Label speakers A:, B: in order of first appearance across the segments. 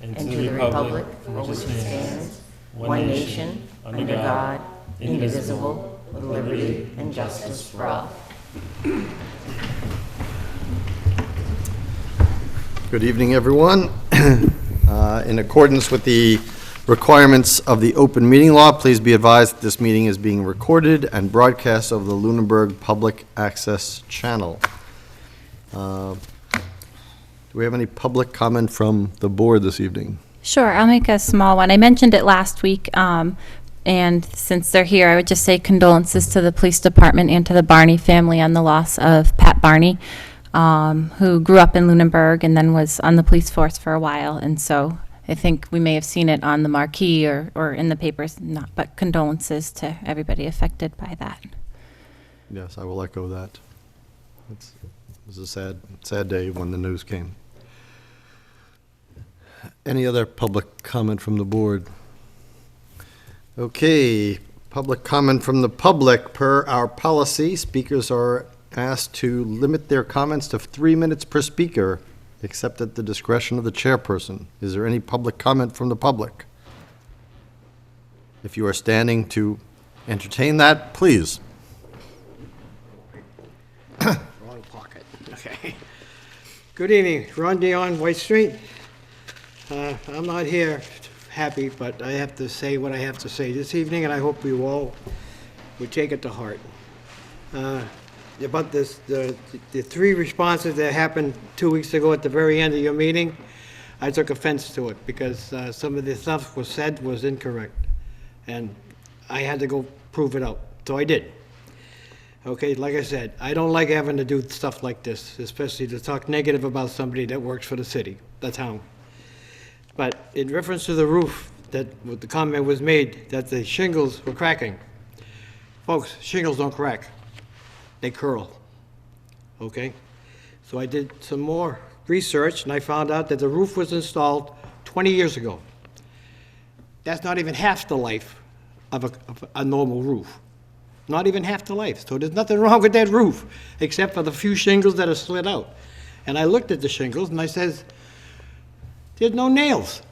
A: and to the republic for which it stands, one nation, under God, indivisible, with liberty and justice for all.
B: Good evening, everyone. In accordance with the requirements of the open meeting law, please be advised that this meeting is being recorded and broadcast over the Lunenburg Public Access Channel. Do we have any public comment from the board this evening?
C: Sure, I'll make a small one. I mentioned it last week, and since they're here, I would just say condolences to the police department and to the Barney family on the loss of Pat Barney, who grew up in Lunenburg and then was on the police force for a while. And so I think we may have seen it on the marquee or in the papers, but condolences to everybody affected by that.
B: Yes, I will echo that. It was a sad day when the news came. Any other public comment from the board? Okay, public comment from the public. Per our policy, speakers are asked to limit their comments to 3 minutes per speaker, except at the discretion of the chairperson. Is there any public comment from the public? If you are standing to entertain that, please.
D: Wrong pocket. Okay. Good evening. Ron Dion, White Street. I'm not here happy, but I have to say what I have to say this evening, and I hope you all would take it to heart. About this, the three responses that happened 2 weeks ago at the very end of your meeting, I took offense to it because some of the stuff was said was incorrect, and I had to go prove it out. So I did. Okay, like I said, I don't like having to do stuff like this, especially to talk negative about somebody that works for the city, the town. But in reference to the roof, that the comment was made that the shingles were cracking. Folks, shingles don't crack. They curl, okay? So I did some more research, and I found out that the roof was installed 20 years ago. That's not even half the life of a normal roof. Not even half the life. So there's nothing wrong with that roof, except for the few shingles that are slid out. And I looked at the shingles, and I says, there's no nails.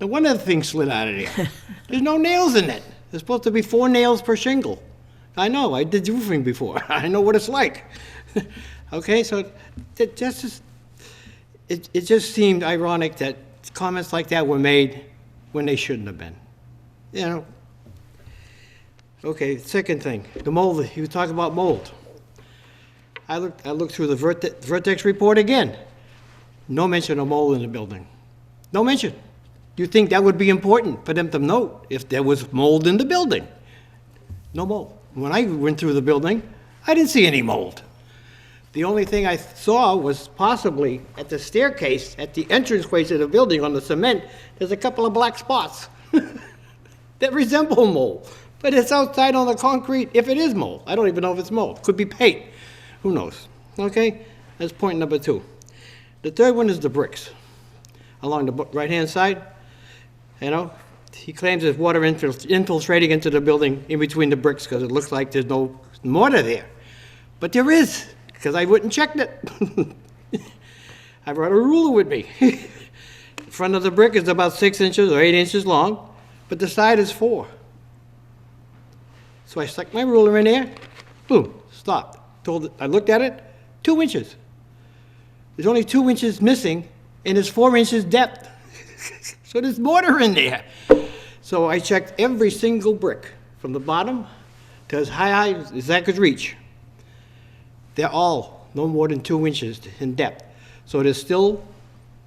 D: No wonder the thing slid out of there. There's no nails in it. There's supposed to be 4 nails per shingle. I know, I did roofing before. I know what it's like. Okay, so it just seemed ironic that comments like that were made when they shouldn't have been. You know. Okay, second thing, the mold. You talk about mold. I looked through the Vertex report again. No mention of mold in the building. No mention. You think that would be important for them to note if there was mold in the building? No mold. When I went through the building, I didn't see any mold. The only thing I saw was possibly at the staircase, at the entranceway to the building on the cement, there's a couple of black spots that resemble mold. But it's outside on the concrete if it is mold. I don't even know if it's mold. Could be paint. Who knows? Okay? That's point number 2. The third one is the bricks. Along the right-hand side, you know, he claims there's water infiltrating into the building in between the bricks because it looks like there's no mortar there. But there is, because I went and checked it. I brought a ruler with me. The front of the brick is about 6 inches or 8 inches long, but the side is 4. So I stuck my ruler in there, boom, stopped. I looked at it, 2 inches. There's only 2 inches missing, and it's 4 inches depth. So there's mortar in there. So I checked every single brick from the bottom to as high as I could reach. They're all no more than 2 inches in depth. So there's still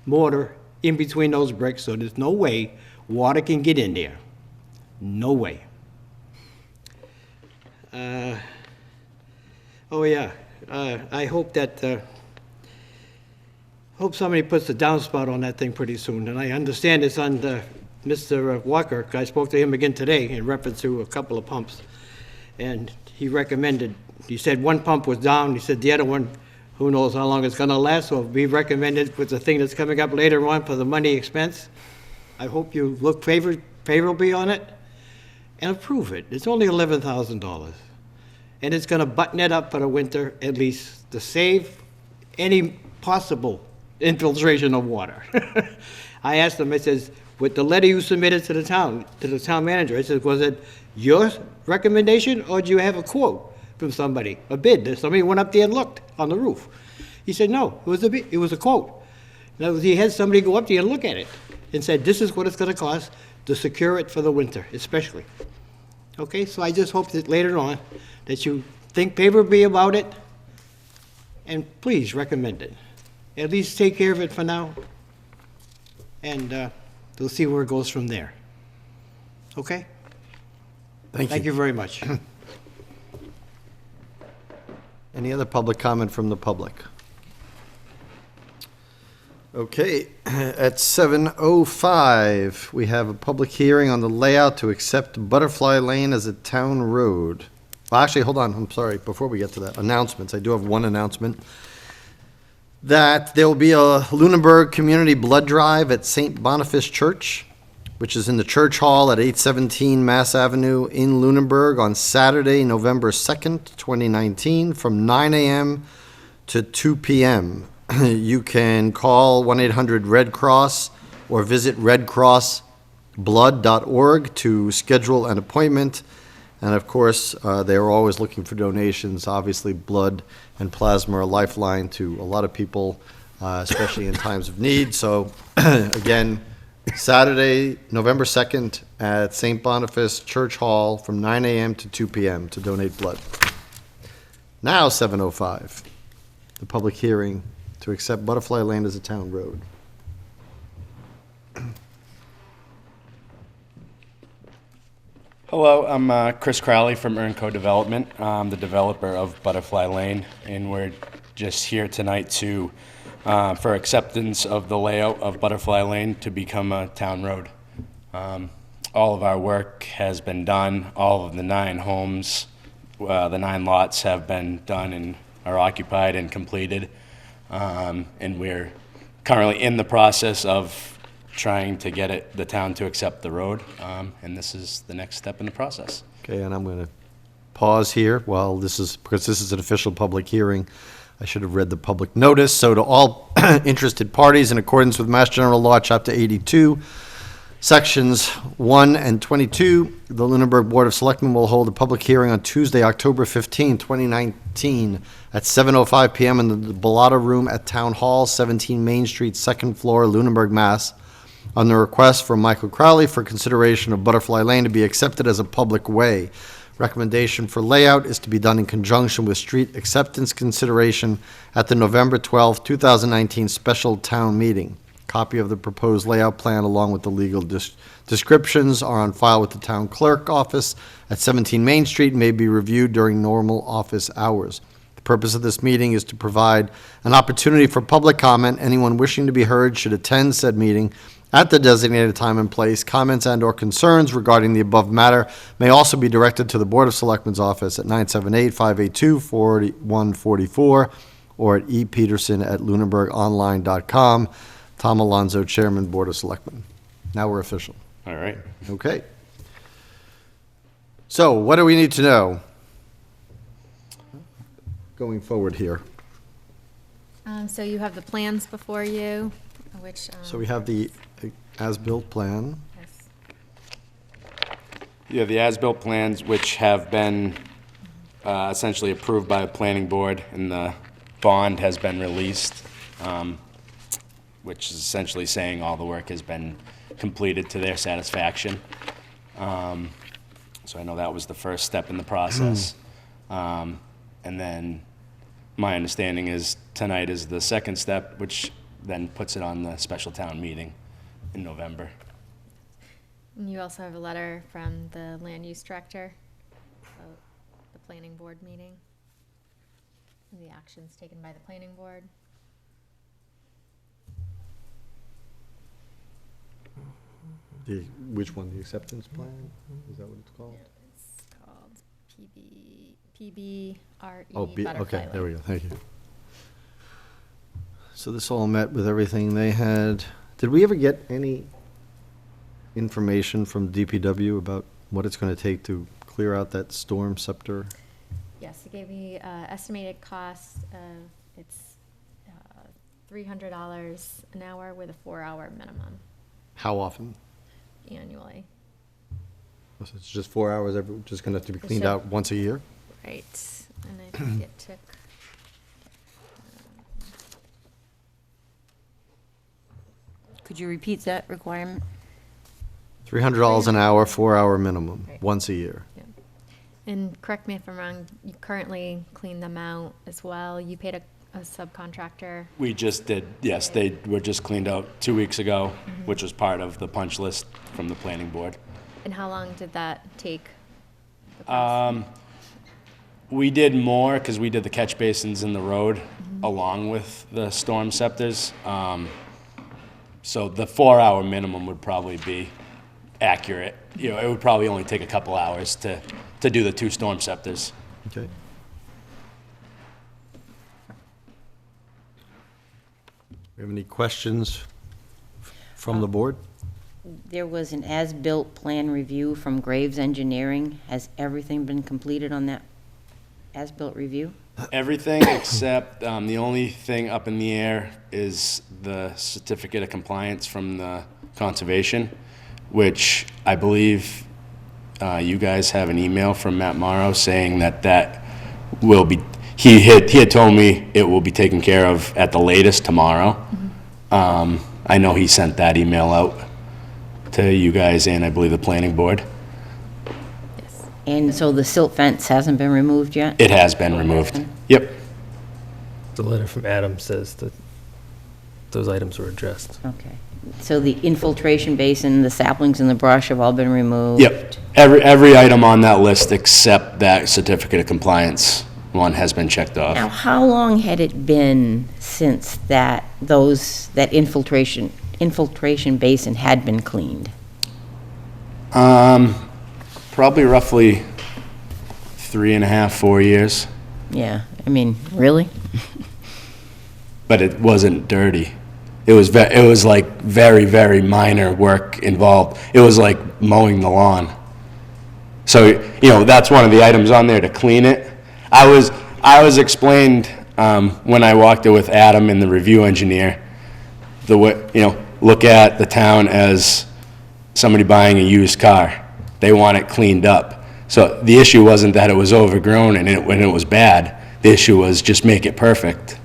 D: mortar in between those bricks, so there's no way water can get in there. No way. Oh yeah, I hope that hope somebody puts a downspout on that thing pretty soon. And I understand it's on Mr. Walker. I spoke to him again today in reference to a couple of pumps. And he recommended, he said one pump was down. He said the other one, who knows how long it's going to last. So we recommended with the thing that's coming up later on for the money expense. I hope you look favorably on it and approve it. It's only $11,000. And it's going to button it up for the winter, at least, to save any possible infiltration of water. I asked them, I says, with the letter you submitted to the town manager, I said, was it your recommendation, or do you have a quote from somebody, a bid, that somebody went up there and looked on the roof? He said, no, it was a quote. In other words, he had somebody go up there and look at it, and said, this is what it's gonna cost to secure it for the winter, especially. Okay, so I just hope that later on, that you think favorably about it, and please recommend it. At least take care of it for now, and we'll see where it goes from there. Okay? Thank you very much.
B: Any other public comment from the public? Okay, at 7:05, we have a public hearing on the layout to accept Butterfly Lane as a town road. Well, actually, hold on, I'm sorry, before we get to that, announcements, I do have one announcement. That there will be a Lunenburg Community Blood Drive at St. Boniface Church, which is in the Church Hall at 817 Mass Avenue in Lunenburg on Saturday, November 2nd, 2019, from 9 a.m. to 2 p.m. You can call 1-800-RED Cross or visit redcrossblood.org to schedule an appointment. And of course, they are always looking for donations. Obviously, blood and plasma are a lifeline to a lot of people, especially in times of need. So again, Saturday, November 2nd at St. Boniface Church Hall from 9 a.m. to 2 p.m. to donate blood. Now, 7:05, the public hearing to accept Butterfly Lane as a town road.
E: Hello, I'm Chris Crowley from Earnco Development. I'm the developer of Butterfly Lane, and we're just here tonight to for acceptance of the layout of Butterfly Lane to become a town road. All of our work has been done. All of the 9 homes, the 9 lots have been done and are occupied and completed. And we're currently in the process of trying to get the town to accept the road, and this is the next step in the process.
B: Okay, and I'm going to pause here while because this is an official public hearing. I should have read the public notice. So to all interested parties, in accordance with Mass General Law, Chapter 82, Sections 1 and 22, the Lunenburg Board of Selectmen will hold a public hearing on Tuesday, October 15, 2019, at 7:05 p.m. in the Bellata Room at Town Hall, 17 Main Street, 2nd floor, Lunenburg, Mass., on the request from Michael Crowley for consideration of Butterfly Lane to be accepted as a public way. Recommendation for layout is to be done in conjunction with street acceptance consideration at the November 12, 2019 special town meeting. Copy of the proposed layout plan along with the legal descriptions are on file with the town clerk office at 17 Main Street and may be reviewed during normal office hours. The purpose of this meeting is to provide an opportunity for public comment. Anyone wishing to be heard should attend said meeting at the designated time and place. Comments and/or concerns regarding the above matter may also be directed to the Board of Selectmen's office at 978-582-4144 or at epeterson@lunenburgonline.com. Tom Alonso, Chairman, Board of Selectmen. Now we're official.
E: All right.
B: Okay. So what do we need to know going forward here?
F: So you have the plans before you, which.
B: So we have the as-built plan.
F: Yes.
E: You have the as-built plans, which have been essentially approved by the planning board, and the bond has been released, which is essentially saying all the work has been completed to their satisfaction. So I know that was the first step in the process. And then my understanding is tonight is the second step, which then puts it on the special town meeting in November.
F: And you also have a letter from the land use director about the planning board meeting and the actions taken by the planning board.
B: Which one, the acceptance plan? Is that what it's called?
F: It's called PBRE
B: Oh,
F: Butterfly
B: okay, there we
F: Lane.
B: go, thank you. So this all met with everything they had. Did we ever get any information from DPW about what it's going to take to clear out that storm scepter?
F: Yes, it gave me estimated cost. It's $300 an hour with a 4-hour minimum.
B: How often?
F: annually.
B: So it's just 4 hours, just going to have to be cleaned
F: should-
B: out once a year?
F: Right, and I think it took,
A: Could you repeat that requirement?
B: $300 an hour, 4-hour minimum,
F: Right.
B: once a year.
F: and correct me if I'm wrong, you currently clean them out as well. You paid a subcontractor.
E: We just did, yes, they were just cleaned out 2 weeks ago, which was part of the punch list from the planning board.
F: And how long did that take? the process?
E: We did more because we did the catch basins in the road along with the storm scepters. So the 4-hour minimum would probably be accurate. You know, it would probably only take a couple hours to do the 2 storm scepters.
B: Okay. We have any questions from the board?
A: There was an as-built plan review from Graves Engineering. Has everything been completed on that as-built review?
E: Everything except, the only thing up in the air is the certificate of compliance from the conservation, which I believe you guys have an email from Matt Morrow saying that will be, he had told me it will be taken care of at the latest tomorrow. I know he sent that email out to you guys and I believe the planning board.
F: Yes.
A: And so the silt fence hasn't been removed yet?
E: It has been removed. Yep.
G: The letter from Adam says that those items were addressed.
A: Okay. So the infiltration basin, the saplings and the brush have all been removed?
E: Yep. Every item on that list except that certificate of compliance one has been checked off.
A: Now, how long had it been since that infiltration basin had been cleaned?
E: Probably roughly 3.5, 4 years,
A: Yeah, I mean, really?
E: but it wasn't dirty. It was like very, very minor work involved. It was like mowing the lawn. So, you know, that's one of the items on there to clean it. I was explained, when I walked it with Adam and the review engineer, the way, you know, look at the town as somebody buying a used car. They want it cleaned up. So the issue wasn't that it was overgrown and when it was bad. The issue was just make it perfect.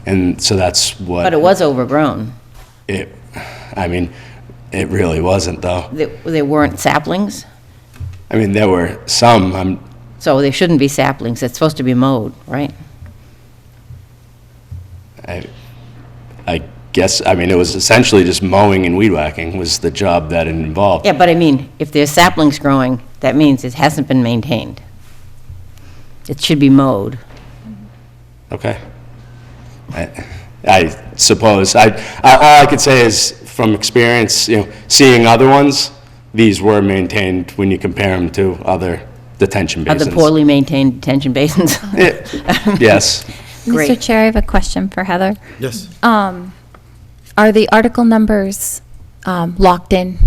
E: And so that's what.
A: But it was overgrown.
E: I mean, it really wasn't though.
A: There weren't saplings?
E: I mean, there were some,
A: So they shouldn't be saplings. It's supposed to be mowed, right?
E: I guess, I mean, it was essentially just mowing and weed whacking was the job that it involved.
A: Yeah, but I mean, if there's saplings growing, that means it hasn't been maintained. It should be mowed.
E: Okay. I suppose. All I could say is from experience, you know, seeing other ones, these were maintained when you compare them to other detention basins.
A: Other poorly maintained detention basins?
E: Yes.
A: Great.
C: Mr. Chair, I have a question for Heather.
B: Yes.
C: Are the article numbers locked in?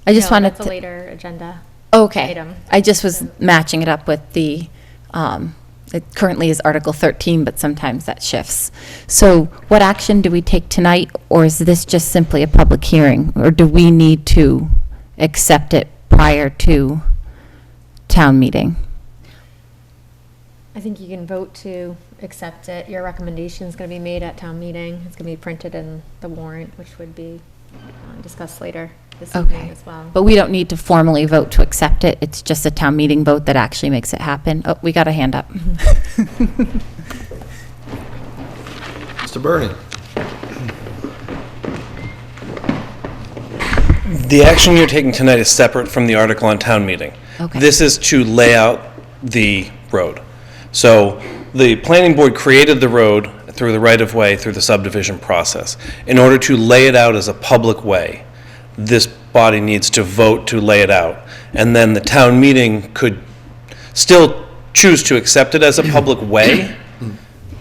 C: I just
F: No,
C: wanted
F: that's a
C: to.
F: later agenda.
C: Okay.
F: item.
C: I just was matching it up with the, it currently is Article 13, but sometimes that shifts. So what action do we take tonight, or is this just simply a public hearing? Or do we need to accept it prior to town meeting?
F: I think you can vote to accept it. Your recommendation is going to be made at town meeting. It's going to be printed in the warrant, which would be discussed later this evening
C: Okay.
F: as well.
C: But we don't need to formally vote to accept it. It's just a town meeting vote that actually makes it happen. Oh, we got a hand up.
B: Mr. Bernie?
H: The action you're taking tonight is separate from the article on town meeting.
C: Okay.
H: This is to lay out the road. So the planning board created the road through the right-of-way through the subdivision process. In order to lay it out as a public way, this body needs to vote to lay it out. And then the town meeting could still choose to accept it as a public way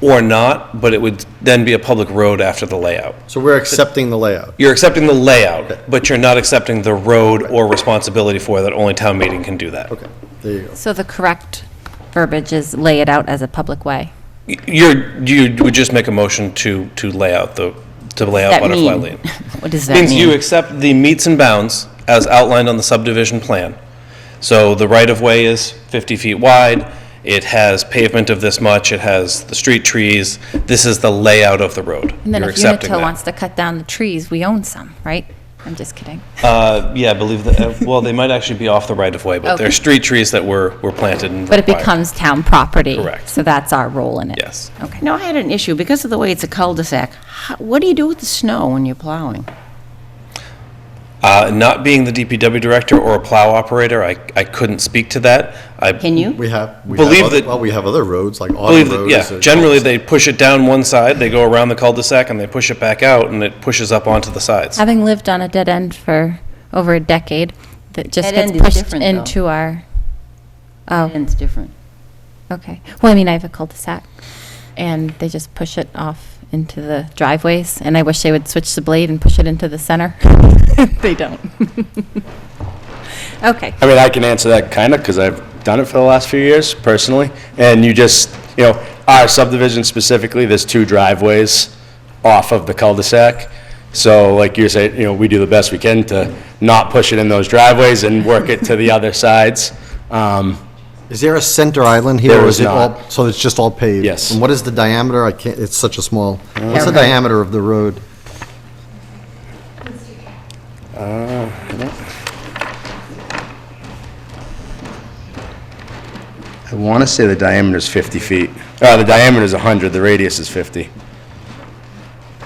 H: or not, but it would then be a public road after the layout.
B: So we're accepting the layout?
H: You're accepting the layout, but you're not accepting the road or responsibility for that. Only town meeting can do that.
B: Okay, there you go.
C: So the correct verbiage is lay it out as a public way.
H: You would just make a motion to lay out to to lay out
A: That
H: Butterfly
A: mean?
H: Lane.
A: What does that
H: Means
A: mean?
H: you accept the meets and bounds as outlined on the subdivision plan. So the right-of-way is 50 feet wide, it has pavement of this much, it has the street trees, this is the layout of the road.
C: And then
H: You're
C: if
H: accepting
C: Unitil
H: that.
C: wants to cut down the trees, we own some, right? I'm just kidding.
H: Yeah, I believe that, well, they might actually be off the right-of-way, but they're
C: Okay.
H: street trees that were planted and
C: But it
H: required.
C: becomes town property.
H: Correct.
C: So that's our role in it.
H: Yes.
C: Okay.
A: No, I had an issue, because of the way it's a cul-de-sac. What do you do with the snow when you're plowing?
H: Not being the DPW director or a plow operator, I couldn't speak to that. I
A: Can you?
B: We have
H: Believe
B: other,
H: that-
B: well, we have other roads, like
H: believe
B: autumn
H: that,
B: roads.
H: yeah, generally they push it down one side, they go around the cul-de-sac and they push it back out and it pushes up onto the sides.
C: Having lived on a dead end for over a decade, that just
A: Dead
C: gets
A: end is
C: pushed
A: different, though.
C: into our, oh,
A: It's different.
C: okay. Well, I mean, I have a cul-de-sac, and they just push it off into the driveways, and I wish they would switch the blade and push it into the center. They don't. Okay.
E: I mean, I can answer that kind of, because I've done it for the last few years personally. And you just, our subdivision specifically, there's 2 driveways off of the cul-de-sac. So like you say, we do the best we can to not push it in those driveways and work it to the other sides.
B: Is there a center island here?
E: There
B: or
E: is
B: it
E: not.
B: all? So it's just all paved?
E: Yes.
B: And what is the diameter? I can't, it's such a small, what's the
A: Okay.
B: diameter of the road?
E: I want to say the diameter is 50 feet. The diameter is 100, the radius is 50.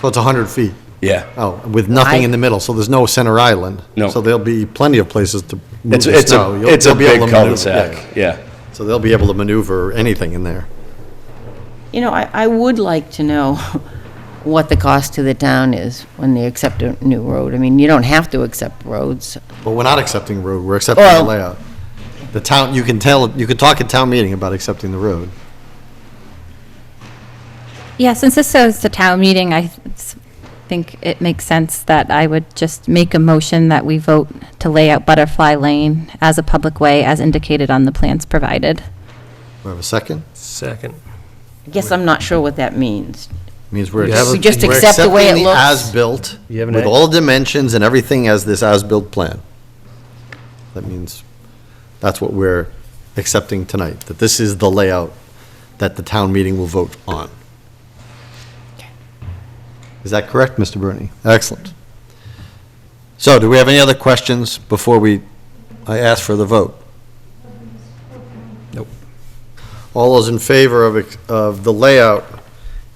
B: So it's 100 feet?
E: Yeah.
B: Oh, with nothing in the middle, so there's no center island?
E: No.
B: So there'll be plenty of places to move
E: It's,
B: the
E: it's
B: snow.
E: a,
B: You'll-
E: it's a
B: you'll be able
E: big
B: to maneuver,
E: cul-de-sac, yeah.
B: So they'll be able to maneuver anything in there.
A: I would like to know what the cost to the town is when they accept a new road. I mean, you don't have to accept roads.
B: But we're not accepting road, we're accepting the
A: Well-
B: layout. The town, you can talk at town meeting about accepting the road.
C: Yeah, since this is the town meeting, I think it makes sense that I would just make a motion that we vote to lay out Butterfly Lane as a public way as indicated on the plans provided.
B: We have a second?
G: Second.
A: I guess I'm not sure what that means.
B: Means we're.
G: You have a-
A: We just
B: we're
A: accept the way it
B: accepting
A: looks?
B: as-built,
G: You have an
B: with
G: A?
B: all dimensions and everything as this as-built plan. That means, that's what we're accepting tonight, that this is the layout that the town meeting will vote on. Is that correct, Mr. Bernie? Excellent. So, do we have any other questions before I ask for the vote?
G: Nope.
B: All those in favor of the layout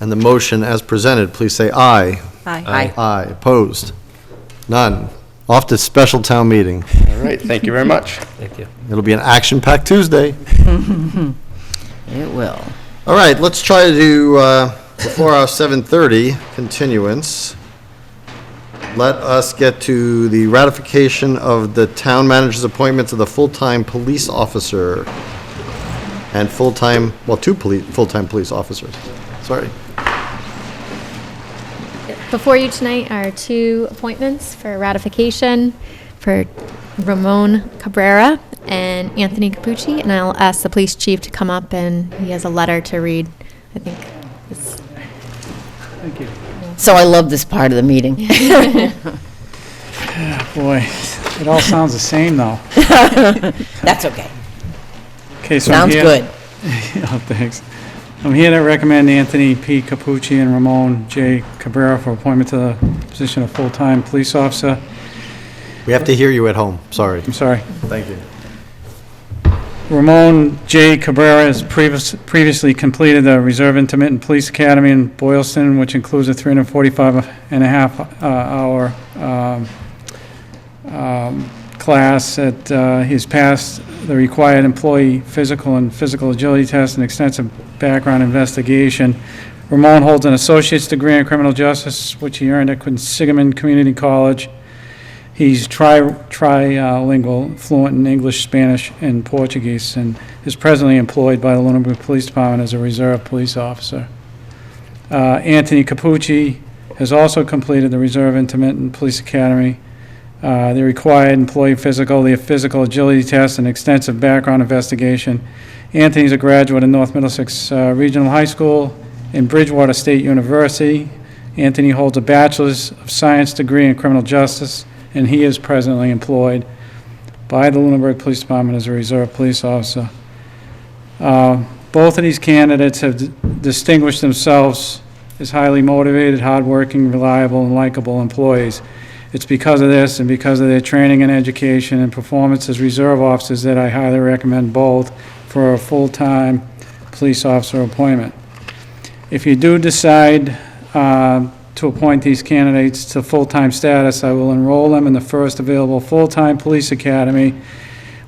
B: and the motion as presented, please say aye.
C: Aye.
B: Aye. Opposed? None. Off to special town meeting.
E: All right, thank you very much.
G: Thank you.
B: It'll be an action-packed Tuesday.
A: It will.
B: All right, let's try to do, before our 7:30 continuance, let us get to the ratification of the town manager's appointment to the full-time police officer and full-time, well, full-time police officers. Sorry.
F: Before you tonight are 2 appointments for ratification for Ramon Cabrera and Anthony Capucci, and I'll ask the police chief to come up, and he has a letter to read. I think it's
A: So I love this part of the meeting.
I: Boy, it all sounds the same, though.
A: That's okay.
I: Okay, so I'm
A: Sounds
I: here-
A: good.
I: Oh, thanks. I'm here to recommend Anthony P. Capucci and Ramon J. Cabrera for appointment to the position of full-time police officer.
B: We have to hear you at home, sorry.
I: I'm sorry.
B: Thank you.
I: Ramon J. Cabrera has previously completed the Reserve Intermittent Police Academy in Boylston, which includes a 345.5-hour class. He's passed the required employee physical and physical agility test and extensive background investigation. Ramon holds an associate's degree in criminal justice, which he earned at Quinsigamond Community College. He's trilingual, fluent in English, Spanish, and Portuguese, and is presently employed by the Lunenburg Police Department as a reserve police officer. Anthony Capucci has also completed the Reserve Intermittent Police Academy, the required employee physical, the physical agility test, and extensive background investigation. Anthony's a graduate of North Middlesex Regional High School and Bridgewater State University. Anthony holds a Bachelor's of Science degree in Criminal Justice, and he is presently employed by the Lunenburg Police Department as a reserve police officer. Both of these candidates have distinguished themselves as highly motivated, hardworking, reliable, and likable employees. It's because of this and because of their training and education and performance as reserve officers that I highly recommend both for a full-time police officer appointment. If you do decide to appoint these candidates to full-time status, I will enroll them in the first available full-time police academy,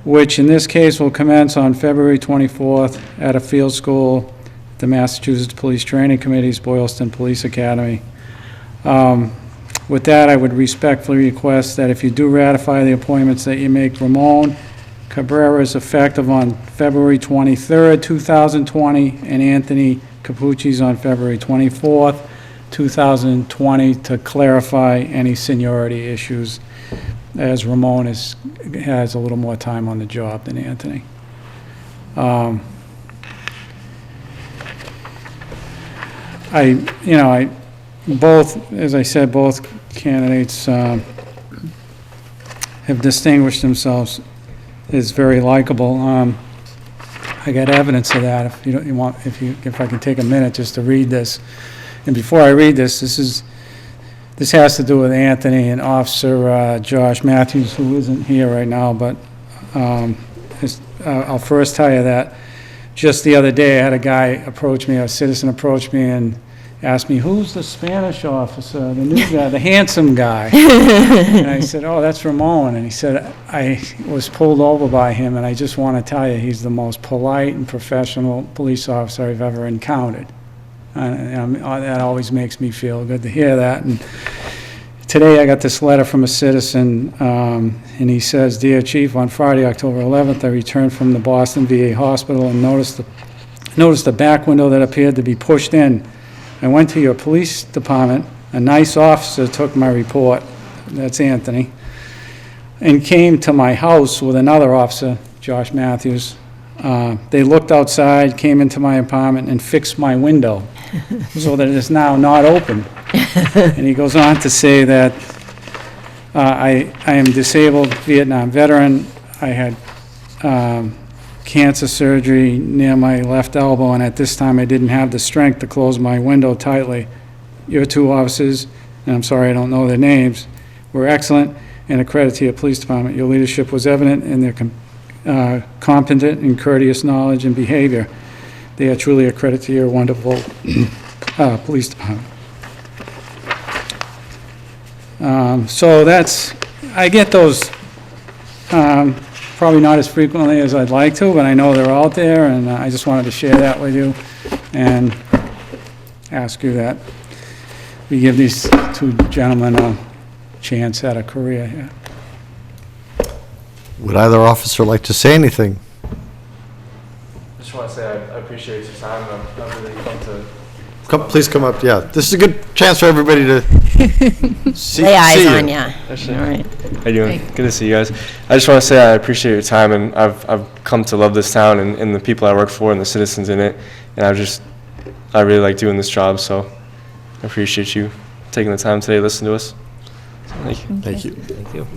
I: which in this case will commence on February 24th at a field school, the Massachusetts Police Training Committee's Boylston Police Academy. With that, I would respectfully request that if you do ratify the appointments, that you make Ramon Cabrera is effective on February 23rd, 2020, and Anthony Capucci's on February 24th, 2020, to clarify any seniority issues, as Ramon has a little more time on the job than Anthony. Both, as I said, both candidates have distinguished themselves as very likable. I got evidence of that. If I can take a minute just to read this. And before I read this, this has to do with Anthony and Officer Josh Matthews, who isn't here right now. But I'll first tell you that just the other day, I had a guy approach me, a citizen approach me, and asked me, who's the Spanish officer, the new guy, the handsome guy? And I said, oh, that's Ramon. And he said, I was pulled over by him, and I just want to tell you, he's the most polite and professional police officer I've ever encountered. And that always makes me feel good to hear that. And today I got this letter from a citizen, and he says, Dear Chief, on Friday, October 11th, I returned from the Boston VA hospital and noticed the back window that appeared to be pushed in. I went to your police department. A nice officer took my report, that's Anthony, and came to my house with another officer, Josh Matthews. They looked outside, came into my apartment, and fixed my window so that it is now not open. And he goes on to say that I am disabled Vietnam veteran. I had cancer surgery near my left elbow, and at this time I didn't have the strength to close my window tightly. Your two officers, and I'm sorry I don't know their names, were excellent and a credit to your police department. Your leadership was evident in their competent and courteous knowledge and behavior. They are truly a credit to your wonderful police department. So I get those probably not as frequently as I'd like to, but I know they're out there, and I just wanted to share that with you and ask you that we give these two gentlemen a chance at a career here.
B: Would either officer like to say anything?
G: I just want to say I appreciate your time. I've really come to...
B: Please come up, yeah. This is a good chance for everybody to see
A: Lay eyes
B: you.
A: on ya.
G: Actually,
A: All right.
G: how you doing? Good to see you guys. I just want to say I appreciate your time, and I've come to love this town and the people I work for and the citizens in it. And I really like doing this job, so I appreciate you taking the time today to listen to us. So, thank you.
B: Thank you.
G: Thank you.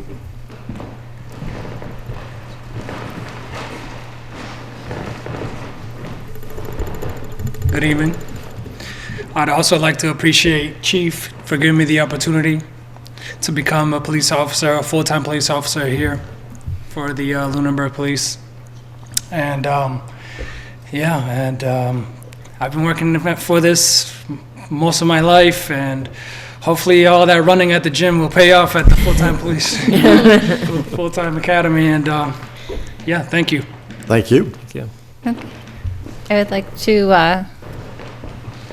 J: Good evening. I'd also like to appreciate Chief for giving me the opportunity to become a police officer, a full-time police officer here for the Lunenburg Police. And I've been working for this most of my life, and hopefully all that running at the gym will pay off at the full-time police, full-time academy. And thank you.
B: Thank you.
G: Thank you.
C: Okay. I would like to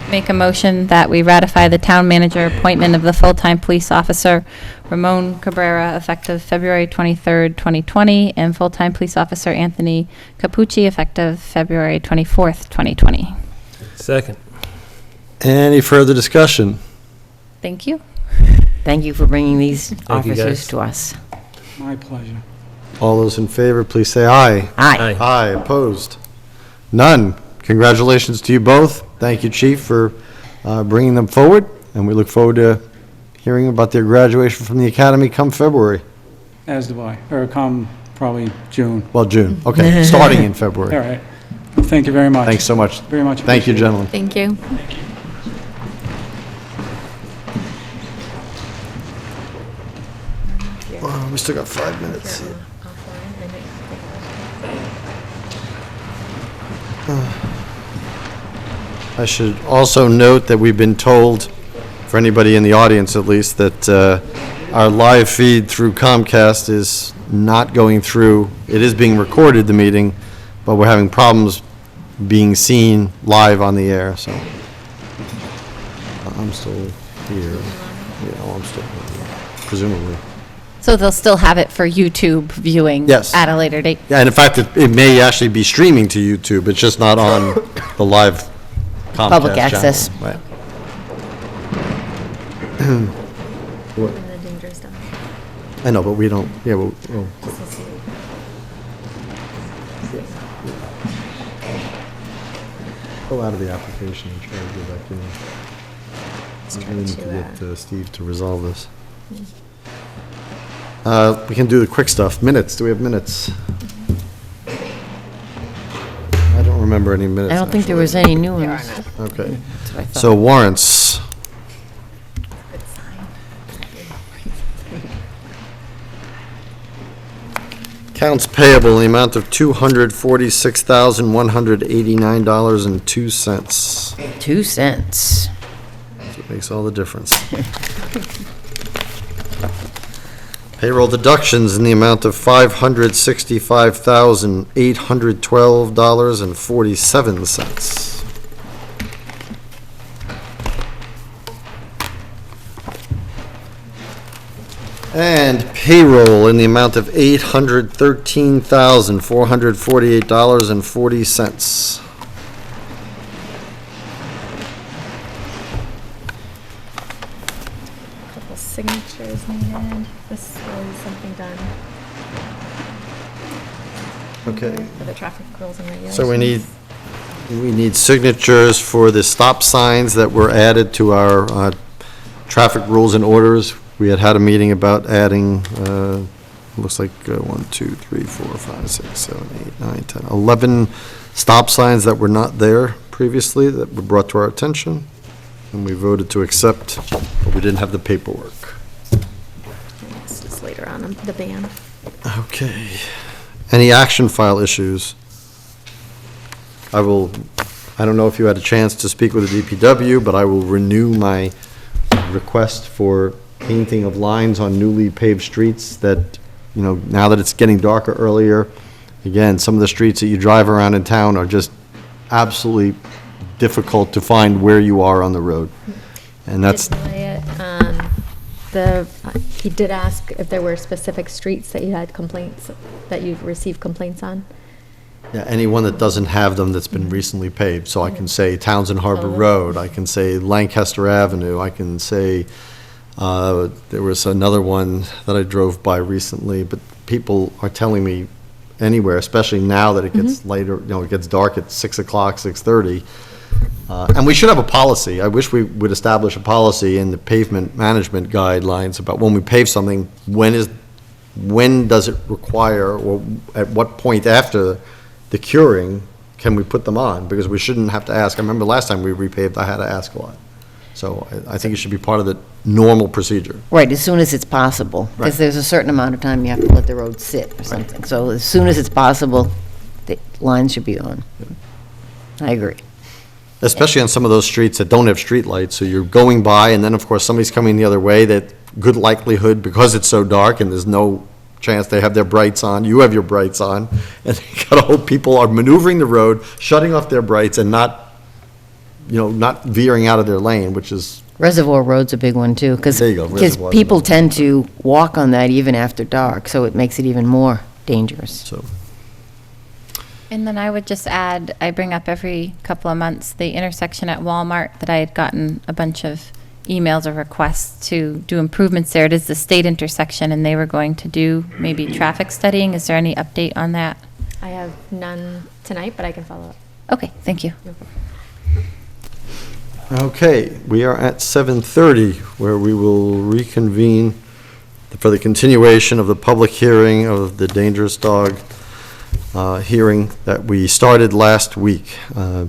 C: make a motion that we ratify the town manager appointment of the full-time police officer Ramon Cabrera effective February 23rd, 2020, and full-time police officer Anthony Capucci effective February 24th, 2020.
G: Second.
B: Any further discussion?
C: Thank you.
A: Thank you for bringing these
G: Thank you,
A: officers
G: guys.
A: to us.
I: My pleasure.
B: All those in favor, please say aye.
A: Aye.
B: Aye, opposed? None. Congratulations to you both. Thank you, Chief, for bringing them forward. and we look forward to hearing about their graduation from the academy come February.
I: As do I, or come probably June.
B: Well, June, okay, starting in February.
I: All right. Thank you very much.
B: Thanks so much.
I: Very much.
B: Thank you,
I: appreciate it.
B: gentlemen.
F: Thank you.
B: We still got 5 minutes. I should also note that we've been told, for anybody in the audience at least, that our live feed through Comcast is not going through. It is being recorded, the meeting, but we're having problems being seen live on the air, so. I'm still here. Yeah, I'm still here, presumably.
C: So they'll still have it for YouTube viewing?
B: Yes.
C: At a later date?
B: Yeah, and in fact, it may actually be streaming to YouTube. It's just not on the live Comcast
A: Public
B: channel.
A: access.
B: Right. I know, but we don't, yeah, well, go out of the application and try to go back in. We need to get Steve to resolve this. We can do the quick stuff. Minutes, do we have minutes? I don't remember any minutes.
A: I don't think there was any new ones.
B: Okay,
A: That's what I thought.
B: so warrants. Accounts payable in the amount of $246,189.02.
A: 2 cents.
B: It makes all the difference. Payroll deductions in the amount of $565,812.47. And payroll in the amount of $813,448.40.
F: Couple signatures needed. This was something done
B: Okay.
F: for the traffic rules and regulations.
B: So we need signatures for the stop signs that were added to our traffic rules and orders. We had a meeting about adding, looks like 1, 2, 3, 4, 5, 6, 7, 8, 9, 10, 11 stop signs that were not there previously that were brought to our attention. And we voted to accept, but we didn't have the paperwork.
F: This is later on, the ban.
B: Okay. Any action file issues? I don't know if you had a chance to speak with the DPW, but I will renew my request for painting of lines on newly paved streets that, now that it's getting darker earlier, again, some of the streets that you drive around in town are just absolutely difficult to find where you are on the road. And that's,
F: He did ask if there were specific streets that you had complaints, that you've received complaints on.
B: yeah, anyone that doesn't have them that's been recently paved. So I can say Townsend Harbor Road, I can say Lancaster Avenue, I can say, there was another one that I drove by recently, but people are telling me anywhere, especially now that it gets later, it gets dark at 6 o'clock, 6:30. And we should have a policy. I wish we would establish a policy in the pavement management guidelines about when we pave something, when does it require, or at what point after the curing can we put them on? Because we shouldn't have to ask. I remember last time we repaved, I had to ask a lot. So I think it should be part of the normal procedure.
A: Right, as soon as it's possible, because there's a certain amount of time you have to let the road sit or something. So as soon as it's possible, the lines should be on. I agree.
B: Especially on some of those streets that don't have street lights, so you're going by, and then, of course, somebody's coming the other way, that good likelihood, because it's so dark and there's no chance they have their brights on, you have your brights on, and you gotta hope people are maneuvering the road, shutting off their brights, and not veering out of their lane, which is,
A: Reservoir Road's a big one, too, because
B: There you go, Reservoir's
A: people
B: another
A: tend to walk on that even after dark, so it makes it even more dangerous.
B: so.
C: And then I would just add, I bring up every couple of months, the intersection at Walmart that I had gotten a bunch of emails or requests to do improvements there. It is the state intersection, and they were going to do maybe traffic studying. Is there any update on that?
F: I have none tonight, but I can follow up.
C: Okay, thank you.
B: Okay, we are at 7:30, where we will reconvene for the continuation of the public hearing of the dangerous dog hearing that we started last week.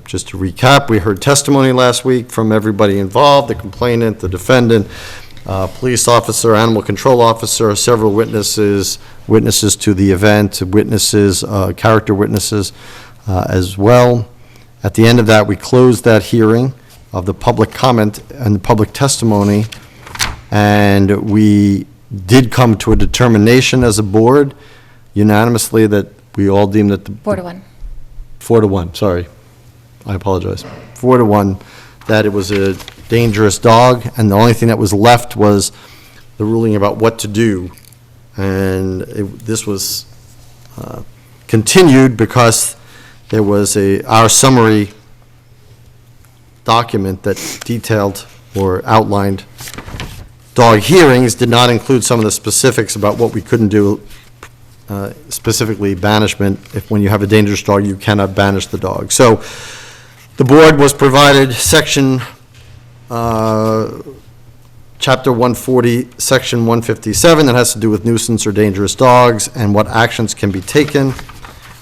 B: Just to recap, we heard testimony last week from everybody involved, the complainant, the defendant, police officer, animal control officer, several witnesses to the event, witnesses, character witnesses as well. At the end of that, we closed that hearing of the public comment and the public testimony, and we did come to a determination as a board unanimously that we all deemed that the...
C: 4-1.
B: 4-1, sorry. I apologize. 4-1, that it was a dangerous dog, and the only thing that was left was the ruling about what to do. And this was continued because there was our summary document that detailed or outlined dog hearings did not include some of the specifics about what we couldn't do, specifically banishment. If when you have a dangerous dog, you cannot banish the dog. So the board was provided Chapter 140, Section 157, that has to do with nuisance or dangerous dogs and what actions can be taken.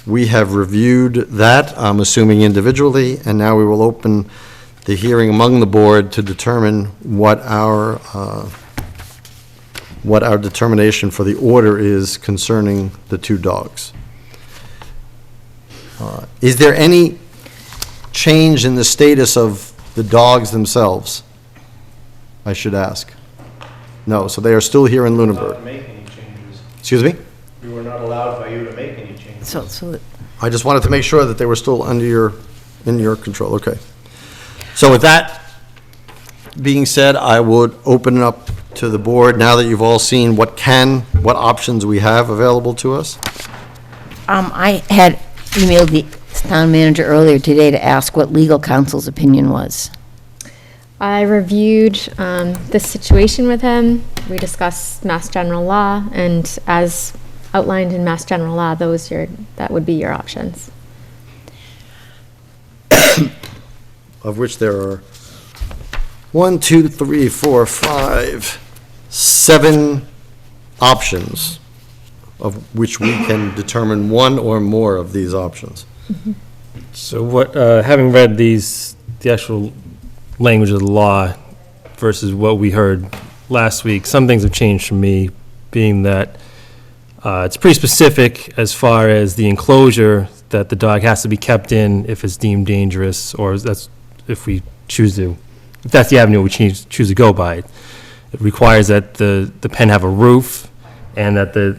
B: We have reviewed that, I'm assuming individually, and now we will open the hearing among the board to determine what our determination for the order is concerning the two dogs. Is there any change in the status of the dogs themselves? I should ask. No, so they are still here in Lunenburg.
K: Make any changes.
B: Excuse me?
K: We were not allowed by you to make any changes.
A: So
B: I just wanted to make sure that they were still in your control, okay. So with that being said, I would open it up to the board, now that you've all seen what options we have available to us.
A: I had emailed the town manager earlier today to ask what legal counsel's opinion was.
F: I reviewed the situation with him. We discussed Mass General Law, and as outlined in Mass General Law, that would be your options.
B: Of which there are 1, 2, 3, 4, 5, 7 options, of which we can determine one or more of these options.
L: So what, having read the actual language of the law versus what we heard last week, some things have changed for me, being that it's pretty specific as far as the enclosure that the dog has to be kept in if it's deemed dangerous, or that's if that's the avenue we choose to go by. It requires that the pen have a roof and that the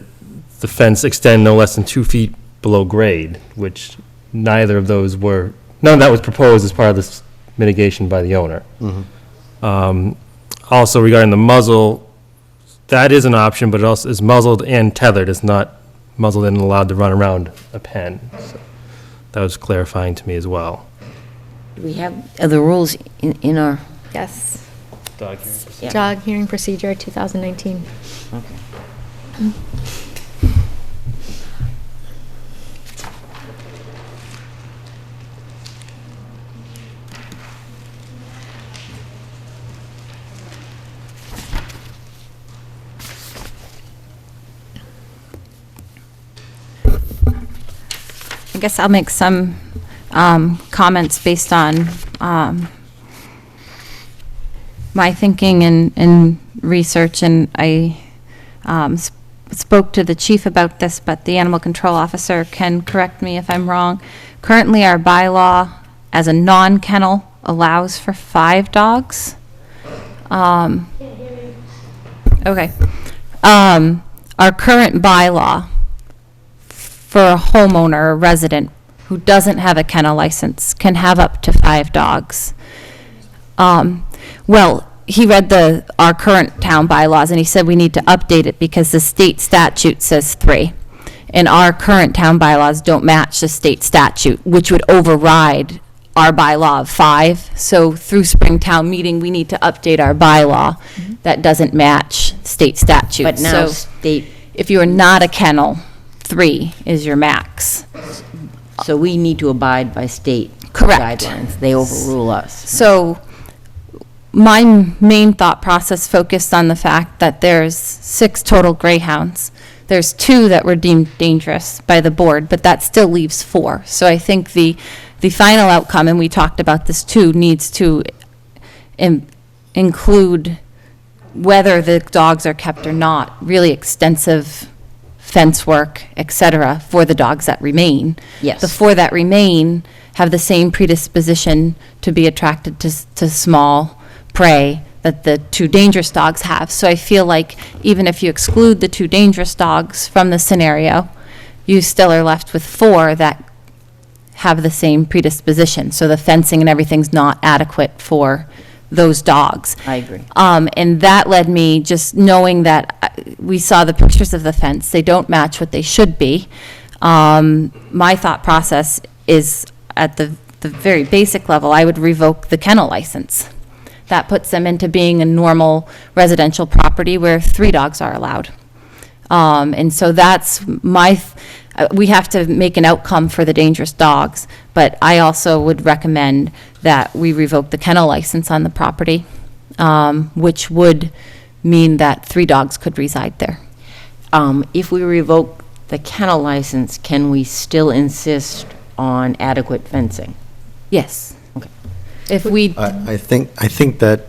L: fence extend no less than 2 feet below grade, which none of that was proposed as part of this mitigation by the owner. Also regarding the muzzle, that is an option, but it also is muzzled and tethered. It's not muzzled and allowed to run around a pen. So that was clarifying to me as well.
A: Do we have the rules in our...
F: Yes.
L: Dog hearing procedure.
A: Yeah.
F: Dog hearing procedure 2019.
A: Okay.
C: I guess I'll make some comments based on my thinking and research, and I spoke to the chief about this, but the animal control officer can correct me if I'm wrong. Currently, our bylaw as a non-kennel allows for 5 dogs. Okay. Our current bylaw for a homeowner, a resident who doesn't have a kennel license, can have up to 5 dogs. Well, he read our current town bylaws, and he said we need to update it because the state statute says 3. And our current town bylaws don't match the state statute, which would override our bylaw of 5. So through spring town meeting, we need to update our bylaw that doesn't match state statute.
A: But now
C: So
A: state,
C: if you are not a kennel, 3 is your max.
A: so we need to abide by state
C: Correct.
A: guidelines. They overrule us.
C: So my main thought process focused on the fact that there's 6 total greyhounds. There's 2 that were deemed dangerous by the board, but that still leaves 4. So I think the final outcome, and we talked about this too, needs to include whether the dogs are kept or not, really extensive fence work, et cetera, for the dogs that remain.
A: Yes.
C: The 4 that remain have the same predisposition to be attracted to small prey that the 2 dangerous dogs have. So I feel like even if you exclude the 2 dangerous dogs from the scenario, you still are left with 4 that have the same predisposition. So the fencing and everything's not adequate for those dogs.
A: I agree.
C: And that led me, just knowing that we saw the pictures of the fence, they don't match what they should be. My thought process is, at the very basic level, I would revoke the kennel license. That puts them into being a normal residential property where 3 dogs are allowed. And so that's we have to make an outcome for the dangerous dogs, but I also would recommend that we revoke the kennel license on the property, which would mean that 3 dogs could reside there.
A: If we revoke the kennel license, can we still insist on adequate fencing?
C: Yes.
A: Okay.
C: If we,
B: I think that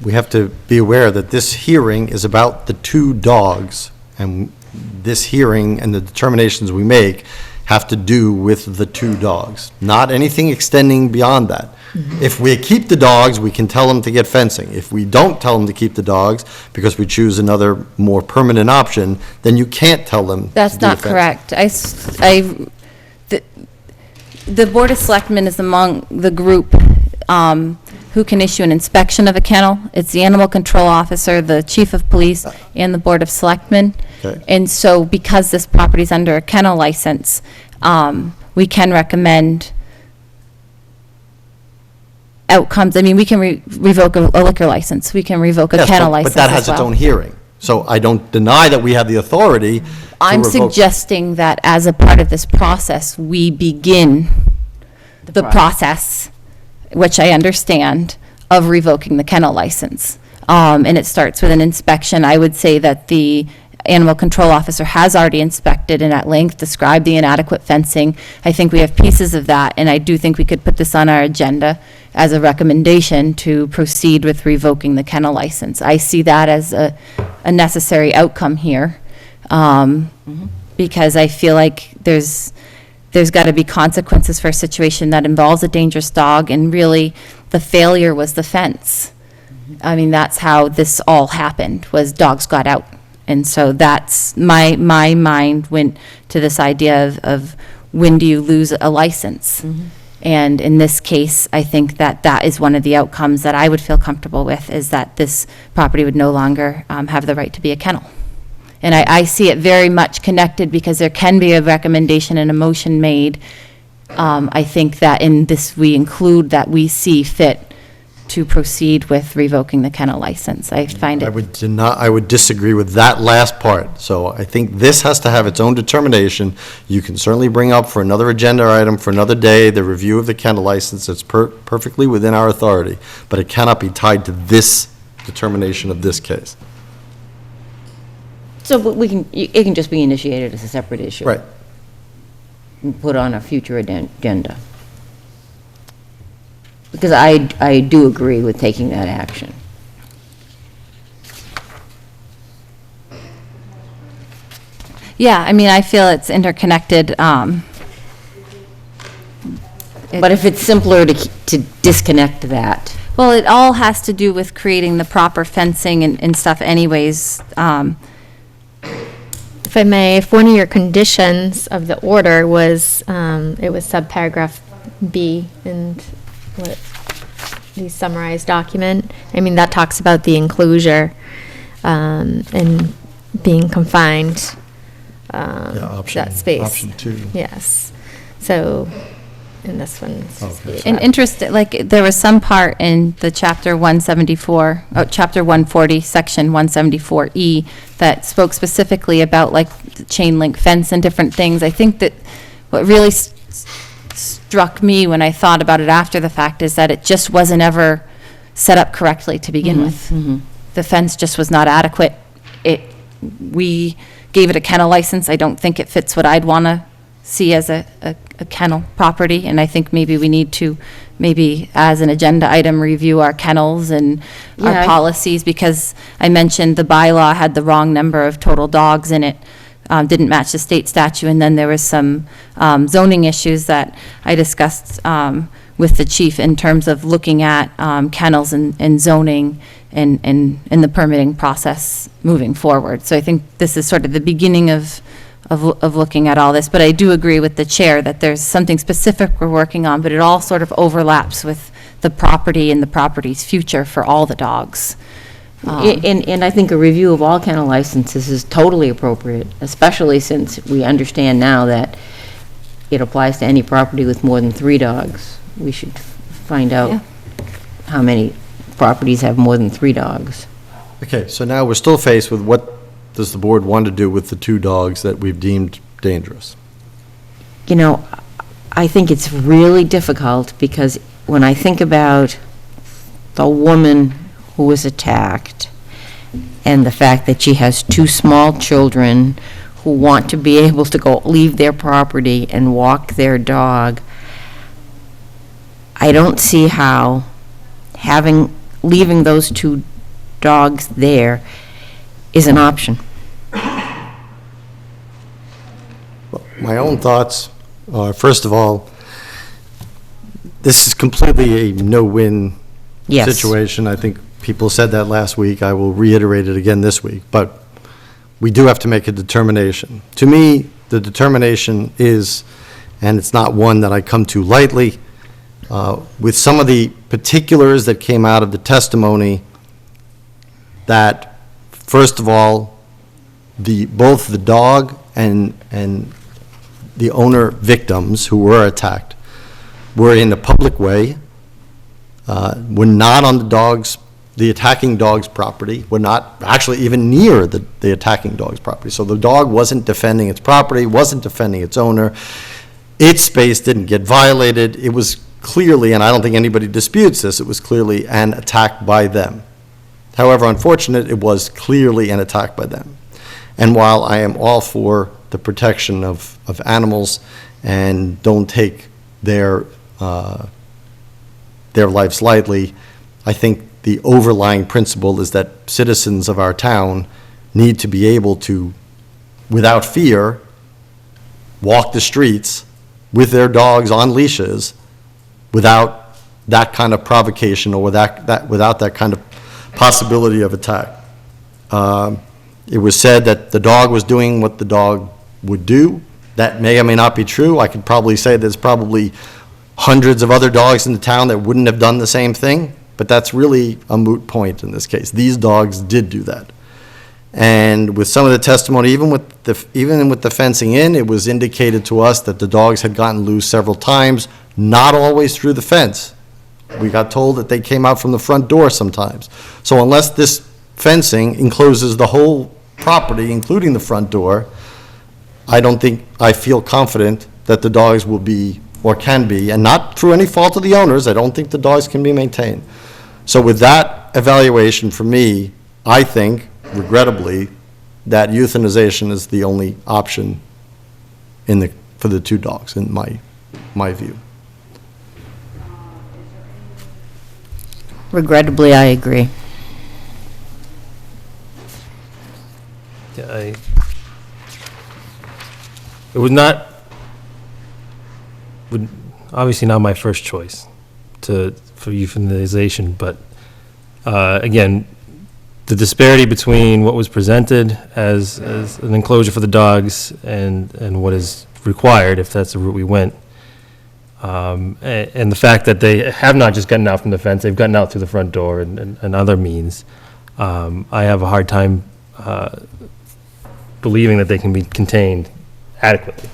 B: we have to be aware that this hearing is about the 2 dogs, and this hearing and the determinations we make have to do with the 2 dogs, not anything extending beyond that. If we keep the dogs, we can tell them to get fencing. If we don't tell them to keep the dogs because we choose another more permanent option, then you can't tell them to
C: that's
B: do
C: not
B: the
C: correct. The Board of Selectmen is among the group who can issue an inspection of a kennel. It's the animal control officer, the chief of police, and the Board of Selectmen.
B: Okay.
C: And so because this property is under a kennel license, we can recommend outcomes. I mean, we can revoke a liquor license. We can revoke a
B: Yes,
C: kennel
B: but
C: license
B: that
C: as
B: has its
C: well.
B: own hearing. So I don't deny that we have the authority to
C: I'm
B: revoke.
C: suggesting that as a part of this process, we begin the process, which I understand, of revoking the kennel license. And it starts with an inspection. I would say that the animal control officer has already inspected and at length described the inadequate fencing. I think we have pieces of that, and I do think we could put this on our agenda as a recommendation to proceed with revoking the kennel license. I see that as a necessary outcome here, because I feel like there's got to be consequences for a situation that involves a dangerous dog, and really, the failure was the fence. I mean, that's how this all happened, was dogs got out. And so that's, my mind went to this idea of when do you lose a license? And in this case, I think that that is one of the outcomes that I would feel comfortable with, is that this property would no longer have the right to be a kennel. And I see it very much connected, because there can be a recommendation and a motion made. I think that in this, we include that we see fit to proceed with revoking the kennel license. I find
B: I
C: it,
B: would disagree with that last part. So I think this has to have its own determination. You can certainly bring up for another agenda item for another day, the review of the kennel license. It's perfectly within our authority, but it cannot be tied to this determination of this case.
A: So it can just be initiated as a separate issue.
B: Right.
A: And put on a future agenda. Because I do agree with taking that action.
C: yeah, I mean, I feel it's interconnected.
A: But if it's simpler to disconnect that.
C: Well, it all has to do with creating the proper fencing and stuff anyways.
F: If I may, if one of your conditions of the order was, it was subparagraph B in what, the summarized document, I mean, that talks about the enclosure, and being confined, that space.
B: Option 2.
F: Yes, so, and this one's.
B: Okay.
C: And interesting, like, there was some part in the chapter 174, chapter 140, section 174E, that spoke specifically about, like, the chain link fence and different things. I think that what really struck me when I thought about it after the fact is that it just wasn't ever set up correctly to begin with. The fence just was not adequate. We gave it a kennel license. I don't think it fits what I'd want to see as a kennel property, and I think maybe we need to, maybe as an agenda item, review our kennels and
A: Yeah,
C: our policies, because I mentioned the bylaw had the wrong number of total dogs in it, didn't match the state statute, and then there was some zoning issues that I discussed with the chief in terms of looking at kennels and zoning and the permitting process moving forward. So I think this is sort of the beginning of looking at all this, but I do agree with the chair that there's something specific we're working on, but it all sort of overlaps with the property and the property's future for all the dogs.
A: And I think a review of all kennel licenses is totally appropriate, especially since we understand now that it applies to any property with more than 3 dogs. We should find out how many properties have more than 3 dogs.
B: Okay, so now we're still faced with what does the board want to do with the 2 dogs that we've deemed dangerous?
A: You know, I think it's really difficult because when I think about the woman who was attacked and the fact that she has 2 small children who want to be able to go leave their property and walk their dog, I don't see how leaving those 2 dogs there is an option.
B: Well, my own thoughts are, first of all, this is completely a no-win
A: Yes.
B: situation. I think people said that last week. I will reiterate it again this week. But we do have to make a determination. To me, the determination is, and it's not one that I come to lightly, with some of the particulars that came out of the testimony, that, first of all, both the dog and the owner victims who were attacked were in a public way, were not on the attacking dog's property, were not actually even near the attacking dog's property. So the dog wasn't defending its property, wasn't defending its owner. Its space didn't get violated. It was clearly, and I don't think anybody disputes this, it was clearly an attack by them. However unfortunate, it was clearly an attack by them. And while I am all for the protection of animals and don't take their lives lightly, I think the overlying principle is that citizens of our town need to be able to, without fear, walk the streets with their dogs on leashes without that kind of provocation or without that kind of possibility of attack. It was said that the dog was doing what the dog would do. That may or may not be true. I could probably say there's probably hundreds of other dogs in the town that wouldn't have done the same thing, but that's really a moot point in this case. These dogs did do that. And with some of the testimony, even with the fencing in, it was indicated to us that the dogs had gotten loose several times, not always through the fence. We got told that they came out from the front door sometimes. So unless this fencing encloses the whole property, including the front door, I feel confident that the dogs will be, or can be, and not through any fault of the owners, I don't think the dogs can be maintained. So with that evaluation, for me, I think, regrettably, that euthanization is the only option for the 2 dogs, in my view.
A: Regrettably, I agree.
L: Yeah, it was obviously not my first choice for euthanization, but again, the disparity between what was presented as an enclosure for the dogs and what is required, if that's the route we went, and the fact that they have not just gotten out from the fence, they've gotten out through the front door and other means, I have a hard time believing that they can be contained adequately.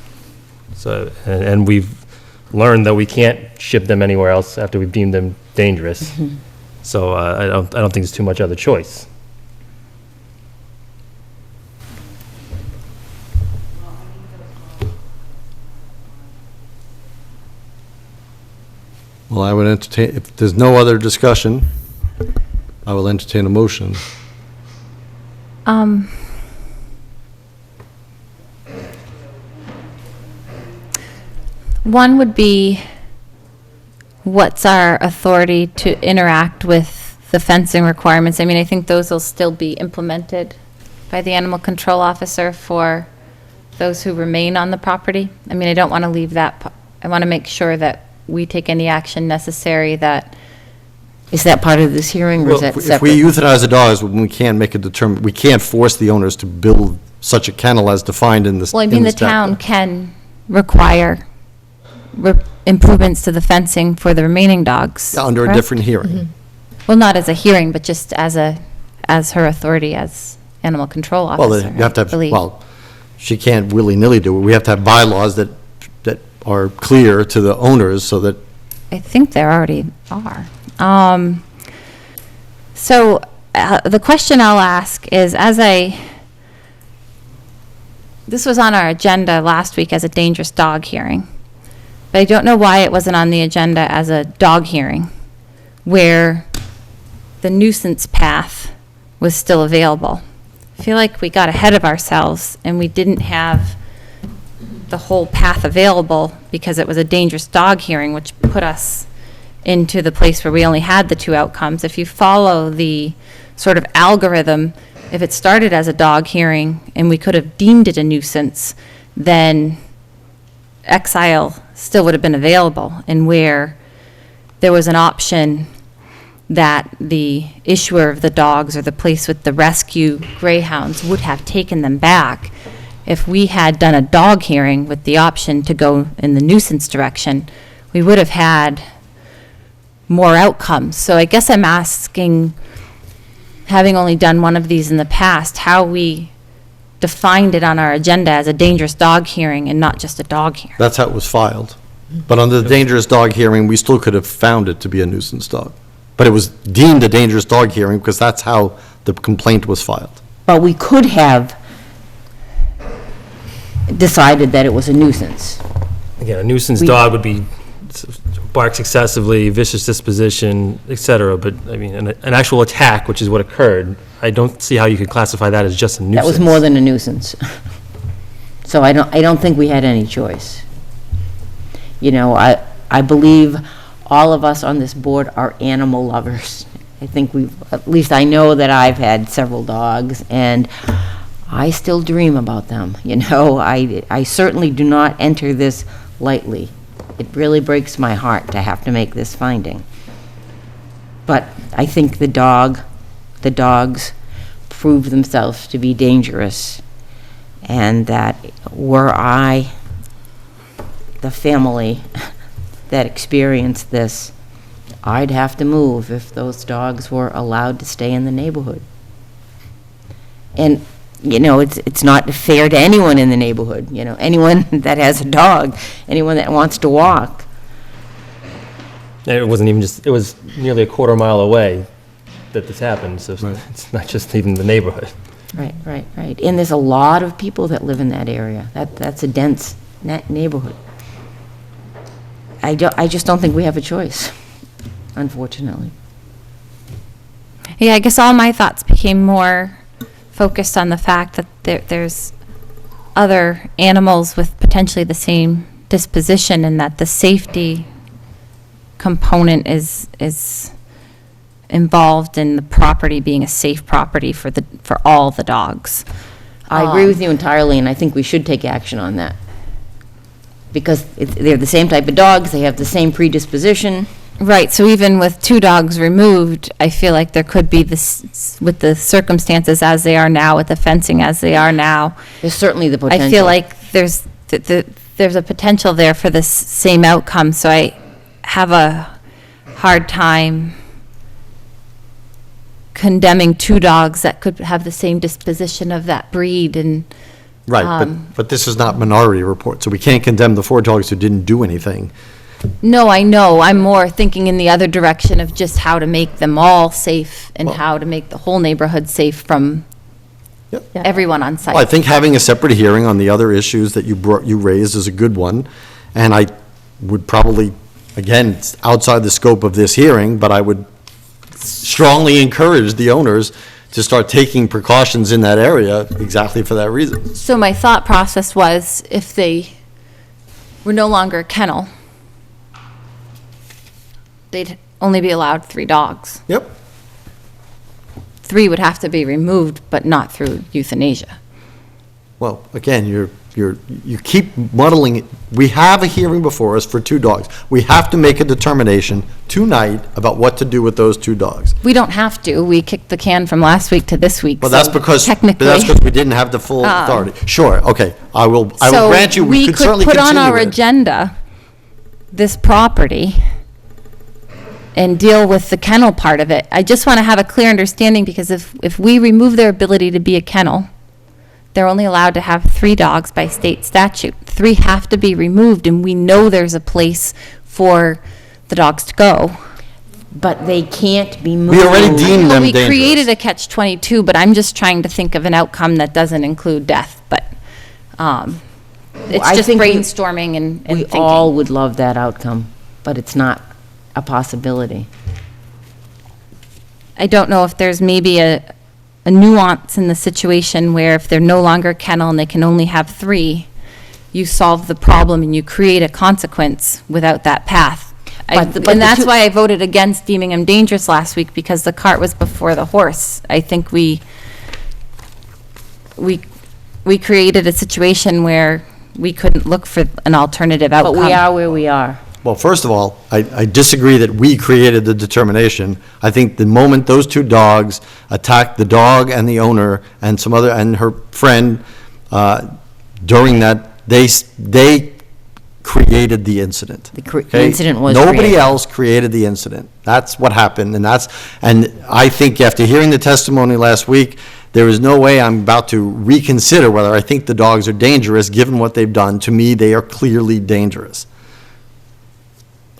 L: So, and we've learned that we can't ship them anywhere else after we've deemed them dangerous. So I don't think there's too much other choice.
B: Well, I would entertain, if there's no other discussion, I will entertain a motion.
C: One would be, what's our authority to interact with the fencing requirements? I mean, I think those will still be implemented by the animal control officer for those who remain on the property. I mean, I don't want to leave that, I want to make sure that we take any action necessary that.
A: Is that part of this hearing, or is that
B: If we
A: separate?
B: euthanize the dogs, we can't make we can't force the owners to build such a kennel as defined in this.
C: Well, I
B: in
C: mean, the
B: this chapter.
C: town can require improvements to the fencing for the remaining dogs.
B: Under a
C: correct?
B: different hearing.
C: Well, not as a hearing, but just as her authority as animal control
B: Well,
C: officer,
B: you have to
C: I
B: have,
C: believe.
B: well, she can't willy-nilly do it. We have to have bylaws that are clear to the owners so that,
C: I think there already are. So the question I'll ask is, this was on our agenda last week as a dangerous dog hearing, but I don't know why it wasn't on the agenda as a dog hearing, where the nuisance path was still available. I feel like we got ahead of ourselves and we didn't have the whole path available because it was a dangerous dog hearing, which put us into the place where we only had the two outcomes. If you follow the sort of algorithm, if it started as a dog hearing and we could have deemed it a nuisance, then exile still would have been available, and where there was an option that the issuer of the dogs or the place with the rescue greyhounds would have taken them back. If we had done a dog hearing with the option to go in the nuisance direction, we would have had more outcomes. So I guess I'm asking, having only done one of these in the past, how we defined it on our agenda as a dangerous dog hearing and not just a dog hearing.
B: that's how it was filed. But under the dangerous dog hearing, we still could have found it to be a nuisance dog. But it was deemed a dangerous dog hearing because that's how the complaint was filed.
A: But we could have decided that it was a nuisance.
L: Again, a nuisance
A: We-
L: dog would be, barks excessively, vicious disposition, et cetera, but, I mean, an actual attack, which is what occurred, I don't see how you could classify that as just a nuisance.
A: That was more than a nuisance. So I don't think we had any choice. You know, I believe all of us on this board are animal lovers. I think at least I know that I've had several dogs, and I still dream about them, you know? I certainly do not enter this lightly. It really breaks my heart to have to make this finding. But I think the dogs proved themselves to be dangerous, and that were I the family that experienced this, I'd have to move if those dogs were allowed to stay in the neighborhood. And, you know, it's not fair to anyone in the neighborhood, you know, anyone that has a dog, anyone that wants to walk.
L: It wasn't even just, it was nearly a quarter mile away that this happened, so
B: Right.
L: it's not just even the neighborhood.
A: Right. And there's a lot of people that live in that area. That's a dense neighborhood. I just don't think we have a choice, unfortunately.
C: Yeah, I guess all my thoughts became more focused on the fact that there's other animals with potentially the same disposition, and that the safety component is involved in the property being a safe property for all the dogs.
A: I agree with you entirely, and I think we should take action on that. Because they're the same type of dogs, they have the same predisposition.
C: Right, so even with two dogs removed, I feel like there could be this, with the circumstances as they are now, with the fencing as they are now,
A: There's certainly the potential.
C: I feel like there's a potential there for this same outcome, so I have a hard time condemning two dogs that could have the same disposition of that breed, and
B: Right, but this is not minority report, so we can't condemn the 4 dogs who didn't do anything.
C: no, I know, I'm more thinking in the other direction of just how to make them all safe and
B: Well-
C: how to make the whole neighborhood safe from
B: Yep.
C: everyone on site.
B: Well, I think having a separate hearing on the other issues that you raised is a good one, and I would probably, again, it's outside the scope of this hearing, but I would strongly encourage the owners to start taking precautions in that area exactly for that reason.
C: So my thought process was, if they were no longer a kennel, they'd only be allowed 3 dogs.
B: Yep.
C: 3 would have to be removed, but not through euthanasia.
B: Well, again, you keep muddling it. We have a hearing before us for 2 dogs. We have to make a determination tonight about what to do with those 2 dogs.
C: We don't have to. We kicked the can from last week to this week.
B: Well,
C: so
B: that's because
C: technically,
B: we didn't have the full authority. Sure, okay, I will grant you, we could certainly
C: put on
B: continue
C: our
B: it.
C: agenda this property and deal with the kennel part of it. I just want to have a clear understanding, because if we remove their ability to be a kennel, they're only allowed to have 3 dogs by state statute. 3 have to be removed, and we know there's a place for the dogs to go.
A: But they can't be moved.
B: We already deemed them
C: We
B: dangerous.
C: created a catch-22, but I'm just trying to think of an outcome that doesn't include death, but it's
A: I
C: just
A: think we-
C: brainstorming and
A: We
C: thinking.
A: all would love that outcome, but it's not a possibility.
C: I don't know if there's maybe a nuance in the situation where if they're no longer a kennel and they can only have 3, you solve the problem and you create a consequence without that path.
A: But the
C: And that's
A: two-
C: why I voted against deeming them dangerous last week, because the cart was before the horse. I think we created a situation where we couldn't look for an alternative outcome.
A: But we are where we are.
B: Well, first of all, I disagree that we created the determination. I think the moment those 2 dogs attacked the dog and the owner and some other, and her friend, during that, they created the incident.
A: The
B: okay?
A: incident was
B: Nobody
A: created.
B: else created the incident. That's what happened, and I think after hearing the testimony last week, there is no way I'm about to reconsider whether I think the dogs are dangerous, given what they've done. To me, they are clearly dangerous.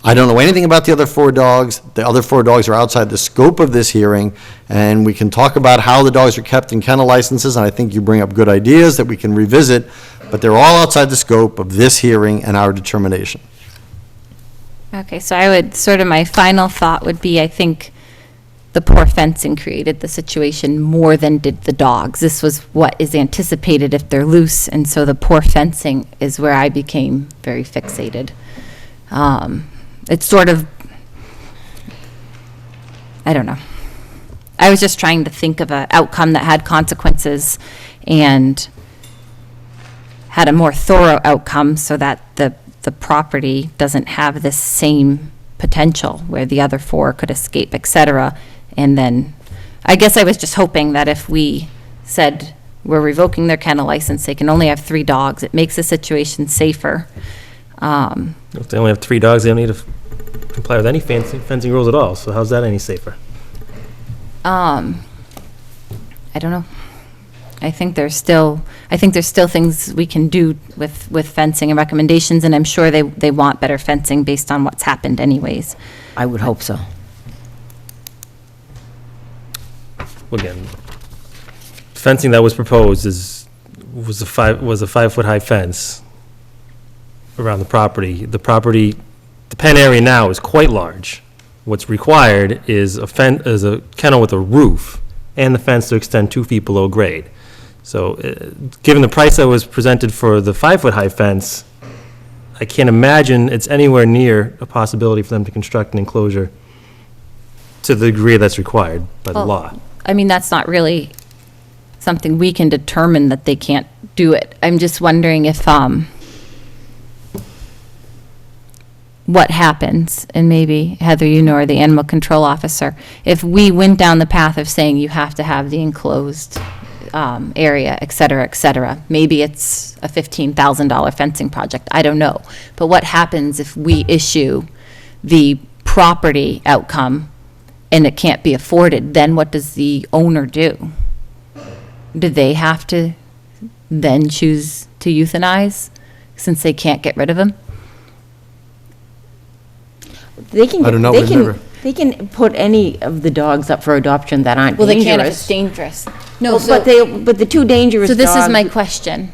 B: I don't know anything about the other 4 dogs. The other 4 dogs are outside the scope of this hearing, and we can talk about how the dogs are kept in kennel licenses, and I think you bring up good ideas that we can revisit, but they're all outside the scope of this hearing and our determination.
C: Okay, so I would, sort of my final thought would be, I think the poor fencing created the situation more than did the dogs. This was what is anticipated if they're loose, and so the poor fencing is where I became very fixated. It's sort of, I don't know. I was just trying to think of an outcome that had consequences and had a more thorough outcome, so that the property doesn't have this same potential where the other 4 could escape, et cetera. And then, I guess I was just hoping that if we said we're revoking their kennel license, they can only have 3 dogs, it makes the situation safer.
L: If they only have 3 dogs, they don't need to comply with any fencing rules at all, so how's that any safer?
C: I don't know. I think there's still things we can do with fencing and recommendations, and I'm sure they want better fencing based on what's happened anyways.
A: I would hope so.
L: Again, fencing that was proposed was a 5-foot high fence around the property. The pen area now is quite large. What's required is a kennel with a roof and the fence to extend 2 feet below grade. So, given the price that was presented for the 5-foot high fence, I can't imagine it's anywhere near a possibility for them to construct an enclosure to the degree that's required by the
C: Well,
L: law.
C: I mean, that's not really something we can determine, that they can't do it. I'm just wondering if, what happens, and maybe Heather, you know, or the animal control officer, if we went down the path of saying you have to have the enclosed area, et cetera, maybe it's a $15,000 fencing project, I don't know. But what happens if we issue the property outcome and it can't be afforded? Then what does the owner do? Do they have to then choose to euthanize since they can't get rid of him?
A: They can,
B: I don't know,
A: they
B: we've
A: can,
B: never-
A: they can put any of the dogs up for adoption that aren't
C: Well, they can't if it's
A: dangerous.
C: dangerous. No,
A: Well, but the 2 dangerous
C: so
A: dogs.
C: this is my question.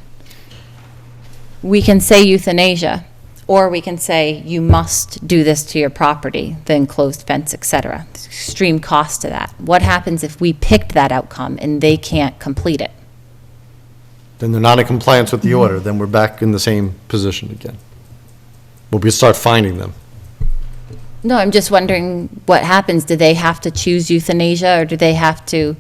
C: We can say euthanasia. Or we can say, you must do this to your property, the enclosed fence, et cetera. There's extreme cost to that. What happens if we picked that outcome and they can't complete it?
B: Then they're not in compliance with the order, then we're back in the same position again. Well, we start finding them.
C: No, I'm just wondering what happens. Do they have to choose euthanasia, or do they have to?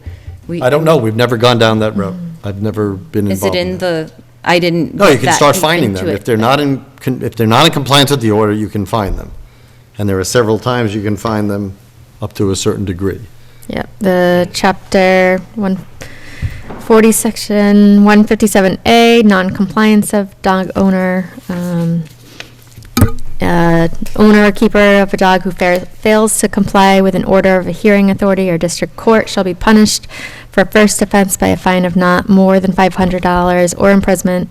B: I don't know, we've never gone down that road. I've never been
C: Is
B: involved
C: it
B: in
C: in
B: that.
C: I didn't.
B: No, you
C: get
B: can
C: that
B: start
C: deep
B: finding
C: into
B: them.
C: it.
B: If they're not in compliance with the order, you can find them. And there are several times you can find them up to a certain degree.
F: Yep, the chapter 140, section 157A, non-compliance of dog owner. Owner or keeper of a dog who fails to comply with an order of a hearing authority or district court shall be punished for a first offense by a fine of not more than $500 or imprisonment,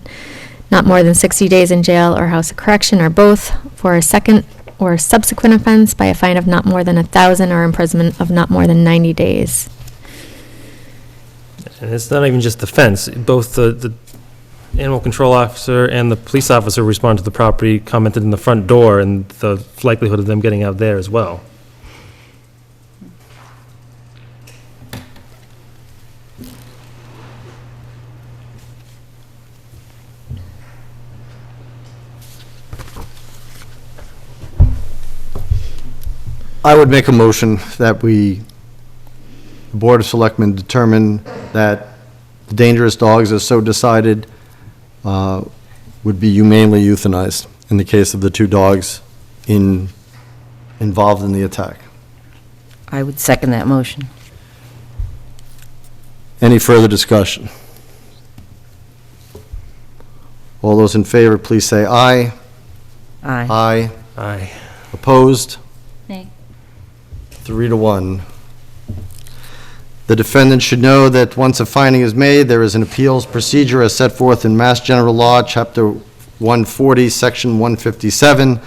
F: not more than 60 days in jail or house of correction, or both, for a second or subsequent offense by a fine of not more than $1,000 or imprisonment of not more than 90 days.
L: And it's not even just the fence. Both the animal control officer and the police officer respond to the property, commented in the front door, and the likelihood of them getting out there as well.
B: I would make a motion that the Board of Selectmen determine that the dangerous dogs, as so decided, would be humanely euthanized in the case of the two dogs involved in the attack.
A: I would second that motion.
B: Any further discussion? All those in favor, please say aye.
A: Aye.
B: Aye.
L: Aye.
B: Opposed?
C: Nay.
B: 3-1. The defendant should know that once a finding is made, there is an appeals procedure as set forth in Mass General Law, Chapter 140, Section 157,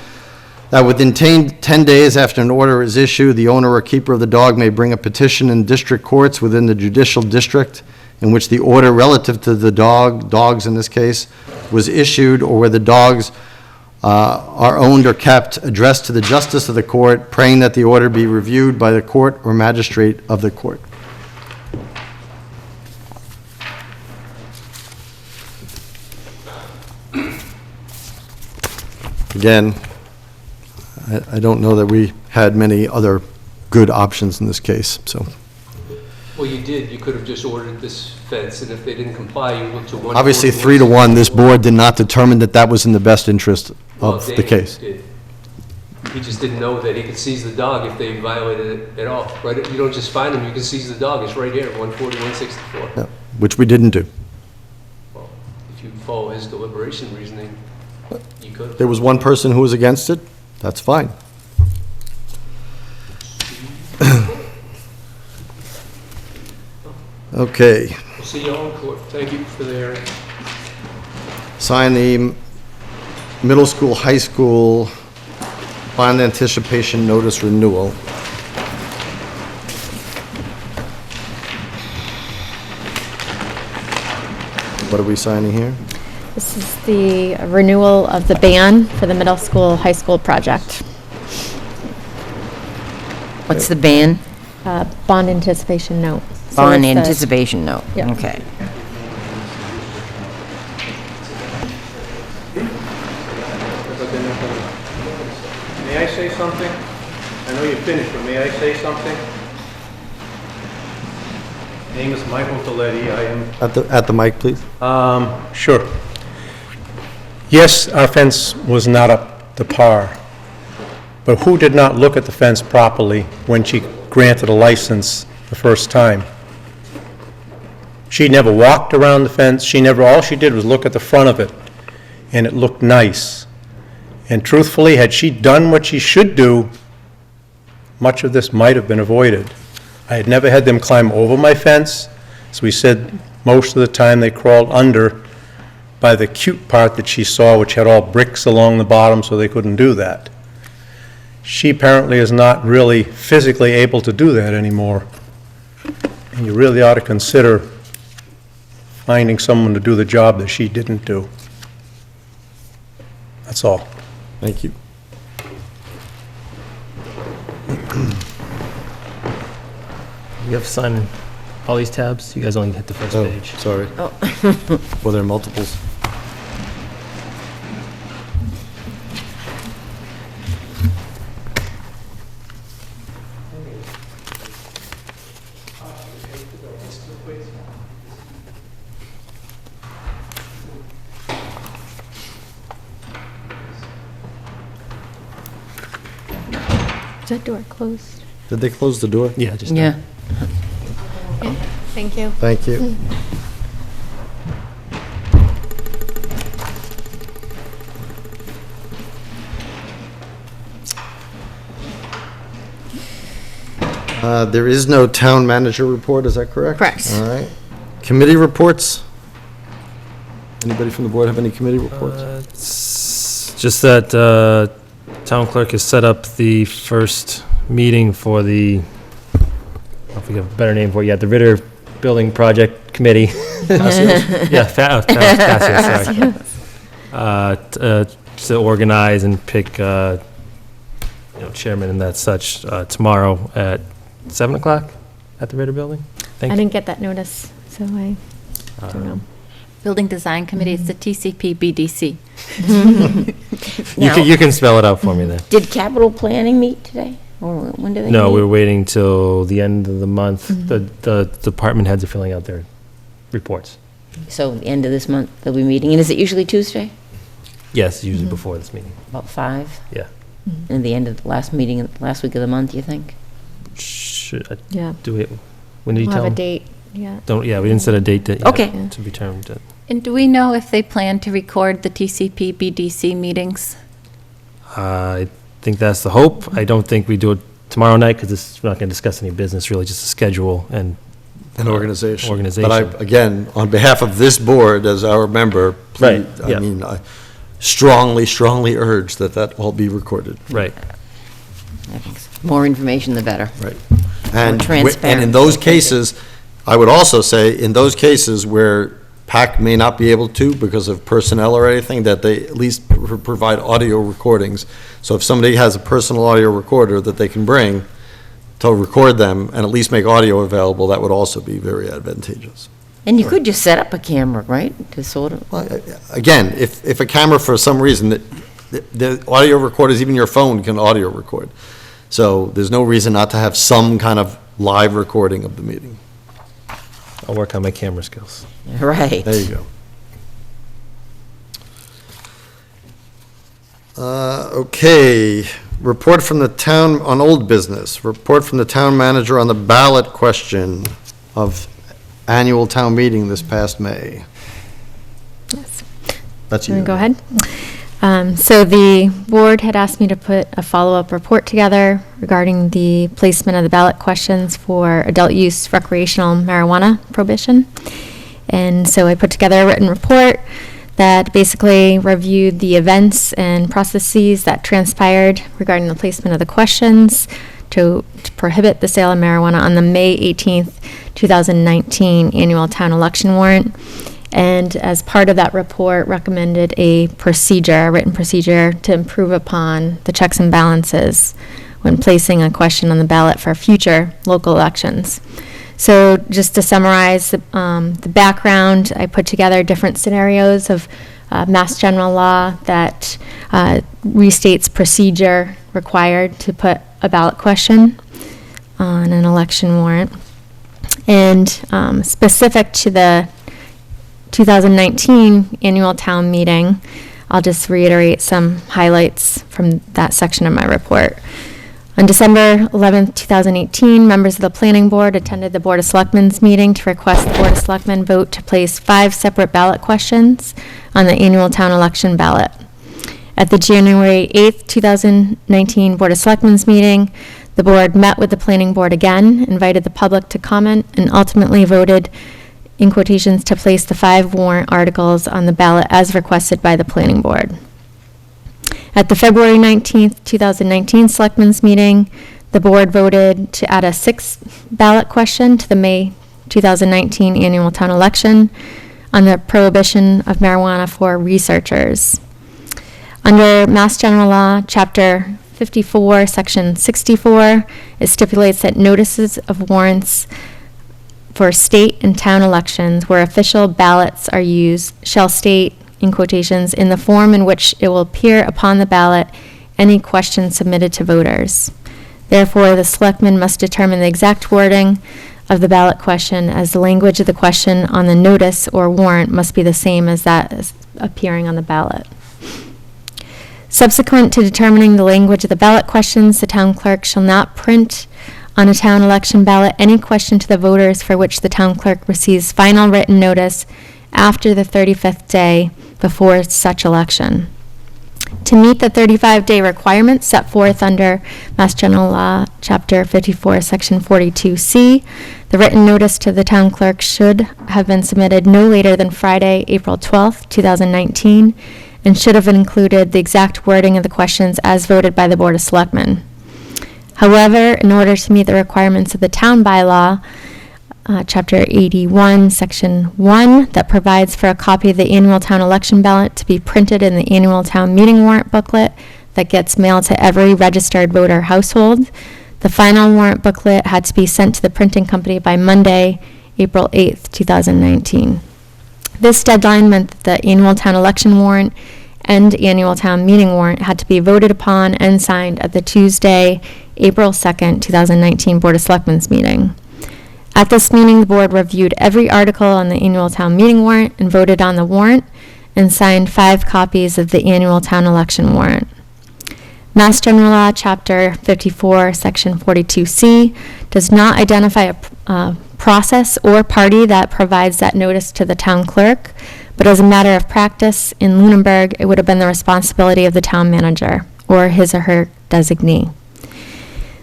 B: that within 10 days after an order is issued, the owner or keeper of the dog may bring a petition in district courts within the judicial district in which the order relative to the dogs in this case, was issued, or where the dogs are owned or kept, addressed to the justice of the court, praying that the order be reviewed by the court or magistrate of the court. Again, I don't know that we had many other good options in this case, so.
M: Well, you did. You could have just ordered this fence, and if they didn't comply, you looked to one.
B: Obviously, 3-1, this board did not determine that that was in the best interest of the case.
M: Did. He just didn't know that he could seize the dog if they violated it at all, right? You don't just find him, you can seize the dog. It's right here, 140, 164.
B: Yeah, which we didn't do.
M: Well, if you follow his deliberation reasoning, you could.
B: There was one person who was against it, that's fine. Okay,
M: We'll see you all in court. Thank you for the hearing.
B: sign the middle school, high school bond anticipation notice renewal. What are we signing here?
F: This is the renewal of the ban for the middle school, high school project.
A: What's the ban?
F: Bond anticipation note. So
A: Bond
F: it's the-
A: anticipation note.
F: Yeah.
A: Okay.
K: May I say something? I know you're finished, but may I say something? Name is Michael Toletti. I am
B: At the mic, please.
K: Sure. Yes, our fence was not up to par, but who did not look at the fence properly when she granted a license the first time? She never walked around the fence, all she did was look at the front of it, and it looked nice. And truthfully, had she done what she should do, much of this might have been avoided. I had never had them climb over my fence, so we said most of the time they crawled under by the cute part that she saw, which had all bricks along the bottom, so they couldn't do that. She apparently is not really physically able to do that anymore. And you really ought to consider finding someone to do the job that she didn't do. That's all.
B: Thank you.
L: You have to sign all these tabs? You guys only hit the first
B: Oh,
L: page.
B: sorry.
A: Oh.
B: Well, there are multiples.
F: Is that door closed?
B: Did they close the door?
L: Yeah, just.
A: Yeah.
F: Thank you.
B: Thank you. There is no town manager report, is that correct?
F: Correct.
B: All right. Committee reports? Anybody from the board have any committee reports?
L: It's just that town clerk has set up the first meeting for the, I don't know if we have a better name for it yet, the Ritter Building Project Committee. Yeah, Fassios, sorry. To organize and pick, chairman and that such, tomorrow at 7 o'clock at the Ritter Building.
F: I didn't get that notice, so I don't know.
C: Building Design Committee, it's the TCP BDC.
L: You can spell it out for me then.
A: Did capital planning meet today? Or when do they meet?
L: No, we're waiting till the end of the month. The department heads are filling out their reports.
A: So the end of this month, they'll be meeting. And is it usually Tuesday?
L: Yes, usually before this meeting.
A: About 5?
L: Yeah.
A: And the end of the last meeting, last week of the month, you think?
L: Should I
F: Yeah.
L: do it? When did you
F: We'll
L: tell
F: have a
L: them?
F: date, yeah.
L: We didn't set a date yet.
A: Okay.
L: To be determined.
C: And do we know if they plan to record the TCP BDC meetings?
L: I think that's the hope. I don't think we do it tomorrow night because we're not going to discuss any business, really, just a schedule and
B: An organization.
L: Organization.
B: But again, on behalf of this board, as our member, please,
L: Right, yeah.
B: I strongly urge that all be recorded.
L: right.
A: I think so. More information, the better.
B: Right. And
A: transparent.
B: in those cases, I would also say, in those cases where PAC may not be able to because of personnel or anything, that they at least provide audio recordings. So if somebody has a personal audio recorder that they can bring to record them and at least make audio available, that would also be very advantageous.
A: And you could just set up a camera, right, to sort of,
B: Well, again, if a camera for some reason, the audio recorders, even your phone can audio record. So there's no reason not to have some kind of live recording of the meeting.
L: I'll work on my camera skills.
A: right.
B: There you go. Okay, report from the town on old business. Report from the town manager on the ballot question of annual town meeting this past May.
F: Yes.
B: That's
F: You
B: you.
F: want to go ahead? So the board had asked me to put a follow-up report together regarding the placement of the ballot questions for adult use recreational marijuana prohibition. And so I put together a written report that basically reviewed the events and processes that transpired regarding the placement of the questions to prohibit the sale of marijuana on the May 18th, 2019 annual town election warrant. And as part of that report, recommended a written procedure to improve upon the checks and balances when placing a question on the ballot for future local elections. So just to summarize the background, I put together different scenarios of Mass General Law that restates procedure required to put a ballot question on an election warrant. And specific to the 2019 annual town meeting, I'll just reiterate some highlights from that section of my report. On December 11th, 2018, members of the Planning Board attended the Board of Selectmen's meeting to request the Board of Selectmen vote to place 5 separate ballot questions on the annual town election ballot. At the January 8th, 2019 Board of Selectmen's meeting, the board met with the Planning Board again, invited the public to comment, and ultimately voted, in quotations, to place the 5 warrant articles on the ballot as requested by the Planning Board. At the February 19th, 2019 Selectmen's meeting, the board voted to add a 6th ballot question to the May 2019 annual town election on the prohibition of marijuana for researchers. Under Mass General Law, Chapter 54, Section 64, it stipulates that notices of warrants for state and town elections where official ballots are used shall state, in quotations, in the form in which it will appear upon the ballot, any question submitted to voters. Therefore, the selectmen must determine the exact wording of the ballot question, as the language of the question on the notice or warrant must be the same as that is appearing on the ballot. Subsequent to determining the language of the ballot questions, the town clerk shall not print on a town election ballot any question to the voters for which the town clerk receives final written notice after the 35th day before such election. To meet the 35-day requirements set forth under Mass General Law, Chapter 54, Section 42C, the written notice to the town clerk should have been submitted no later than Friday, April 12th, 2019, and should have included the exact wording of the questions as voted by the Board of Selectmen. However, in order to meet the requirements of the town bylaw, Chapter 81, Section 1, that provides for a copy of the annual town election ballot to be printed in the annual town meeting warrant booklet that gets mailed to every registered voter household, the final warrant booklet had to be sent to the printing company by Monday, April 8th, 2019. This deadline meant that the annual town election warrant and annual town meeting warrant had to be voted upon and signed at the Tuesday, April 2nd, 2019 Board of Selectmen's meeting. At this meeting, the board reviewed every article on the annual town meeting warrant and voted on the warrant and signed 5 copies of the annual town election warrant. Mass General Law, Chapter 54, Section 42C, does not identify a process or party that provides that notice to the town clerk, but as a matter of practice, in Lunenburg, it would have been the responsibility of the town manager or his or her designee.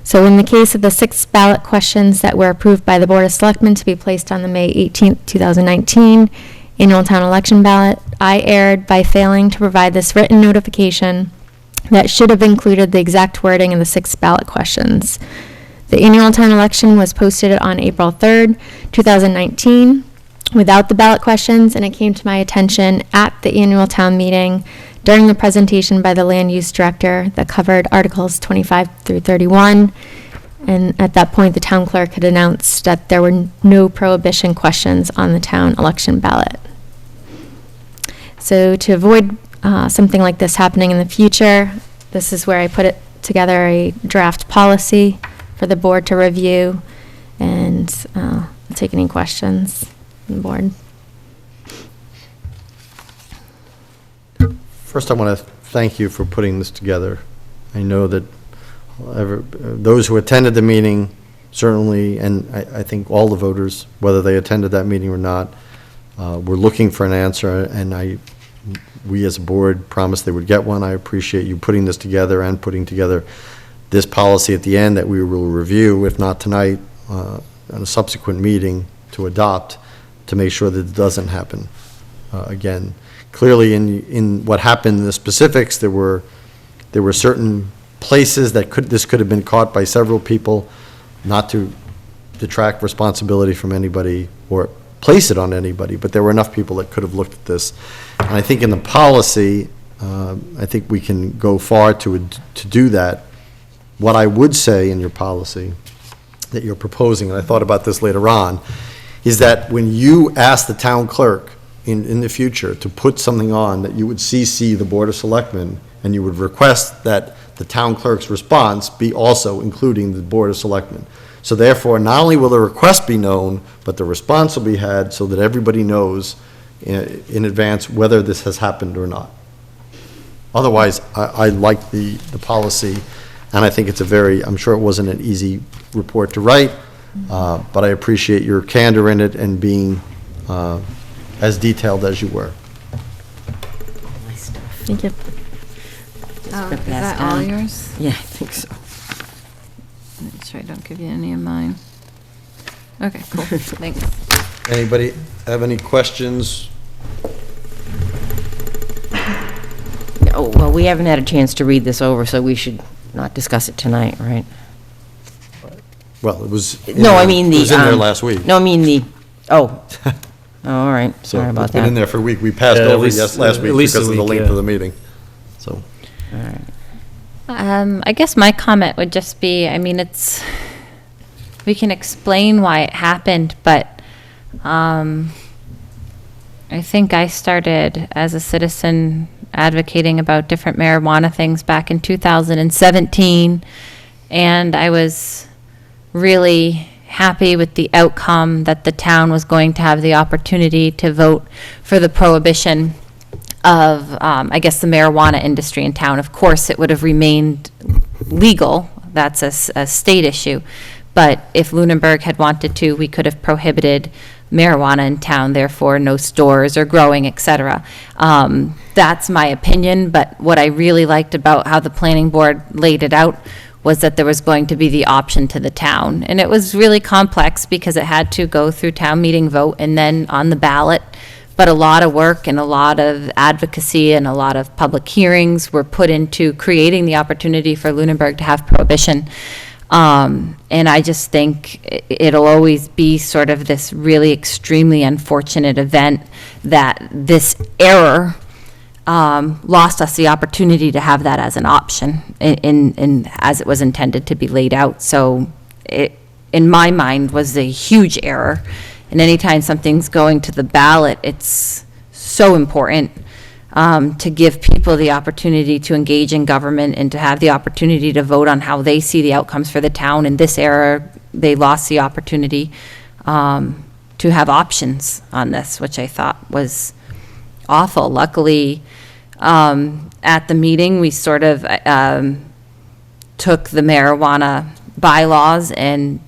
F: So in the case of the 6 ballot questions that were approved by the Board of Selectmen to be placed on the May 18th, 2019 annual town election ballot, I erred by failing to provide this written notification that should have included the exact wording of the 6 ballot questions. The annual town election was posted on April 3rd, 2019 without the ballot questions, and it came to my attention at the annual town meeting during the presentation by the land use director that covered Articles 25 through 31. And at that point, the town clerk had announced that there were no prohibition questions on the town election ballot. So to avoid something like this happening in the future, this is where I put it together a draft policy for the board to review, and I'll take any questions from the board.
B: First, I want to thank you for putting this together. I know that those who attended the meeting, certainly, and I think all the voters, whether they attended that meeting or not, were looking for an answer, and we as a board promised they would get one. I appreciate you putting this together and putting together this policy at the end that we will review, if not tonight, at a subsequent meeting to adopt, to make sure that it doesn't happen again. Clearly, in what happened, the specifics, there were certain places that this could have been caught by several people, not to detract responsibility from anybody or place it on anybody, but there were enough people that could have looked at this. And I think in the policy, I think we can go far to do that. What I would say in your policy that you're proposing, and I thought about this later on, is that when you ask the town clerk in the future to put something on, that you would CC the Board of Selectmen, and you would request that the town clerk's response be also including the Board of Selectmen. So therefore, not only will the request be known, but the response will be had so that everybody knows in advance whether this has happened or not. Otherwise, I like the policy, and I think it's I'm sure it wasn't an easy report to write, but I appreciate your candor in it and being as detailed as you were.
F: Thank you.
C: Is that all yours?
A: Yeah, I think so.
C: Make sure I don't give you any of mine. Okay, cool. Thanks.
B: Anybody have any questions?
A: Oh, well, we haven't had a chance to read this over, so we should not discuss it tonight, right?
B: Well, it was.
A: No, I mean the.
B: It was in there last week.
A: No, I mean the, oh, all right, sorry about
B: So it's been in
A: that.
B: there for a week. We passed
L: Yeah, at
B: over
L: least-
B: last week
L: at least
B: because
L: a
B: of the
L: week,
B: length
L: yeah.
B: of the meeting. So,
C: I guess my comment would just be, I mean, we can explain why it happened, but I think I started as a citizen advocating about different marijuana things back in 2017, and I was really happy with the outcome that the town was going to have the opportunity to vote for the prohibition of, I guess, the marijuana industry in town. Of course, it would have remained legal. That's a state issue. But if Lunenburg had wanted to, we could have prohibited marijuana in town, therefore no stores or growing, et cetera. That's my opinion, but what I really liked about how the planning board laid it out was that there was going to be the option to the town. And it was really complex because it had to go through town meeting vote and then on the ballot. But a lot of work and a lot of advocacy and a lot of public hearings were put into creating the opportunity for Lunenburg to have prohibition. And I just think it'll always be sort of this really extremely unfortunate event that this error lost us the opportunity to have that as an option in as it was intended to be laid out. So it, in my mind, was a huge error. And anytime something's going to the ballot, it's so important to give people the opportunity to engage in government and to have the opportunity to vote on how they see the outcomes for the town. In this era, they lost the opportunity to have options on this, which I thought was awful. Luckily, at the meeting, we sort of took the marijuana bylaws and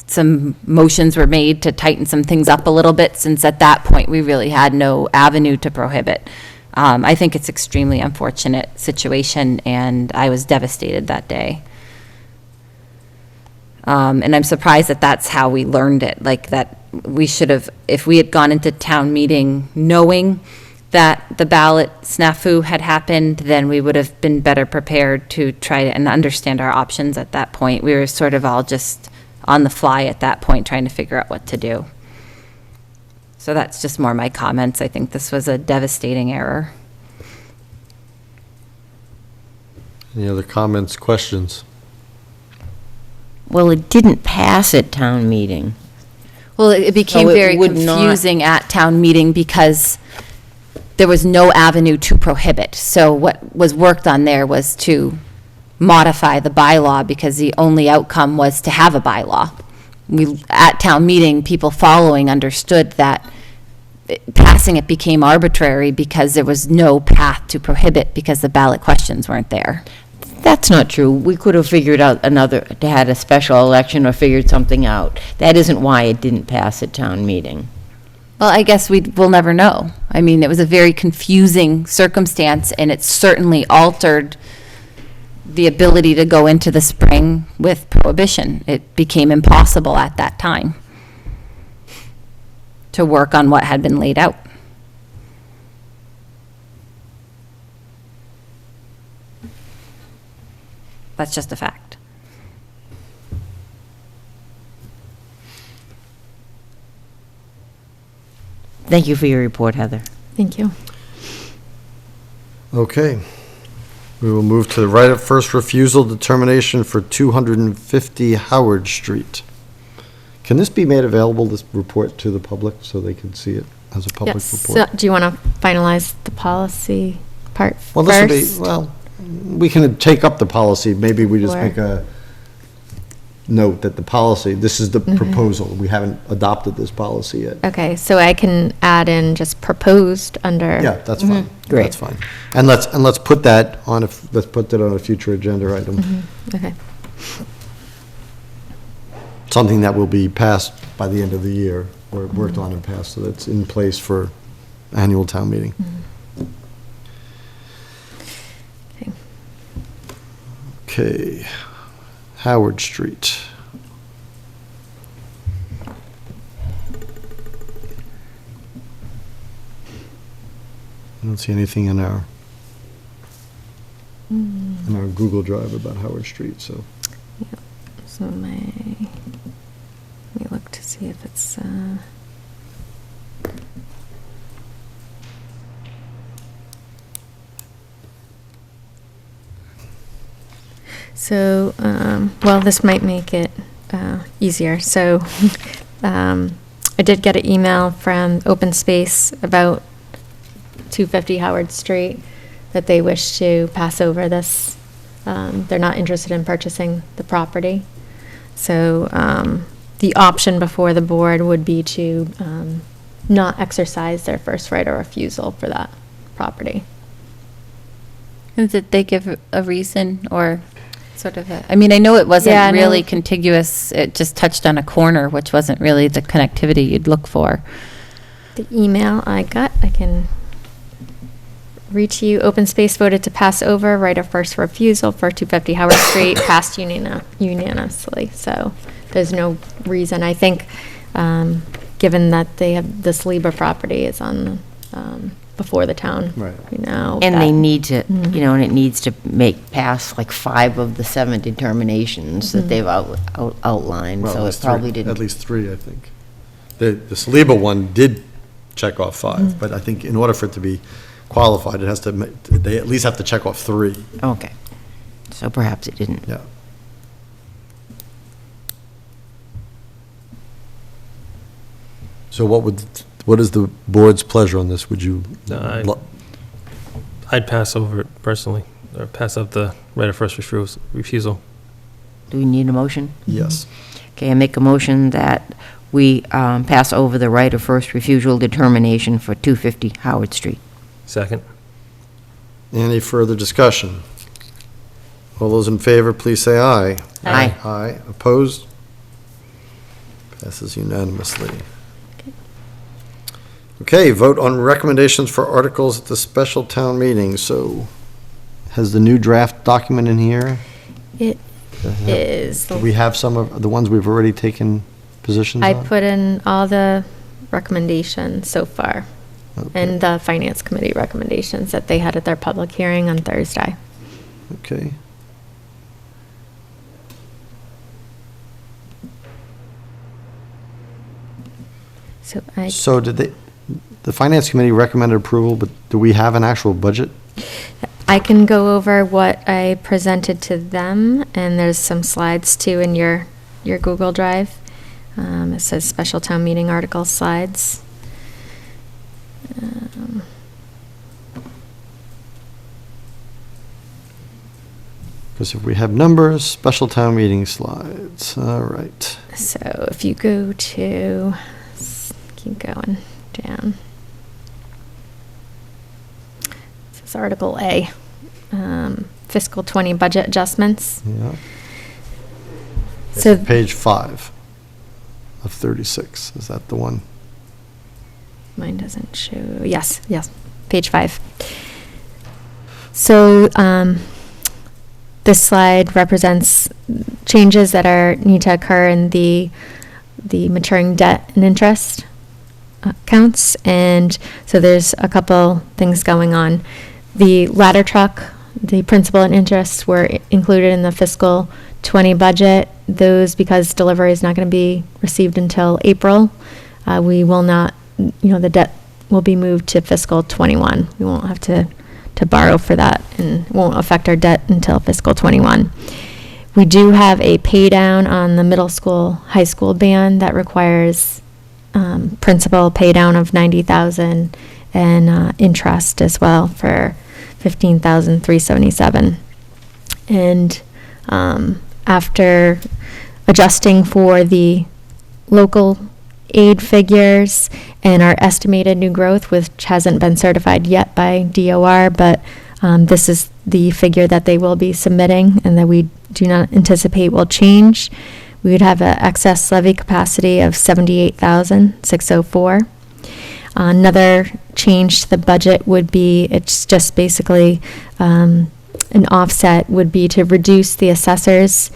C: some motions were made to tighten some things up a little bit, since at that point we really had no avenue to prohibit. I think it's extremely unfortunate situation, and I was devastated that day. And I'm surprised that that's how we learned it, like that we should have, if we had gone into town meeting knowing that the ballot snafu had happened, then we would have been better prepared to try to and understand our options at that point. We were sort of all just on the fly at that point, trying to figure out what to do. So that's just more my comments. I think this was a devastating error.
B: any other comments, questions?
A: Well, it didn't pass at town meeting.
C: Well, it became
A: So it
C: very
A: would not-
C: confusing at town meeting because there was no avenue to prohibit. So what was worked on there was to modify the bylaw, because the only outcome was to have a bylaw. At town meeting, people following understood that passing it became arbitrary because there was no path to prohibit because the ballot questions weren't there.
A: That's not true. We could have figured out had a special election or figured something out. That isn't why it didn't pass at town meeting.
C: Well, I guess we'll never know. I mean, it was a very confusing circumstance, and it certainly altered the ability to go into the spring with prohibition. It became impossible at that time to work on what had been laid out. That's just a fact.
A: Thank you for your report, Heather.
F: Thank you.
B: Okay. We will move to the right of first refusal determination for 250 Howard Street. Can this be made available, this report, to the public so they can see it as a public
F: Yes.
B: report?
F: So do you want to finalize the policy part
B: Well,
F: first?
B: this would be, well, we can take up the policy. Maybe we just
F: Or-
B: make a note that the policy, this is the proposal. We haven't adopted this policy yet.
F: Okay, so I can add in just proposed under.
B: Yeah, that's fine.
A: Great.
B: That's fine. And let's put that on let's put that on a future agenda item.
F: Okay.
B: Something that will be passed by the end of the year, or worked on and passed, so that's in place for annual town meeting.
F: Okay.
B: Okay, Howard Street. I don't see anything in our Google Drive about Howard Street, so.
F: So let me look to see if it's, So, well, this might make it easier. So, I did get an email from Open Space about 250 Howard Street that they wish to pass over this. They're not interested in purchasing the property. So, the option before the board would be to not exercise their first right of refusal for that property.
C: And did they give a reason or sort of I mean, I know it wasn't
F: Yeah, I know.
C: really contiguous. It just touched on a corner, which wasn't really the connectivity you'd look for.
F: The email I got, I can read to you. Open Space voted to pass over right of first refusal for 250 Howard Street, passed unanimously. So there's no reason. I think, given that they have, this Libra property is on, before the town.
B: Right.
A: And they need to, and it needs to pass like 5 of the 7 determinations that they've outlined,
B: Well,
A: so
B: at
A: it
B: least
A: probably
B: three-
A: didn't.
B: At least 3, I think. The Saliba one did check off 5, but I think in order for it to be qualified, it has to, they at least have to check off 3.
A: Okay. So perhaps it didn't.
B: Yeah. So what is the board's pleasure on this? Would you?
L: I'd pass over it personally, or pass up the right of first refusal.
A: Do we need a motion?
B: Yes.
A: Okay, I make a motion that we pass over the right of first refusal determination for 250 Howard Street.
L: Second.
B: Any further discussion? All those in favor, please say aye.
A: Aye.
B: Aye. Opposed? Passes unanimously. Okay, vote on recommendations for articles at the special town meeting. So, has the new draft document in here?
F: It is.
B: Do we have some of the ones we've already taken positions
F: I
B: on?
F: put in all the recommendations so far, and the Finance Committee recommendations that they had at their public hearing on Thursday.
B: Okay. So did the Finance Committee recommended approval, but do we have an actual budget?
F: I can go over what I presented to them, and there's some slides too in your Google Drive. It says special town meeting article slides.
B: Because if we have numbers, special town meeting slides, all right.
F: So if you go to, keep going down. This is Article A, fiscal 20 budget adjustments.
B: Yeah.
F: So
B: Page 5 of 36, is that the one?
F: mine doesn't show, yes, page 5. So this slide represents changes that need to occur in the maturing debt and interest accounts, and so there's a couple things going on. The ladder truck, the principal and interest were included in the fiscal 20 budget. Those, because delivery is not going to be received until April, we will not, the debt will be moved to fiscal 21. We won't have to borrow for that, and won't affect our debt until fiscal 21. We do have a pay down on the middle school, high school band that requires principal pay down of $90,000 and interest as well for $15,377. And after adjusting for the local aid figures and our estimated new growth, which hasn't been certified yet by DOR, but this is the figure that they will be submitting and that we do not anticipate will change. We would have an excess levy capacity of $78,604. Another change to the budget would be, it's just basically an offset, would be to reduce the assessor's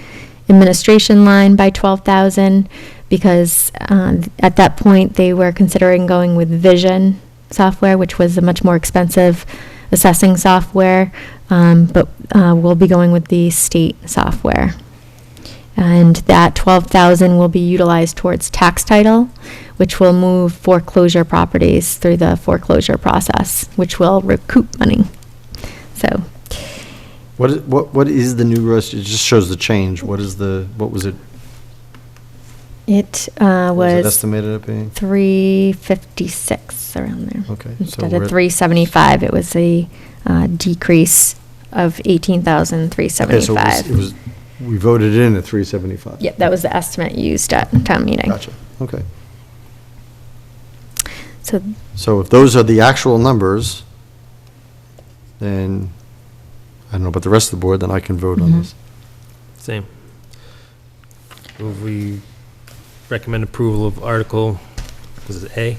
F: administration line by $12,000, because at that point they were considering going with Vision software, which was a much more expensive assessing software, but we'll be going with the state software. And that $12,000 will be utilized towards tax title, which will move foreclosure properties through the foreclosure process, which will recoup money. So
B: What is the new rest? It just shows the change. What was it?
F: It
B: What was it
F: was
B: estimated at being?
F: 356 around there.
B: Okay, so
F: Instead
B: we're
F: of
B: at-
F: 375, it was a decrease of
B: Okay, so
F: 18,375.
B: it was, we voted it in at 375.
F: Yep, that was the estimate used at town meeting.
B: Gotcha, okay.
F: So
B: So if those are the actual numbers, then, I don't know about the rest of the board, then I can vote on this.
L: Same. Move we recommend approval of Article, was it A?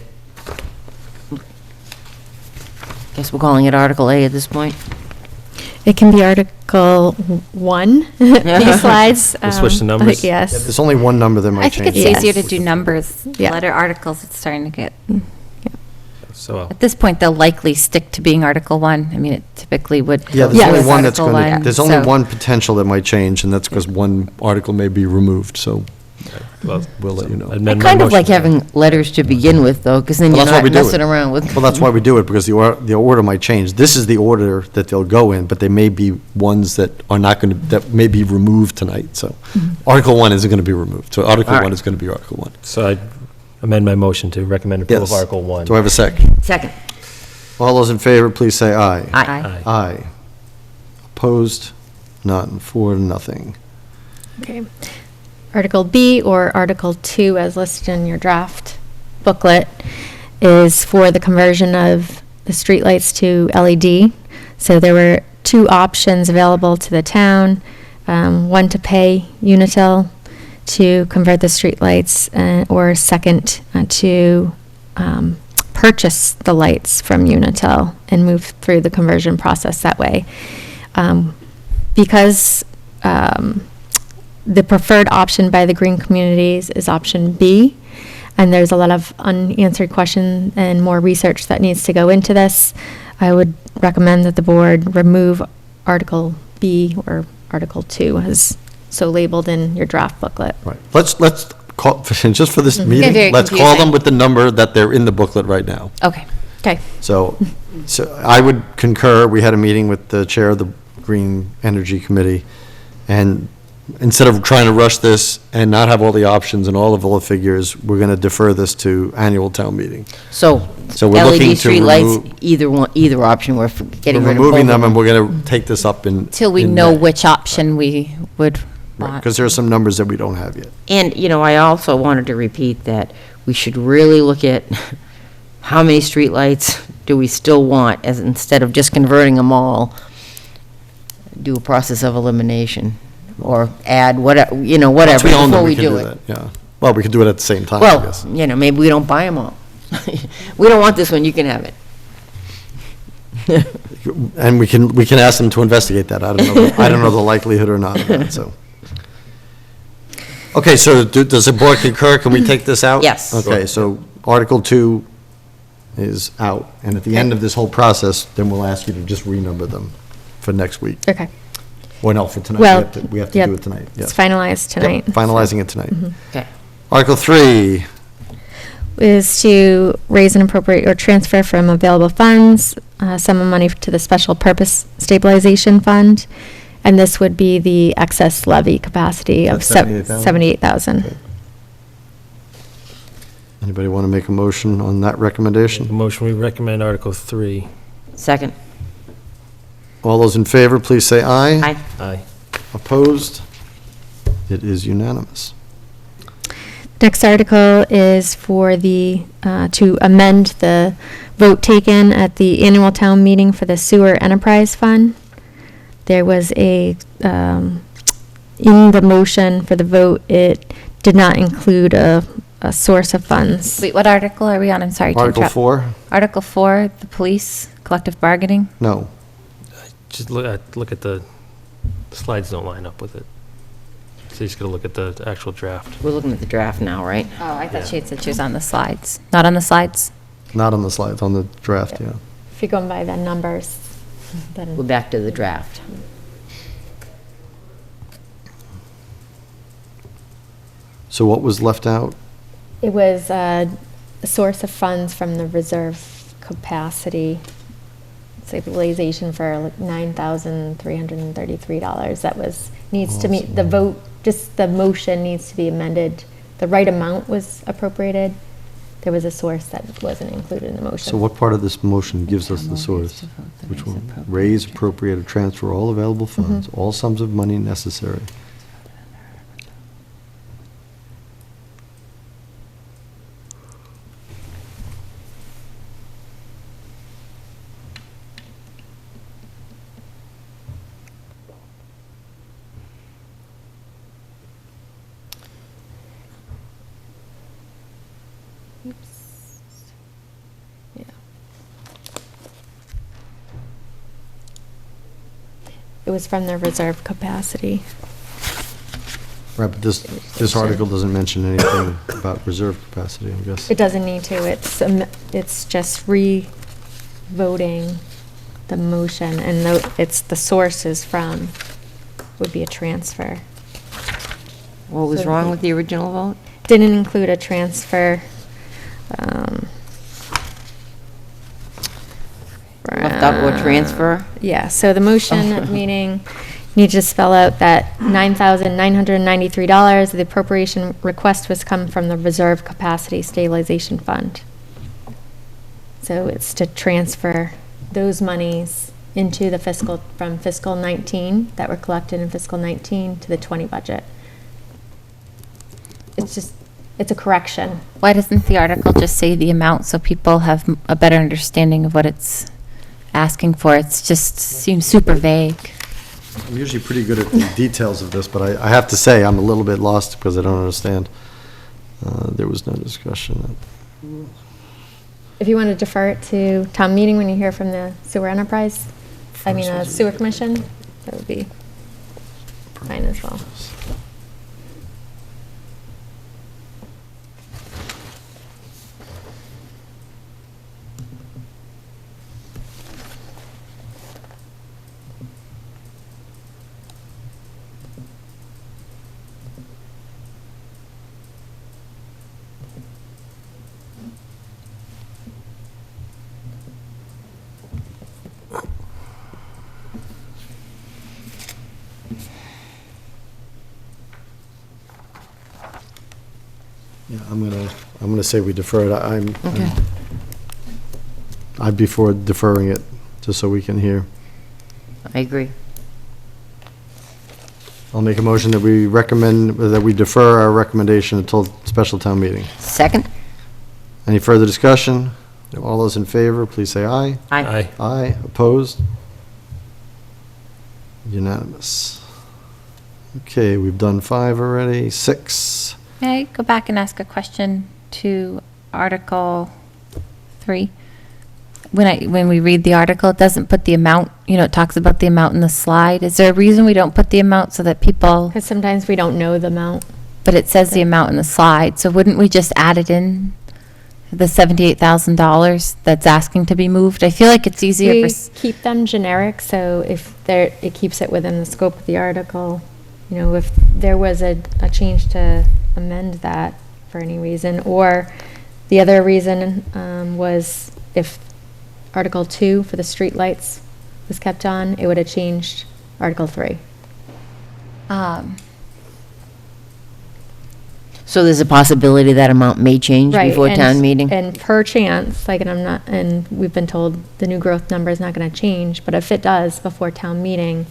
A: Guess we're calling it Article A at this point.
F: it can be Article 1, these slides.
L: We'll switch the numbers?
F: Yes.
B: There's only one number that
C: I
B: might
C: think
B: change.
C: it's
F: Yes.
C: easier to do numbers.
F: Yeah.
C: Letter articles, it's starting to get,
L: So,
C: at this point, they'll likely stick to being Article 1. I mean, it typically would.
B: Yeah, there's
F: Yeah.
B: only
C: as
B: one that's
C: Article
B: going to,
C: 1,
B: there's only
C: so-
B: one potential that might change, and that's because one article may be removed, so
L: well,
B: we'll let you know.
A: I
L: amend my
A: kind of like
L: motion.
A: having letters to begin with, though, because then
B: Well,
A: you're
B: that's why
A: not
B: we do
A: messing
B: it.
A: around with.
B: Well, that's why we do it, because the order might change. This is the order that they'll go in, but there may be ones that are not going to, that may be removed tonight, so Article 1 isn't going to be removed, so Article
A: All right.
B: 1 is going to be Article 1.
L: So I amend my motion to recommend approval of
B: Yes.
L: Article 1.
B: Do I have a second?
A: Second.
B: All those in favor, please say aye.
A: Aye.
B: Aye. Opposed? None. 4-0.
F: Okay. Article B, or Article 2, as listed in your draft booklet, is for the conversion of the streetlights to LED. So there were two options available to the town, one to pay Unitil to convert the streetlights, or second, to purchase the lights from Unitil and move through the conversion process that way. Because the preferred option by the green communities is option B, and there's a lot of unanswered questions and more research that needs to go into this, I would recommend that the board remove Article B or Article 2 as so labeled in your draft booklet.
B: Right. Let's call, just for this
C: Very
B: meeting, let's call them
C: confusing.
B: with the number that they're in the booklet right now.
C: Okay.
F: Okay.
B: So I would concur, we had a meeting with the chair of the Green Energy Committee, and instead of trying to rush this and not have all the options and all of the figures, we're going to defer this to annual town meeting.
A: So
B: we're looking
A: LED
B: to
A: streetlights, either option, we're getting
B: We're
A: rid of both
B: removing
A: of
B: them, and
A: them.
B: we're going to take this up in.
C: Till we know which option we would want.
B: Because there are some numbers that we don't have yet.
A: And, I also wanted to repeat that we should really look at how many streetlights do we still want, as instead of just converting them all, do a process of elimination, or add whatever,
B: Once we own them,
A: before we do it.
B: that, yeah. Well, we could do it at the same time, I
A: Well,
B: guess.
A: maybe we don't buy them all. We don't want this one, you can have it.
B: And we can ask them to investigate that. I don't know the likelihood or not of that, so. Okay, so does the board concur? Can we take this out?
A: Yes.
B: Okay, so Article 2 is out, and at the end of this whole process, then we'll ask you to just renumber them for next week.
F: Okay.
B: Or no, for tonight.
F: Well,
B: We have to
F: yeah,
B: do it tonight.
F: It's
B: Yes.
F: finalized
B: Yep,
F: tonight.
B: finalizing it tonight.
A: Okay.
B: Article 3,
F: Is to raise and appropriate or transfer from available funds, sum of money to the special purpose stabilization fund. And this would be the excess levy capacity of
B: That's 78,000?
F: 78,000.
B: anybody want to make a motion on that recommendation?
L: Motion, we recommend Article 3.
A: Second.
B: All those in favor, please say aye.
A: Aye.
L: Aye.
B: Opposed? It is unanimous.
F: Next article is for to amend the vote taken at the annual town meeting for the sewer enterprise fund. There was in the motion for the vote, it did not include a source of funds.
C: Wait, what article are we on? I'm sorry to
B: Article
C: interrupt.
B: 4?
C: Article 4, the police, collective bargaining.
B: No.
L: Just look at the slides don't line up with it. So you just gotta look at the actual draft.
A: We're looking at the draft now, right?
C: Oh, I thought she had said she was on the slides. Not on the slides?
B: Not on the slides, on the draft, yeah.
F: If you're going by the numbers, then.
A: We're back to the draft.
B: So what was left out?
F: It was a source of funds from the reserve capacity stabilization for like $9,333. That needs to meet the vote, just the motion needs to be amended. The right amount was appropriated. There was a source that wasn't included in the motion.
B: So what part of this motion gives us the source? Which one? Raise, appropriate, or transfer all available funds, all sums of money necessary.
F: It was from the reserve capacity.
B: Right, but this article doesn't mention anything about reserve capacity, I guess.
F: It doesn't need to. It's just re-voting the motion, and the source is from, would be a transfer.
A: What was wrong with the original vote?
F: Didn't include a transfer.
A: Left out what transfer?
F: Yeah, so the motion at the meeting, you need to spell out that $9,993, the appropriation request was come from the Reserve Capacity Stabilization Fund. So it's to transfer those monies into the from fiscal 19, that were collected in fiscal 19 to the 20 budget. It's a correction.
C: Why doesn't the article just say the amount so people have a better understanding of what it's asking for? It just seems super vague.
B: I'm usually pretty good at the details of this, but I have to say, I'm a little bit lost because I don't understand. There was no discussion.
F: If you want to defer it to town meeting when you hear from the sewer sewer commission, that would be fine as well.
B: Yeah, I'm gonna say we defer it. I'd be for deferring it, just so we can hear.
A: I agree.
B: I'll make a motion that we defer our recommendation until special town meeting.
A: Second?
B: Any further discussion? All those in favor, please say aye.
A: Aye.
B: Aye, opposed? Unanimous. Okay, we've done 5 already. 6.
C: May I go back and ask a question to Article 3? When we read the article, it doesn't put the amount, it talks about the amount in the slide. Is there a reason we don't put the amount so that people,
F: Because sometimes we don't know the amount.
C: but it says the amount in the slide, so wouldn't we just add it in, the $78,000 that's asking to be moved? I feel like it's easier
F: We
C: for,
F: keep them generic, so it keeps it within the scope of the article. If there was a change to amend that for any reason, or the other reason was if Article 2 for the streetlights was kept on, it would have changed Article 3.
A: So there's a possibility that amount may change
F: Right,
A: before town meeting?
F: And per chance, and we've been told the new growth number is not going to change, but if it does before town meeting,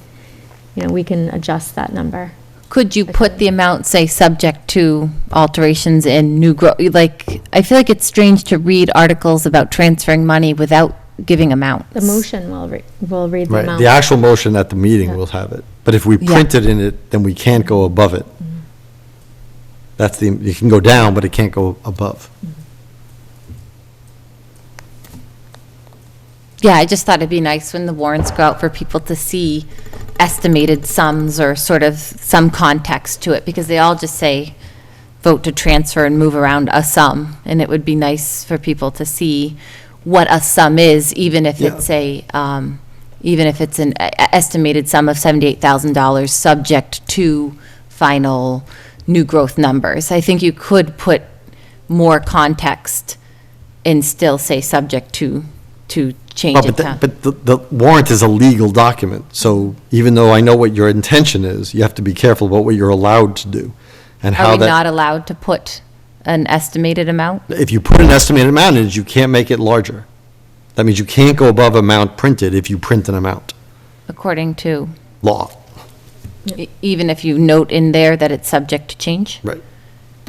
F: we can adjust that number.
C: could you put the amount, say, subject to alterations in new growth? I feel like it's strange to read articles about transferring money without giving amounts.
F: The motion will read the
B: Right,
F: amount.
B: the actual motion at the meeting will have it. But if we print it in it, then we can't go above it. You can go down, but it can't go above.
C: Yeah, I just thought it'd be nice when the warrants go out for people to see estimated sums or sort of some context to it, because they all just say, vote to transfer and move around a sum, and it would be nice for people to see what a sum is, even if it's an estimated sum of $78,000, subject to final new growth numbers. I think you could put more context and still say subject to
A: change
B: Well,
A: it down.
B: but the warrant is a legal document, so even though I know what your intention is, you have to be careful about what you're allowed to do. And
C: Are
B: how
C: we
B: that,
C: not allowed to put an estimated amount?
B: if you put an estimated amount in, you can't make it larger. That means you can't go above amount printed if you print an amount.
C: According to,
B: Law.
C: even if you note in there that it's subject to change?
B: Right.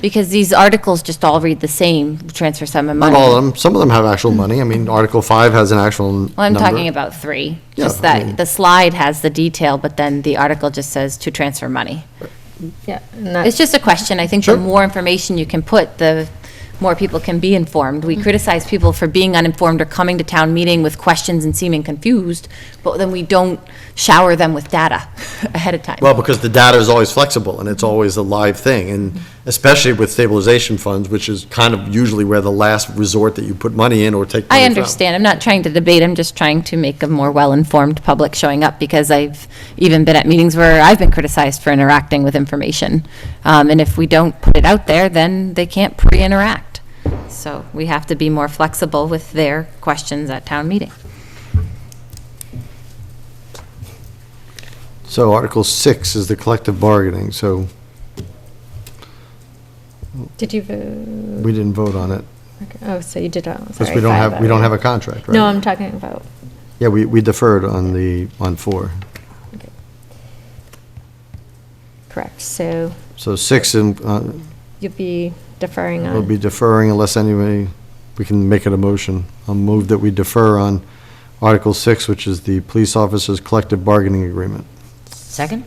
C: Because these articles just all read the same, transfer sum of
B: Not
C: money.
B: all of them. Some of them have actual money. I mean, Article 5 has an actual number.
C: Well, I'm talking about 3.
B: Yeah,
C: Just
B: I mean-
C: that the slide has the detail, but then the article just says to transfer money.
F: Yeah, and
C: It's
F: that's,
C: just a question. I think
B: Sure.
C: the more information you can put, the more people can be informed. We criticize people for being uninformed or coming to town meeting with questions and seeming confused, but then we don't shower them with data ahead of time.
B: Well, because the data is always flexible, and it's always a live thing, and especially with stabilization funds, which is kind of usually where the last resort that you put money in or take money
C: I
B: from.
C: understand. I'm not trying to debate. I'm just trying to make a more well-informed public showing up, because I've even been at meetings where I've been criticized for interacting with information. And if we don't put it out there, then they can't pre-interact. So we have to be more flexible with their questions at town meeting.
B: So Article 6 is the collective bargaining, so
F: did you vote?
B: we didn't vote on it,
F: Oh, so you did,
B: because
F: sorry.
B: we don't
F: five
B: have,
F: voted.
B: a contract, right?
F: No, I'm talking about,
B: Yeah, we deferred on 4.
F: correct, so
B: So 6
F: you'll be deferring
B: will
F: on,
B: be deferring unless anybody, we can make it a motion. I'll move that we defer on Article 6, which is the police officers' collective bargaining agreement.
A: Second?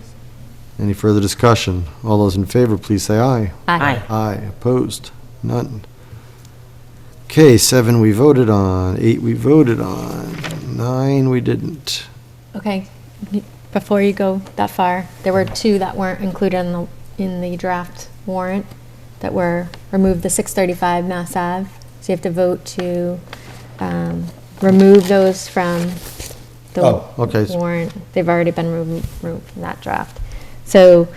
B: Any further discussion? All those in favor, please say aye.
A: Aye.
B: Aye. Opposed? None. Okay, 7 we voted on, 8 we voted on, 9 we didn't.
F: okay, before you go that far, there were 2 that weren't included in the draft warrant that were removed, the 635 Mass Ave. So you have to vote to remove those from the
B: Oh, okay.
F: warrant. They've already been removed from that draft. So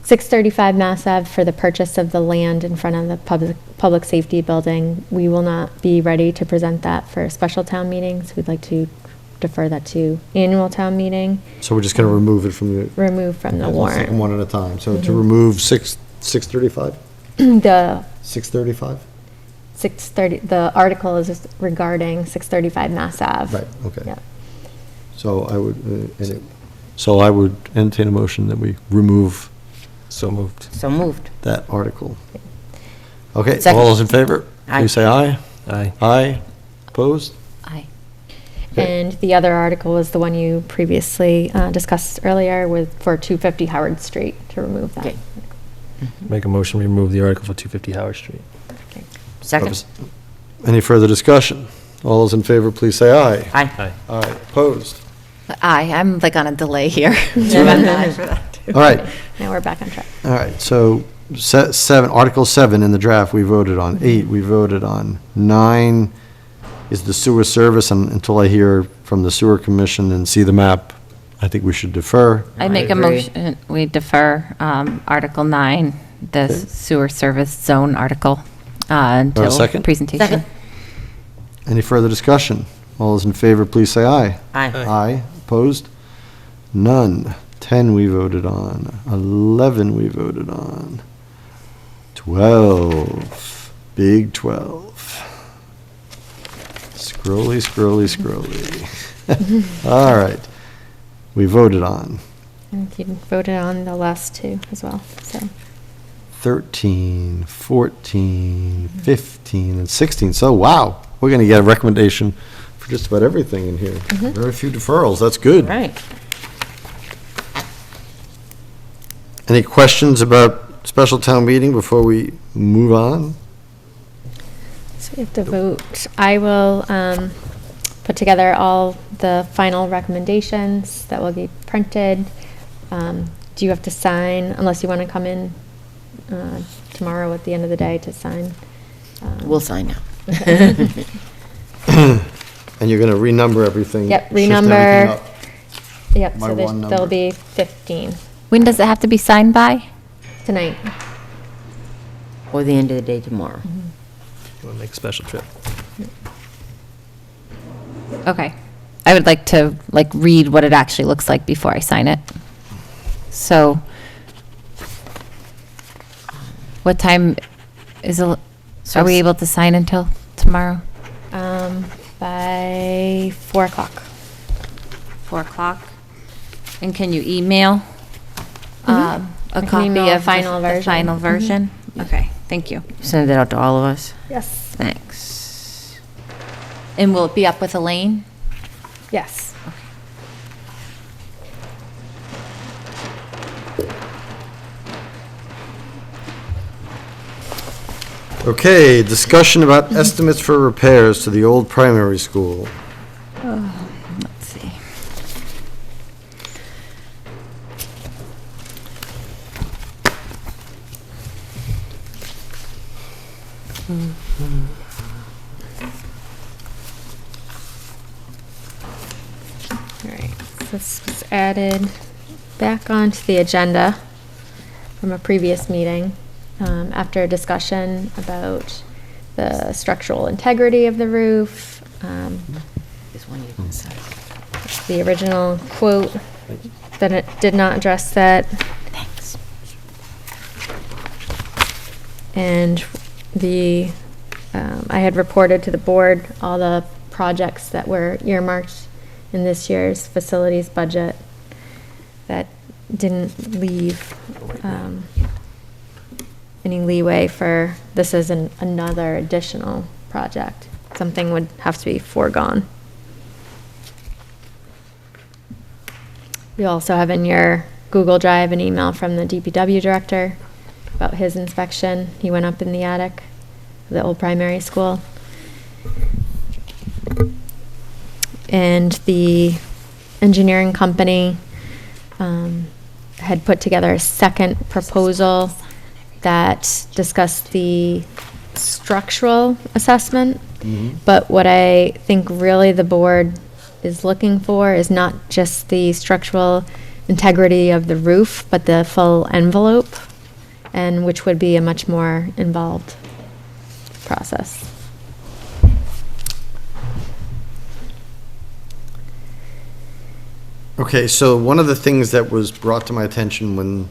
F: 635 Mass Ave for the purchase of the land in front of the public safety building. We will not be ready to present that for special town meetings. We'd like to defer that to annual town meeting,
B: So we're just going to remove it from the.
F: remove from the
B: Let's take them
F: warrant.
B: one at a time. So to remove 635?
F: The
B: 635?
F: 630, the article is regarding 635 Mass Ave.
B: Right, okay.
F: Yeah.
B: So I would entertain a motion that we remove
L: So moved.
A: So moved.
B: that article. Okay,
A: Second.
B: all those in favor?
A: Aye.
B: Please say aye.
L: Aye.
B: Aye. Opposed?
C: Aye.
F: And the other article was the one you previously discussed earlier for 250 Howard Street, to remove that.
A: Okay.
L: Make a motion, we remove the article for 250 Howard Street.
A: Second?
B: Any further discussion? All those in favor, please say aye.
A: Aye.
L: Aye.
B: Aye. Opposed?
C: Aye, I'm like on a delay here. So I'm aye for that, too.
B: All right,
F: Now we're back on track.
B: all right, so 7, Article 7 in the draft, we voted on. 8, we voted on. 9 is the sewer service, and until I hear from the sewer commission and see the map, I think we should defer.
C: I make a
A: agree.
C: motion, we defer Article 9, the sewer service zone article, until
B: second?
C: presentation.
A: Second.
B: Any further discussion? All those in favor, please say aye.
A: Aye.
B: Aye. Opposed? None. 10 we voted on. 11 we voted on. 12. Big 12. Scrolly, scrolly, scrolly. All right. We voted on
F: And you voted on the last 2 as well, so.
B: 13, 14, 15, and 16. So, wow, we're going to get a recommendation for just about everything in here. Very few deferrals. That's good.
A: Right.
B: Any questions about special town meeting before we move on?
F: So we have to vote. I will put together all the final recommendations that will be printed. Do you have to sign, unless you want to come in tomorrow at the end of the day to sign?
A: We'll sign now.
B: And you're going to renumber everything?
F: Yep,
B: shift everything
F: renumber.
B: up.
F: Yep,
B: By
F: so
B: one
F: there'll
B: number.
F: be 15
C: When does it have to be signed by?
F: tonight.
A: Or the end of the day tomorrow.
L: You want to make a special trip?
C: Okay. I would like to, read what it actually looks like before I sign it. So, what time are we able to sign until tomorrow?
F: By 4 o'clock.
C: 4 o'clock? And can you email a
F: can
C: copy
F: email
C: of
F: final
C: the
F: version.
C: final version? Okay, thank you.
A: Send it out to all of us.
F: Yes.
A: Thanks.
C: And will it be up with Elaine?
F: Yes.
B: Okay, discussion about estimates for repairs to the old primary school.
C: Let's see.
F: All right, so this was added back onto the agenda from a previous meeting, after a discussion about the structural integrity of the roof.
A: This one you can sign.
F: The original quote, that it did not address that.
A: Thanks.
F: And I had reported to the board all the projects that were earmarked in this year's facilities budget that didn't leave any leeway for this as another additional project. Something would have to be foregone. You also have in your Google Drive an email from the DPW director about his inspection. He went up in the attic of the old primary school. And the engineering company had put together a second proposal that discussed the structural assessment. But what I think really the board is looking for is not just the structural integrity of the roof, but the full envelope, and which would be a much more involved process.
B: Okay, so one of the things that was brought to my attention when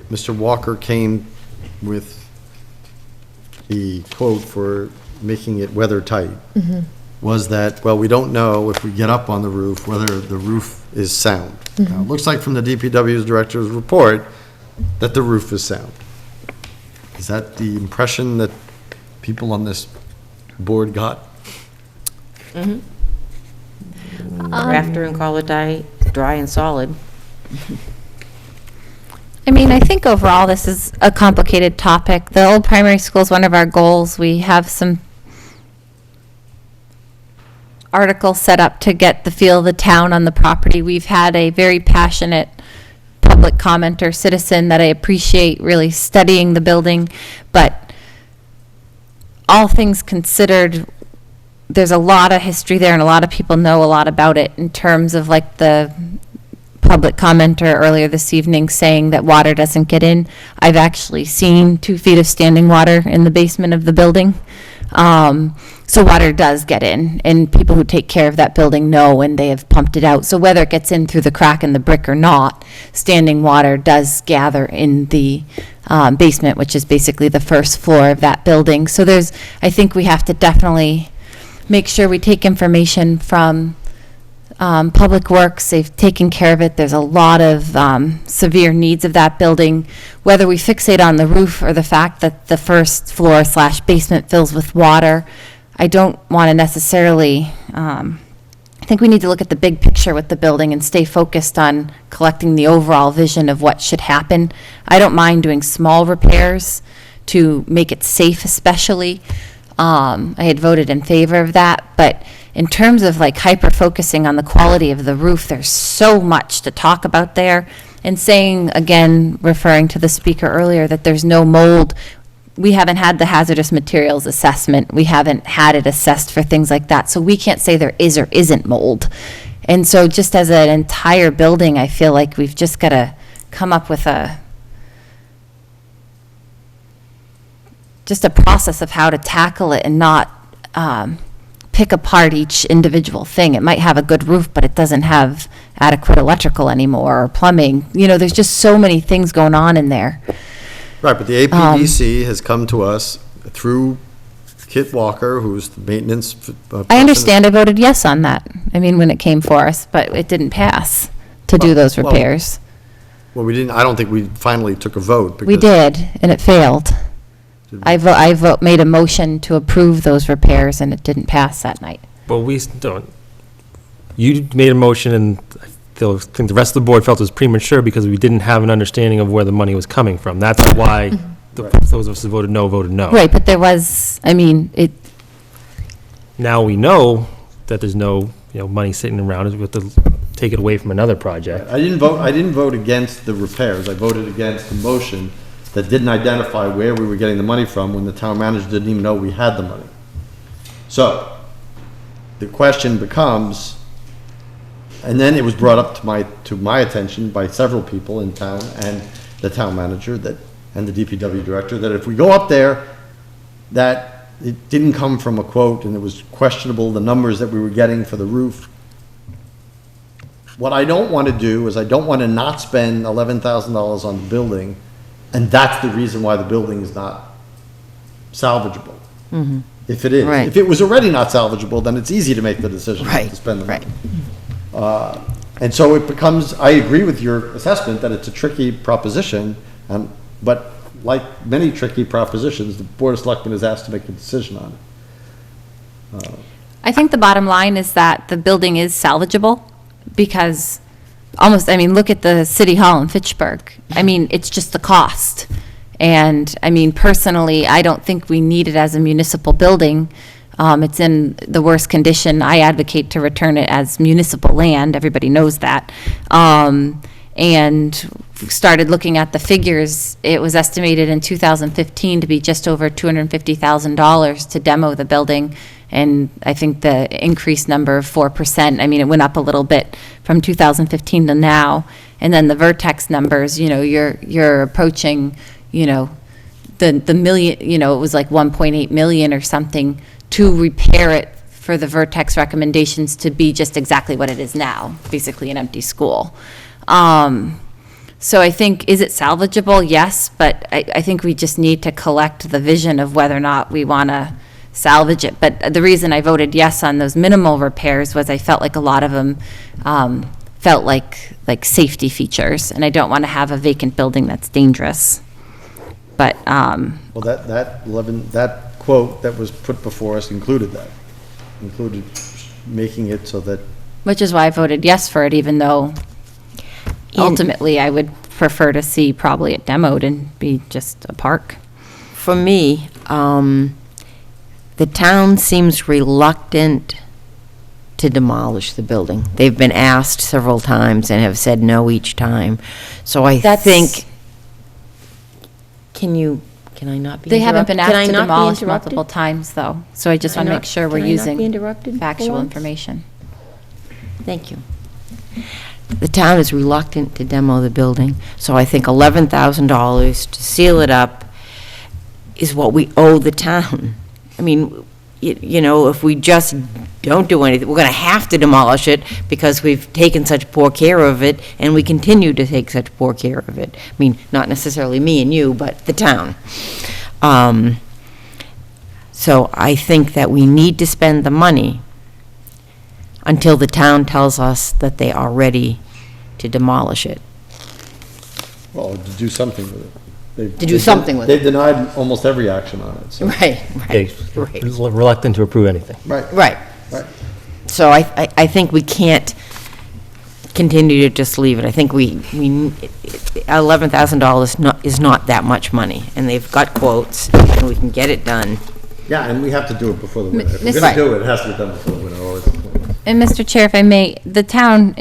B: Mr. Walker came with the quote for making it weather tight was that, well, we don't know if we get up on the roof whether the roof is sound. Now, it looks like from the DPW's director's report that the roof is sound. Is that the impression that people on this board got?
A: Rafter and call it dry and solid.
C: I mean, I think overall this is a complicated topic. The old primary school is one of our goals. We have some articles set up to get the feel of the town on the property. We've had a very passionate public commenter, citizen that I appreciate really studying the building, but all things considered, there's a lot of history there and a lot of people know a lot about it in terms of like the public commenter earlier this evening saying that water doesn't get in. I've actually seen 2 feet of standing water in the basement of the building. So water does get in, and people who take care of that building know, and they have pumped it out. So whether it gets in through the crack in the brick or not, standing water does gather in the basement, which is basically the first floor of that building. So I think we have to definitely make sure we take information from Public Works. They've taken care of it. There's a lot of severe needs of that building. Whether we fixate on the roof or the fact that the first floor / basement fills with water, I don't want to necessarily, I think we need to look at the big picture with the building and stay focused on collecting the overall vision of what should happen. I don't mind doing small repairs to make it safe especially. I had voted in favor of that, but in terms of like hyper-focusing on the quality of the roof, there's so much to talk about there. And saying, again, referring to the speaker earlier, that there's no mold. We haven't had the hazardous materials assessment. We haven't had it assessed for things like that. So we can't say there is or isn't mold. And so just as an entire building, I feel like we've just got to come up with just a process of how to tackle it and not pick apart each individual thing. It might have a good roof, but it doesn't have adequate electrical anymore, or plumbing. You know, there's just so many things going on in there.
B: Right, but the APDC has come to us through Kit Walker, who's the maintenance.
C: I understand. I voted yes on that. I mean, when it came for us, but it didn't pass to do those
B: well,
C: repairs.
B: Well, we didn't, I don't think we finally took a vote.
C: We did, and it failed. I made a motion to approve those repairs, and it didn't pass that night.
L: Well, we don't. You made a motion, and I think the rest of the board felt it was premature because we didn't have an understanding of where the money was coming from. That's why those of us who voted no voted no.
C: Right, but there was, I mean, it,
L: Now we know that there's no, money sitting around. We have to take it away from another project.
B: I didn't vote against the repairs. I voted against the motion that didn't identify where we were getting the money from when the town manager didn't even know we had the money. So, the question becomes, and then it was brought up to my attention by several people in town and the town manager and the DPW director, that if we go up there, that it didn't come from a quote and it was questionable, the numbers that we were getting for the roof. What I don't want to do is I don't want to not spend $11,000 on the building, and that's the reason why the building is not salvageable. If it is.
A: Right.
B: If it was already not salvageable, then it's easy to make the decision not to spend the money. And so it becomes, I agree with your assessment that it's a tricky proposition, but like many tricky propositions, the Board of Selectmen is asked to make a decision on it.
C: I think the bottom line is that the building is salvageable because look at the City Hall in Fitchburg. I mean, it's just the cost. And, I mean, personally, I don't think we need it as a municipal building. It's in the worst condition. I advocate to return it as municipal land. Everybody knows that. And started looking at the figures. It was estimated in 2015 to be just over $250,000 to demo the building. And I think the increased number of 4%, I mean, it went up a little bit from 2015 to now. And then the Vertex numbers, you're approaching, the million, it was like 1.8 million or something to repair it for the Vertex recommendations to be just exactly what it is now, basically an empty school. So I think, is it salvageable? Yes, but I think we just need to collect the vision of whether or not we want to salvage it. But the reason I voted yes on those minimal repairs was I felt like a lot of them felt like safety features, and I don't want to have a vacant building that's dangerous. But
B: Well, that quote that was put before us included making it so that.
C: which is why I voted yes for it, even though ultimately I would prefer to see probably it demoed and be just a park.
A: For me, the town seems reluctant to demolish the building. They've been asked several times and have said no each time. So I think, can I not be interrupted?
C: They haven't been asked to
A: Can I not be
C: demolish
A: interrupted?
C: multiple times, though. So I just want to make sure we're
A: Can I not be
C: using
A: interrupted for
C: factual
A: once?
C: information.
A: Thank you. The town is reluctant to demo the building, so I think $11,000 to seal it up is what we owe the town. I mean, if we just don't do anything, we're going to have to demolish it because we've taken such poor care of it, and we continue to take such poor care of it. I mean, not necessarily me and you, but the town. So I think that we need to spend the money until the town tells us that they are ready to demolish it.
B: Well, to do something with it. They've denied almost every action on it, so.
A: Right.
L: Reluctant to approve anything.
A: Right. So I think we can't continue to just leave it. I think $11,000 is not that much money, and they've got quotes, and we can get it done.
B: Yeah, and we have to do it before the winter. If we're
C: Right.
B: going to do it, it has to be done before the winter, or it's.
C: And Mr. Chair, if I may, the town,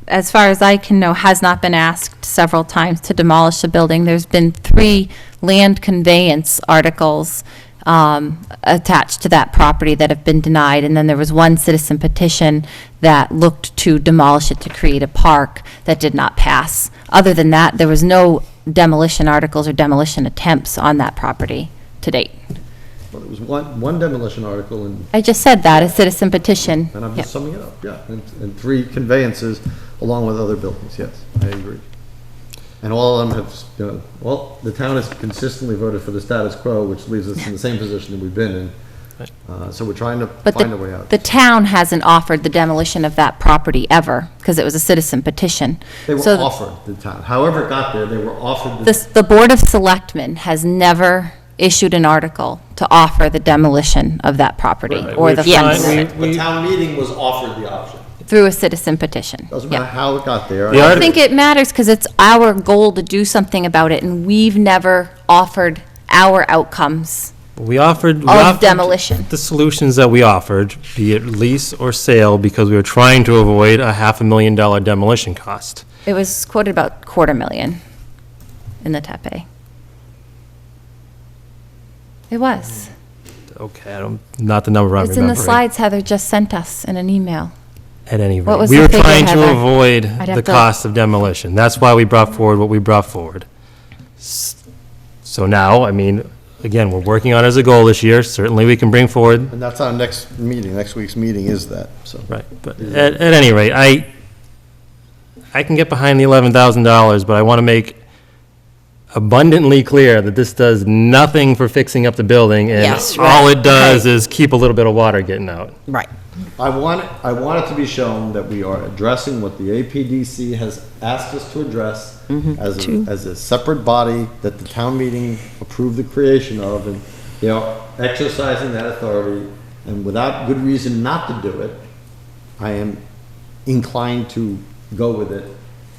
C: as far as I can know, has not been asked several times to demolish the building. There's been 3 land conveyance articles attached to that property that have been denied, and then there was 1 citizen petition that looked to demolish it to create a park that did not pass. Other than that, there was no demolition articles or demolition attempts on that property to date.
B: Well, there was one demolition article, and
C: I just said that, a citizen petition.
B: I'm
C: Yep.
B: just summing it up, yeah. And 3 conveyances along with other buildings, yes, I agree. And all of them have, well, the town has consistently voted for the status quo, which leaves us in the same position that we've been in. So we're trying to
C: But
B: find a way out.
C: the town hasn't offered the demolition of that property ever, because it was a citizen petition.
B: They were
C: So
B: offered, the town, however it got there, they were offered.
C: the Board of Selectmen has never issued an article to offer the demolition of that property
L: Right.
C: or the
L: We're
C: funds
L: trying-
B: The town meeting was offered the option.
C: through a citizen petition.
B: Doesn't
C: Yeah.
B: matter how it got there.
L: The
C: I
L: article-
C: think it matters because it's our goal to do something about it, and we've never offered our outcomes
L: We offered
C: demolition.
L: the solutions that we offered, be it lease or sale, because we were trying to avoid a $500,000 demolition cost.
C: It was quoted about $250,000 in the TAPE. It was.
L: Okay, not the number I'm
C: It's in the
L: remembering.
C: slides Heather just sent us in an email.
L: At any
C: What
L: rate,
C: was
L: we
C: the
L: were
C: figure,
L: trying to
C: Heather?
L: avoid
C: I'd have
L: the
C: to-
L: cost of demolition. That's why we brought forward what we brought forward. So now, I mean, again, we're working on it as a goal this year. Certainly, we can bring forward.
B: And that's our next meeting, next week's meeting is that, so.
L: Right, but at any rate, I can get behind the $11,000, but I want to make abundantly clear that this does nothing for fixing up the building, and
A: Yes,
L: all
A: right,
L: it does
A: right.
L: is keep a little bit of water getting out.
A: Right.
B: I want it to be shown that we are addressing what the APDC has asked us to address as a separate body that the town meeting approved the creation of, and they are exercising that authority, and without good reason not to do it, I am inclined to go with it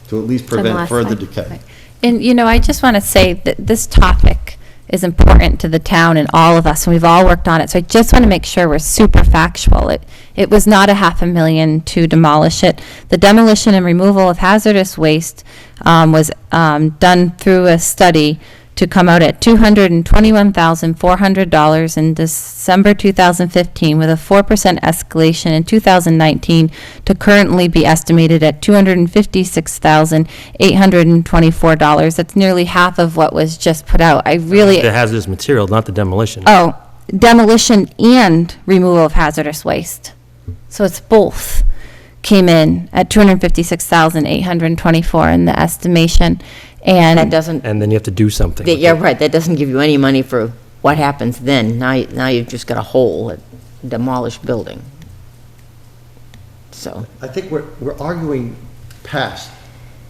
B: to at least
F: the
B: prevent
F: last
B: further
F: slide.
B: decay.
C: And, I just want to say that this topic is important to the town and all of us, and we've all worked on it, so I just want to make sure we're super factual. It was not a $500,000 to demolish it. The demolition and removal of hazardous waste was done through a study to come out at $221,400 in December 2015, with a 4% escalation in 2019 to currently be estimated at $256,824. That's nearly half of what was just put out.
L: The hazardous material, not the demolition.
C: Oh, demolition and removal of hazardous waste. So it's both came in at $256,824 in the estimation.
A: That
C: And
A: doesn't,
L: And then you have to do something. with
A: yeah,
L: it.
A: right, that doesn't give you any money for what happens then. Now you've just got a hole, a demolished building. So,
B: I think we're arguing past.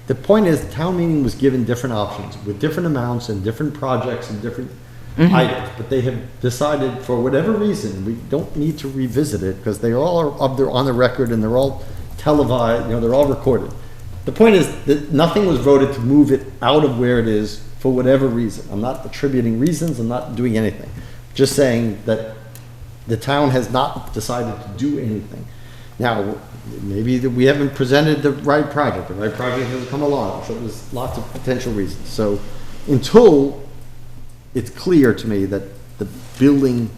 B: The point is, the town meeting was given different options with different amounts and different projects and different items, but they have decided, for whatever reason, we don't need to revisit it because they all are up there on the record and they're all televised, they're all recorded. The point is that nothing was voted to move it out of where it is for whatever reason. I'm not attributing reasons, I'm not doing anything. Just saying that the town has not decided to do anything. Now, maybe that we haven't presented the right project hasn't come along, so there's lots of potential reasons. So until it's clear to me that the building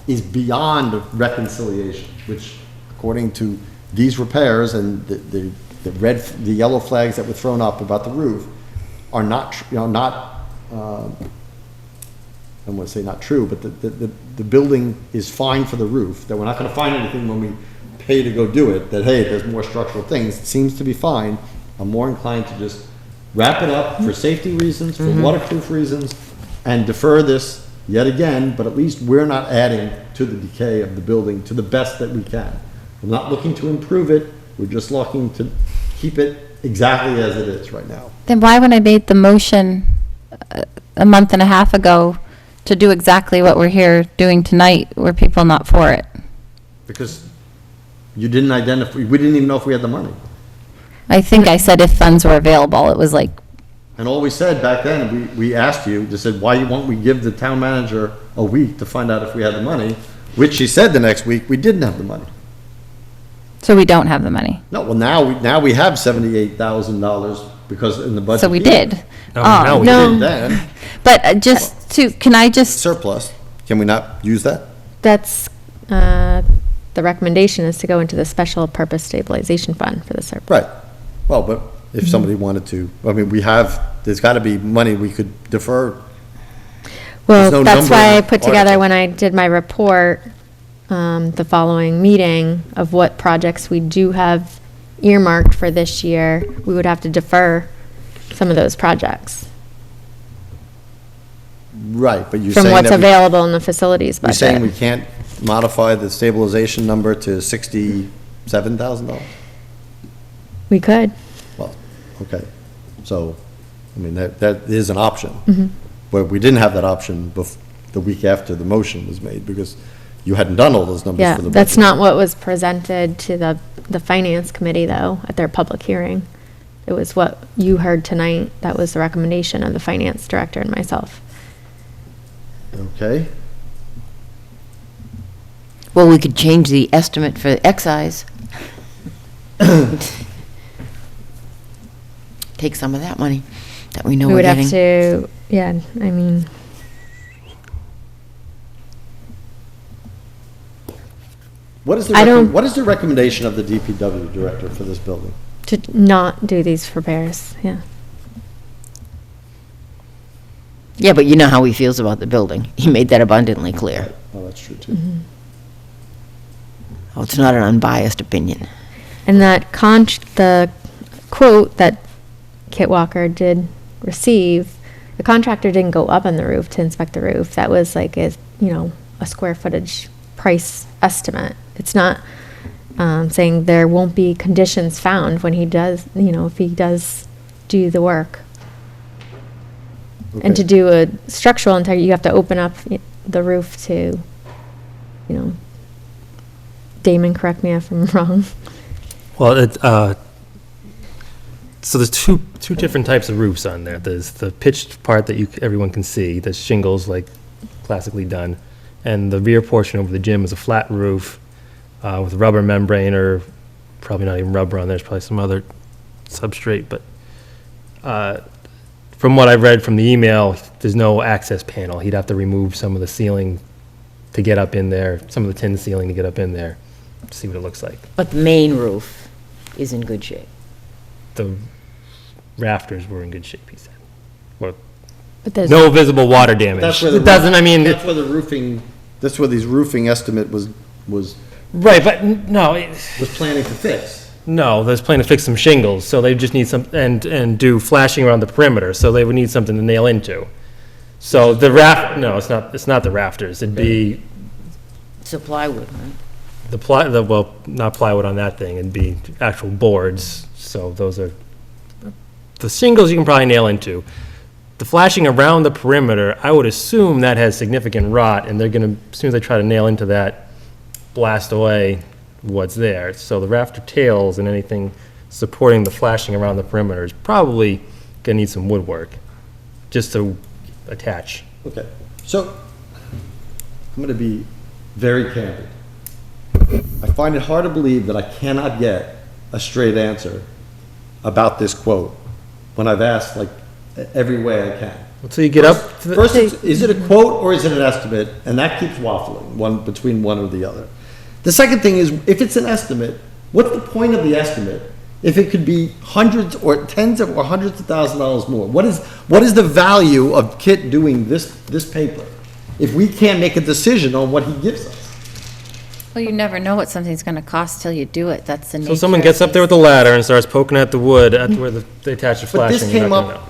B: is beyond reconciliation, which according to these repairs and the yellow flags that were thrown up about the roof are not, I don't want to say not true, but the building is fine for the roof, that we're not going to find anything when we pay to go do it, that, hey, there's more structural things, it seems to be fine. I'm more inclined to just wrap it up for safety reasons, for waterproof reasons, and defer this yet again, but at least we're not adding to the decay of the building to the best that we can. We're not looking to improve it, we're just looking to keep it exactly as it is right now.
C: then why, when I made the motion a month and a half ago to do exactly what we're here doing tonight, were people not for it?
B: Because you didn't identify, we didn't even know if we had the money.
C: I think I said if funds were available. It was like,
B: And all we said back then, we asked you, just said, why won't we give the town manager a week to find out if we had the money? Which she said the next week, we didn't have the money.
C: so we don't have the money.
B: No, well, now we have $78,000 because in the budget.
C: So we did.
L: No, we
C: No,
B: didn't then.
C: but can I just,
B: Surplus, can we not use that?
F: That's, the recommendation is to go into the special purpose stabilization fund for the surplus.
B: Right. Well, but if somebody wanted to, I mean, there's got to be money we could defer.
F: Well,
B: no
F: that's
B: number
F: why
B: in
F: I
B: the
F: put together
B: article.
F: when I did my report, the following meeting of what projects we do have earmarked for this year, we would have to defer some of those projects
B: Right, but you're
F: from
B: saying
F: what's
B: that
F: available in the facilities
B: you're saying we
F: budget.
B: can't modify the stabilization number to $67,000?
F: We could.
B: Well, okay, so, I mean, that is an option.
F: Mm-hmm.
B: But we didn't have that option the week after the motion was made, because you hadn't done all those numbers
F: Yeah,
B: for the budget.
F: that's not what was presented to the finance committee, though, at their public hearing. It was what you heard tonight. That was the recommendation of the finance director and myself.
B: Okay,
A: Well, we could change the estimate for excise. Take some of that money that we know
F: We
A: we're
F: would have
A: getting.
F: to, yeah, I mean, I don't-
B: what is the recommendation of the DPW director for this building?
F: to not do these repairs, yeah.
A: Yeah, but you know how he feels about the building. He made that abundantly clear.
B: Oh, that's true, too.
A: Oh, it's not an unbiased opinion.
F: And that the quote that Kit Walker did receive, the contractor didn't go up on the roof to inspect the roof. That was like a square footage price estimate. It's not saying there won't be conditions found when he does, if he does do the work. And to
B: Okay.
F: do a structural integrity, you have to open up the roof to, Damon, correct me if I'm wrong.
L: Well, so there's two different types of roofs on there. There's the pitched part that everyone can see, the shingles like classically done, and the rear portion over the gym is a flat roof with rubber membrane, or probably not even rubber on there. There's probably some other substrate, but from what I read from the email, there's no access panel. He'd have to remove some of the ceiling to get up in there, some of the tin ceiling to get up in there, to see what it looks like.
A: But the main roof is in good shape.
L: The rafters were in good shape, he said. Well,
F: But there's
L: no visible water damage.
B: That's where the
L: It doesn't, I mean,
B: That's where that's where these roofing estimate was
L: right, but no,
B: planning to fix.
L: no, there's planning to fix some shingles, so they just need some, and do flashing around the perimeter, so they would need something to nail into. So the no, it's not the rafters, it'd be
A: It's a plywood, right?
L: well, not plywood on that thing, it'd be actual boards, so those are, the shingles you can probably nail into. The flashing around the perimeter, I would assume that has significant rot, and they're gonna, as soon as they try to nail into that, blast away what's there. So the rafter tails and anything supporting the flashing around the perimeter is probably gonna need some woodwork, just to attach.
B: Okay, so I'm going to be very candid. I find it hard to believe that I cannot get a straight answer about this quote when I've asked like every way I can.
L: Until you get up to the,
B: First, is it a quote or is it an estimate? And that keeps waffling, between one or the other. The second thing is, if it's an estimate, what's the point of the estimate if it could be hundreds or tens of or hundreds of $1,000s more? What is the value of Kit doing this paper if we can't make a decision on what he gives us?
C: Well, you never know what something's going to cost till you do it. That's the nature.
L: so someone
C: of
L: gets up there with
C: these.
L: a ladder and starts poking at the wood at where they attach the
B: But this
L: flashing. you're
B: came
L: not gonna
B: up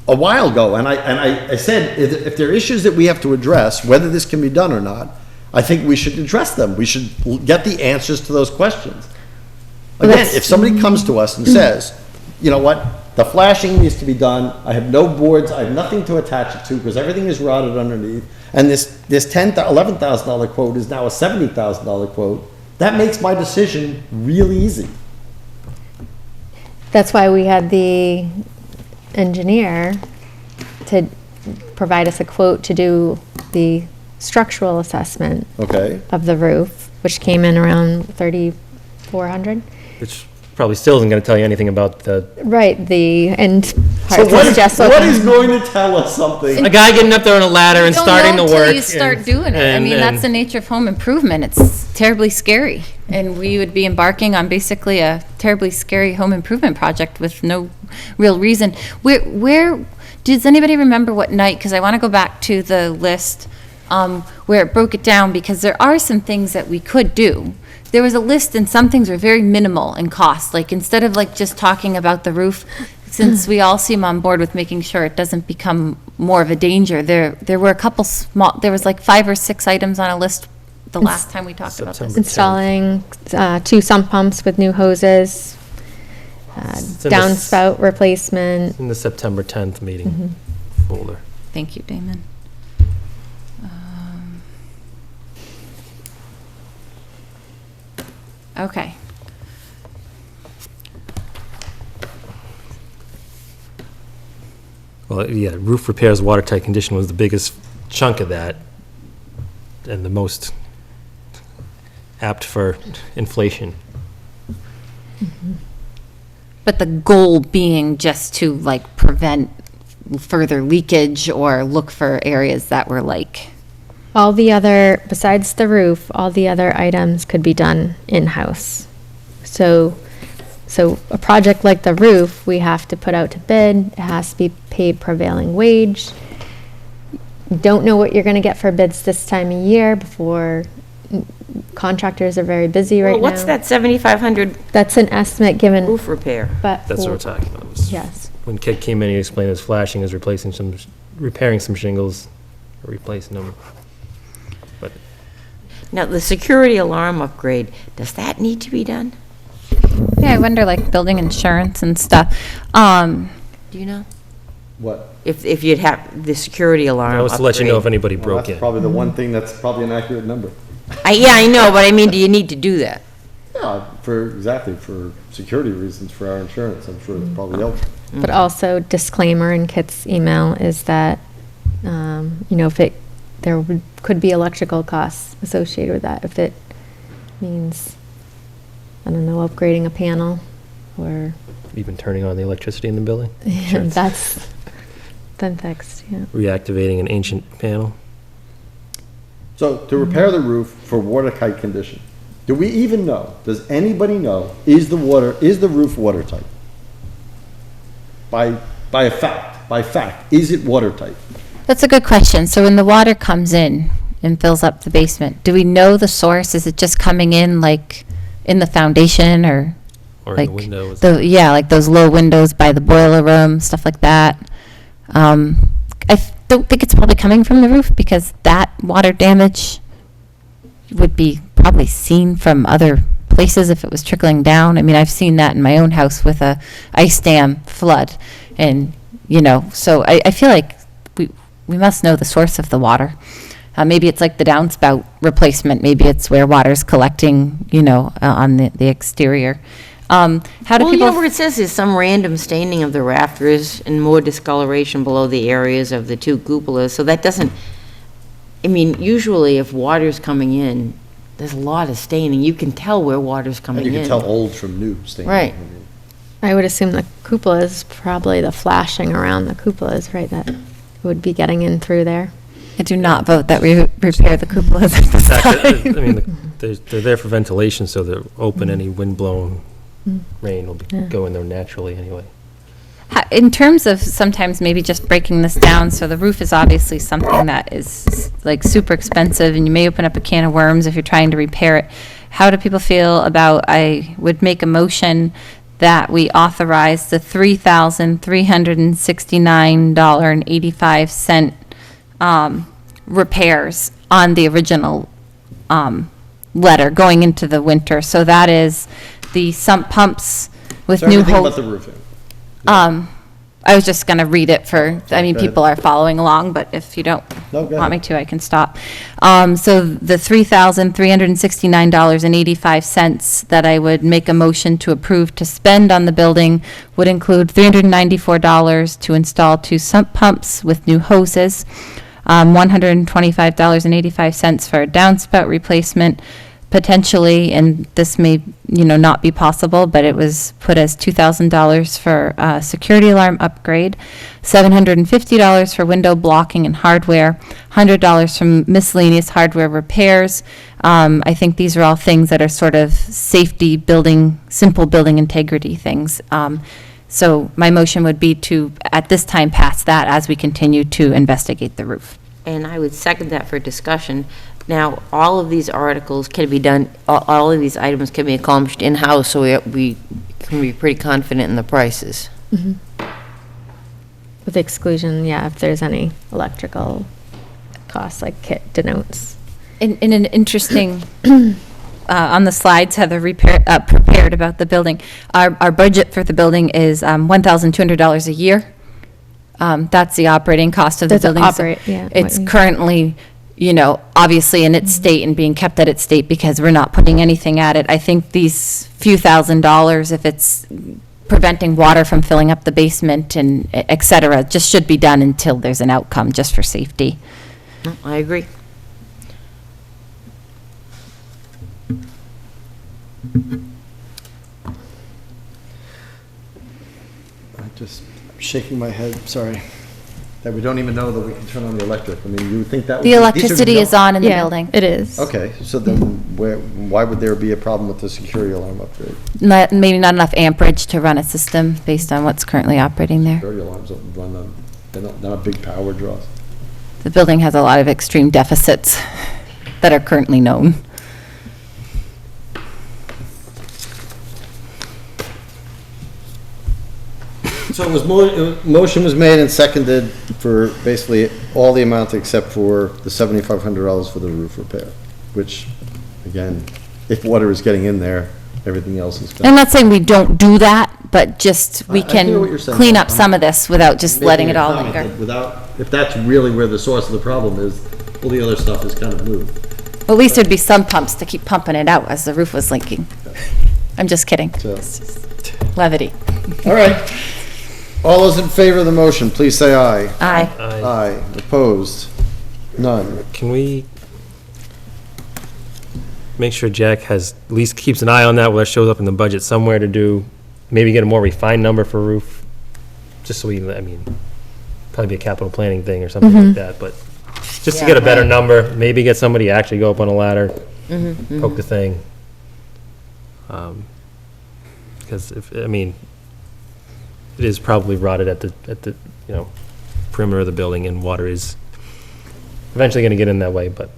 L: know.
B: a while ago, and I said, if there are issues that we have to address, whether this can be done or not, I think we should address them. We should get the answers to those questions. Again, if somebody comes to us and says, you know what, the flashing needs to be done, I have no boards, I have nothing to attach it to because everything is rotted underneath, and this $11,000 quote is now a $70,000 quote, that makes my decision really easy.
F: That's why we had the engineer to provide us a quote to do the structural assessment
B: Okay?
F: of the roof, which came in around 3,400.
L: Which probably still isn't going to tell you anything about the,
F: Right, the end
B: So
F: part is just
B: what is going to tell us something?
L: a guy getting up there on a ladder and
C: Don't
L: starting
C: know
L: the
C: until
L: work.
C: you start
L: and-
C: doing it. I
L: and-
C: mean,
L: and-
C: that's the nature of home improvement. It's terribly scary. And we would be embarking on basically a terribly scary home improvement project with no real reason. Where, does anybody remember what night? Because I want to go back to the list where it broke it down, because there are some things that we could do. There was a list and some things were very minimal in cost. Like instead of like just talking about the roof, since we all seem on board with making sure it doesn't become more of a danger, there were a couple small, there was like 5 or 6 items on a list the last time we talked about this.
F: installing 2 sump pumps with new hoses,
L: It's in the s-
F: downspout replacement.
L: In the September 10th meeting folder.
C: Thank you, Damon. Okay.
L: Well, yeah, roof repairs, watertight condition was the biggest chunk of that, and the most apt for inflation.
C: But the goal being just to like prevent further leakage or look for areas that were like,
F: All the other, besides the roof, all the other items could be done in-house. So a project like the roof, we have to put out to bid, it has to be paid prevailing wage. Don't know what you're gonna get for bids this time of year before contractors are very busy right
A: Well,
F: now.
A: what's that 7,500
F: That's an estimate given,
A: roof repair?
F: but.
L: That's what we're
F: for-
L: talking about. was
F: Yes.
L: When Kit came in, he explained his flashing is replacing some, repairing some shingles, or replacing them. But
A: Now, the security alarm upgrade, does that need to be done?
C: yeah, I wonder like building insurance and stuff.
A: Do you know?
B: What?
A: If you'd have the security alarm
L: that was to let you know if
A: upgrade.
L: anybody
B: Well,
L: broke
B: that's
L: in.
B: probably the one thing that's probably an accurate number.
A: Yeah, I know, but I mean, do you need to do that?
B: Exactly, for security reasons, for our insurance, I'm sure it's probably helpful.
F: But also disclaimer in Kit's email is that, if could be electrical costs associated with that, if it means, I don't know, upgrading a panel or,
L: Even turning on the electricity in the building. Sure.
F: that's been fixed, yeah.
L: Reactivating an ancient panel.
B: So to repair the roof for watertight condition, do we even know, does anybody know, is the roof watertight? By fact, is it watertight?
C: That's a good question. So when the water comes in and fills up the basement, do we know the source? Is it just coming in like in the foundation or?
L: Or in
C: like
L: the window.
C: Yeah, like those low windows by the boiler room, stuff like that. Don't think it's probably coming from the roof because that water damage would be probably seen from other places if it was trickling down. I mean, I've seen that in my own house with a ice dam flood, and so I feel like we must know the source of the water. Maybe it's like the downspout replacement. Maybe it's where water's collecting, on the exterior. How do
A: Well,
C: people?
A: where it says is some random staining of the rafters and more discoloration below the areas of the 2 cupolas, so that doesn't, I mean, usually if water's coming in, there's a lot of staining. You can tell where water's
B: And
A: coming
B: you
A: in.
B: can tell old from new staining.
A: Right.
F: I would assume the cupola is probably the flashing around the cupolas, right, that would be getting in through there.
C: I do not vote that we repair the cupolas at this
L: I
C: time.
L: mean, they're there for ventilation, so they're open. Any wind-blown rain will go in there naturally anyway.
C: In terms of sometimes maybe just breaking this down, so the roof is obviously something that is like super expensive, and you may open up a can of worms if you're trying to repair it. How do people feel about, I would make a motion that we authorize the $3,369.85 repairs on the original letter going into the winter. So that is the sump pumps with
B: So
C: new
B: everything
C: hole.
B: but the roofing.
C: I was just going to read it for, I mean,
B: Go ahead.
C: people are following along, but if you don't
B: No, go
C: want me
B: ahead.
C: to, I can stop. So the $3,369.85 that I would make a motion to approve to spend on the building would include $394 to install 2 sump pumps with new hoses, $125.85 for a downspout replacement, potentially, and this may, not be possible, but it was put as $2,000 for a security alarm upgrade, $750 for window blocking and hardware, $100 from miscellaneous hardware repairs. I think these are all things that are sort of safety building, simple building integrity things. So my motion would be to, at this time, pass that as we continue to investigate the roof.
A: And I would second that for discussion. Now, all of these articles can be done, all of these items can be accomplished in-house, so we can be pretty confident in the prices.
F: With the exclusion, if there's any electrical costs, like Kit denotes.
C: In an interesting, on the slides, Heather prepared about the building. Our budget for the building is $1,200 a year. That's the operating cost of the building. It's currently, obviously in its state and being kept at its state because we're not putting anything at it. I think these few $1,000s, if it's preventing water from filling up the basement and et cetera, just should be done until there's an outcome, just for safety.
A: No, I agree.
B: I'm just shaking my head, sorry, that we don't even know that we can turn on the electric. I mean, you would think that would be...
C: The electricity is on in the building.
F: It is.
B: Okay, so then why would there be a problem with the security alarm upgrade?
C: Maybe not enough amperage to run a system based on what's currently operating there.
B: Security alarms don't run on, they're not big power draws.
C: The building has a lot of extreme deficits that are currently known.
B: So it was motion was made and seconded for basically all the amount except for the $7,500 for the roof repair, which, again, if water is getting in there, everything else is.
C: I'm not saying we don't do that, but just we
B: I hear what
C: can
B: you're saying.
C: clean up some of this without just letting it all linger.
B: If that's really where the source of the problem is, all the other stuff is kind of moot.
C: Well, at least there'd be some pumps to keep pumping it out as the roof was leaking. I'm just kidding.
B: So-
C: It's just levity.
B: All right. All those in favor of the motion, please say aye.
C: Aye.
B: Aye. Opposed? None.
L: Can we make sure Jack at least keeps an eye on that, whether it shows up in the budget somewhere to do, maybe get a more refined number for roof? Just so probably be a capital planning thing or something like that, but just to get a better number, maybe get somebody to actually go up on a ladder, poke the thing. Because it is probably rotted at the perimeter of the building, and water is eventually going to get in that way. But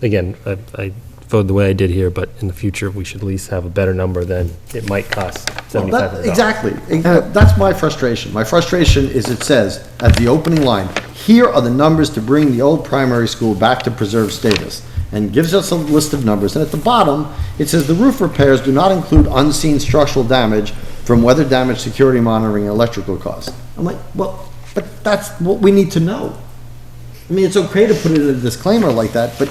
L: again, I voted the way I did here, but in the future, we should at least have a better number than it might cost $7,500.
B: Exactly. That's my frustration. My frustration is it says, at the opening line, here are the numbers to bring the old primary school back to preserved status, and gives us a list of numbers. And at the bottom, it says the roof repairs do not include unseen structural damage from weather damage, security monitoring, and electrical costs. I'm like, well, but that's what we need to know. I mean, it's okay to put it in a disclaimer like that, but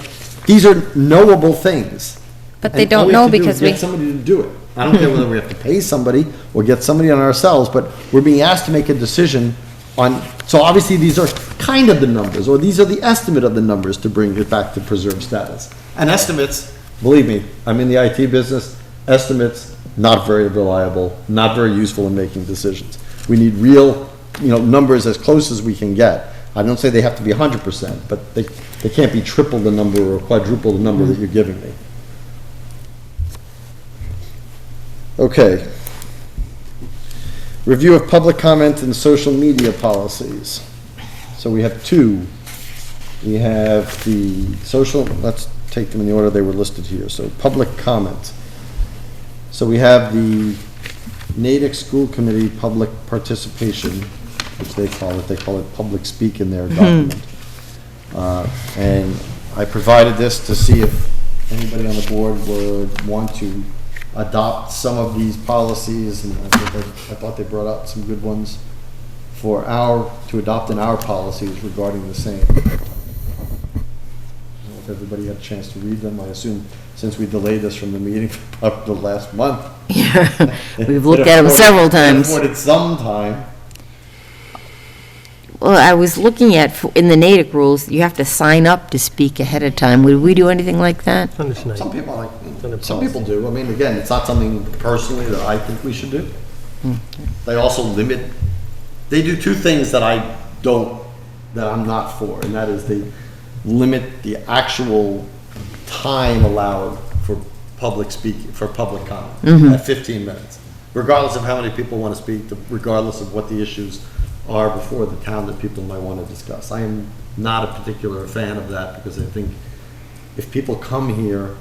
B: these are knowable things.
C: But they
B: And all
C: don't
B: we have
C: know
B: to do
C: because
B: is get somebody to do it. I don't care whether we have to pay somebody or get somebody on ourselves, but we're being asked to make a decision on, so obviously these are kind of the numbers, or these are the estimate of the numbers to bring it back to preserved status. And estimates, believe me, I'm in the IT business, estimates, not very reliable, not very useful in making decisions. We need real, numbers as close as we can get. I don't say they have to be 100%, but they can't be triple the number or quadruple the number that you're giving me. Okay. Review of public comment and social media policies. So we have two. We have the social, let's take them in the order they were listed here. So public comment. So we have the Natick School Committee public participation, which they call it public speak in their document. And I provided this to see if anybody on the board would want to adopt some of these policies, and I thought they brought out some good ones to adopt in our policies regarding the same. I don't know if everybody had a chance to read them. I assume since we delayed this from the meeting up the last month.
A: Yeah, we've looked at them several times.
B: It afforded some time.
A: Well, I was looking at, in the Natick rules, you have to sign up to speak ahead of time. Would we do anything like that?
B: Some people do. I mean, again, it's not something personally that I think we should do. They also limit, they do two things that I'm not for, and that is they limit the actual time allowed for public speaking, for public comment at 15 minutes, regardless of how many people want to speak, regardless of what the issues are before the town that people might want to discuss. I am not a particular fan of that, because I think if people come here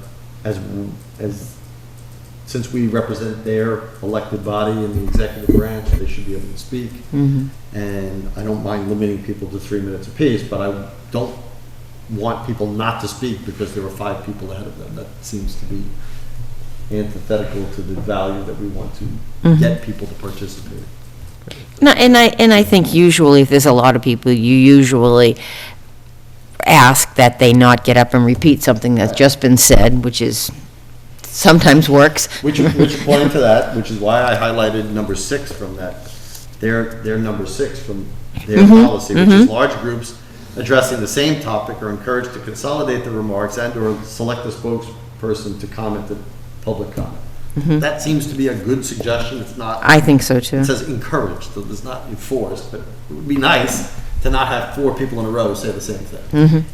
B: since we represent their elected body in the executive branch, they should be able to speak. And I don't mind limiting people to 3 minutes apiece, but I don't want people not to speak because there were 5 people ahead of them. That seems to be antithetical to the value that we want to get people to participate.
A: No, and I think usually if there's a lot of people, you usually ask that they not get up and repeat something that's just been said, which is, sometimes works.
B: Which according to that, which is why I highlighted number 6 from that, their number 6 from their policy, which is large groups addressing the same topic are encouraged to consolidate the remarks and/or select a spokesperson to comment the public comment. That seems to be a good suggestion. It's not.
A: I think so too.
B: It says encouraged, so it's not enforced, but it would be nice to not have 4 people in a row say the same thing.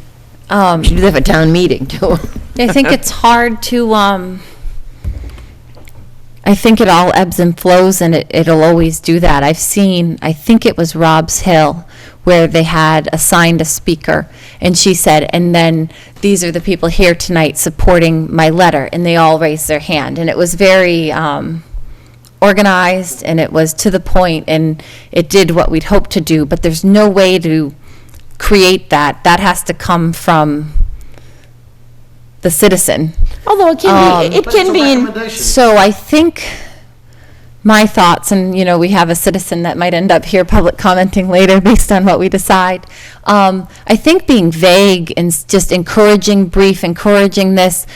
A: You should have a town meeting too.
C: I think it's hard to, I think it all ebbs and flows, and it'll always do that. I think it was Rob's Hill, where they had assigned a speaker, and she said, and then these are the people here tonight supporting my letter, and they all raised their hand, and it was very organized, and it was to the point, and it did what we'd hoped to do, but there's no way to create that. That has to come from the citizen.
A: Although it can be,
C: So I think my thoughts, and we have a citizen that might end up here public commenting later based on what we decide. I think being vague and just encouraging this,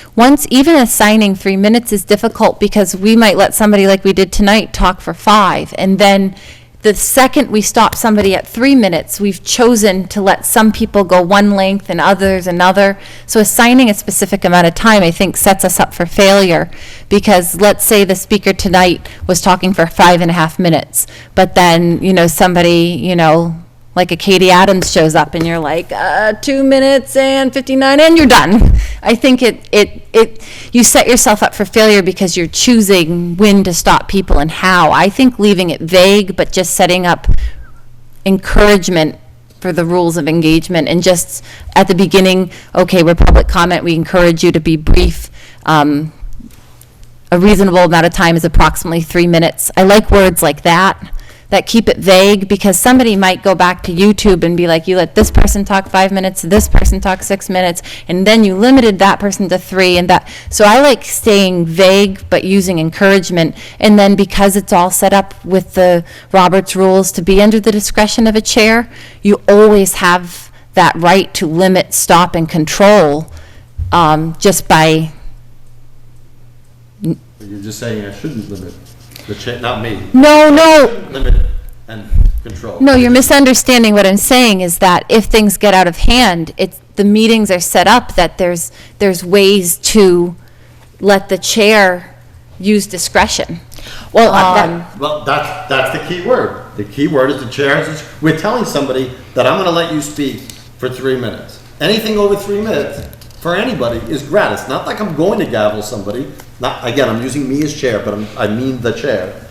C: even assigning 3 minutes is difficult, because we might let somebody like we did tonight talk for 5, and then the second we stop somebody at 3 minutes, we've chosen to let some people go one length and others another. So assigning a specific amount of time, I think, sets us up for failure, because let's say the speaker tonight was talking for 5.5 minutes, but then, somebody, like a Katie Adams shows up and you're like, 2 minutes and 59 and you're done. I think you set yourself up for failure because you're choosing when to stop people and how. I think leaving it vague, but just setting up encouragement for the rules of engagement, and just at the beginning, okay, we're public comment, we encourage you to be brief. A reasonable amount of time is approximately 3 minutes. I like words like that keep it vague, because somebody might go back to YouTube and be like, you let this person talk 5 minutes, this person talk 6 minutes, and then you limited that person to 3, and that. So I like staying vague but using encouragement, and then because it's all set up with the Roberts rules to be under the discretion of a chair, you always have that right to limit, stop, and control, just by.
B: You're just saying I shouldn't limit the chair, not me.
C: No.
B: Limit and control.
C: No, you're misunderstanding. What I'm saying is that if things get out of hand, the meetings are set up that there's ways to let the chair use discretion.
B: Well, that's the key word. The key word is the chair. We're telling somebody that I'm going to let you speak for 3 minutes. Anything over 3 minutes for anybody is gratis. Not like I'm going to gavel somebody. Again, I'm using me as chair, but I mean the chair.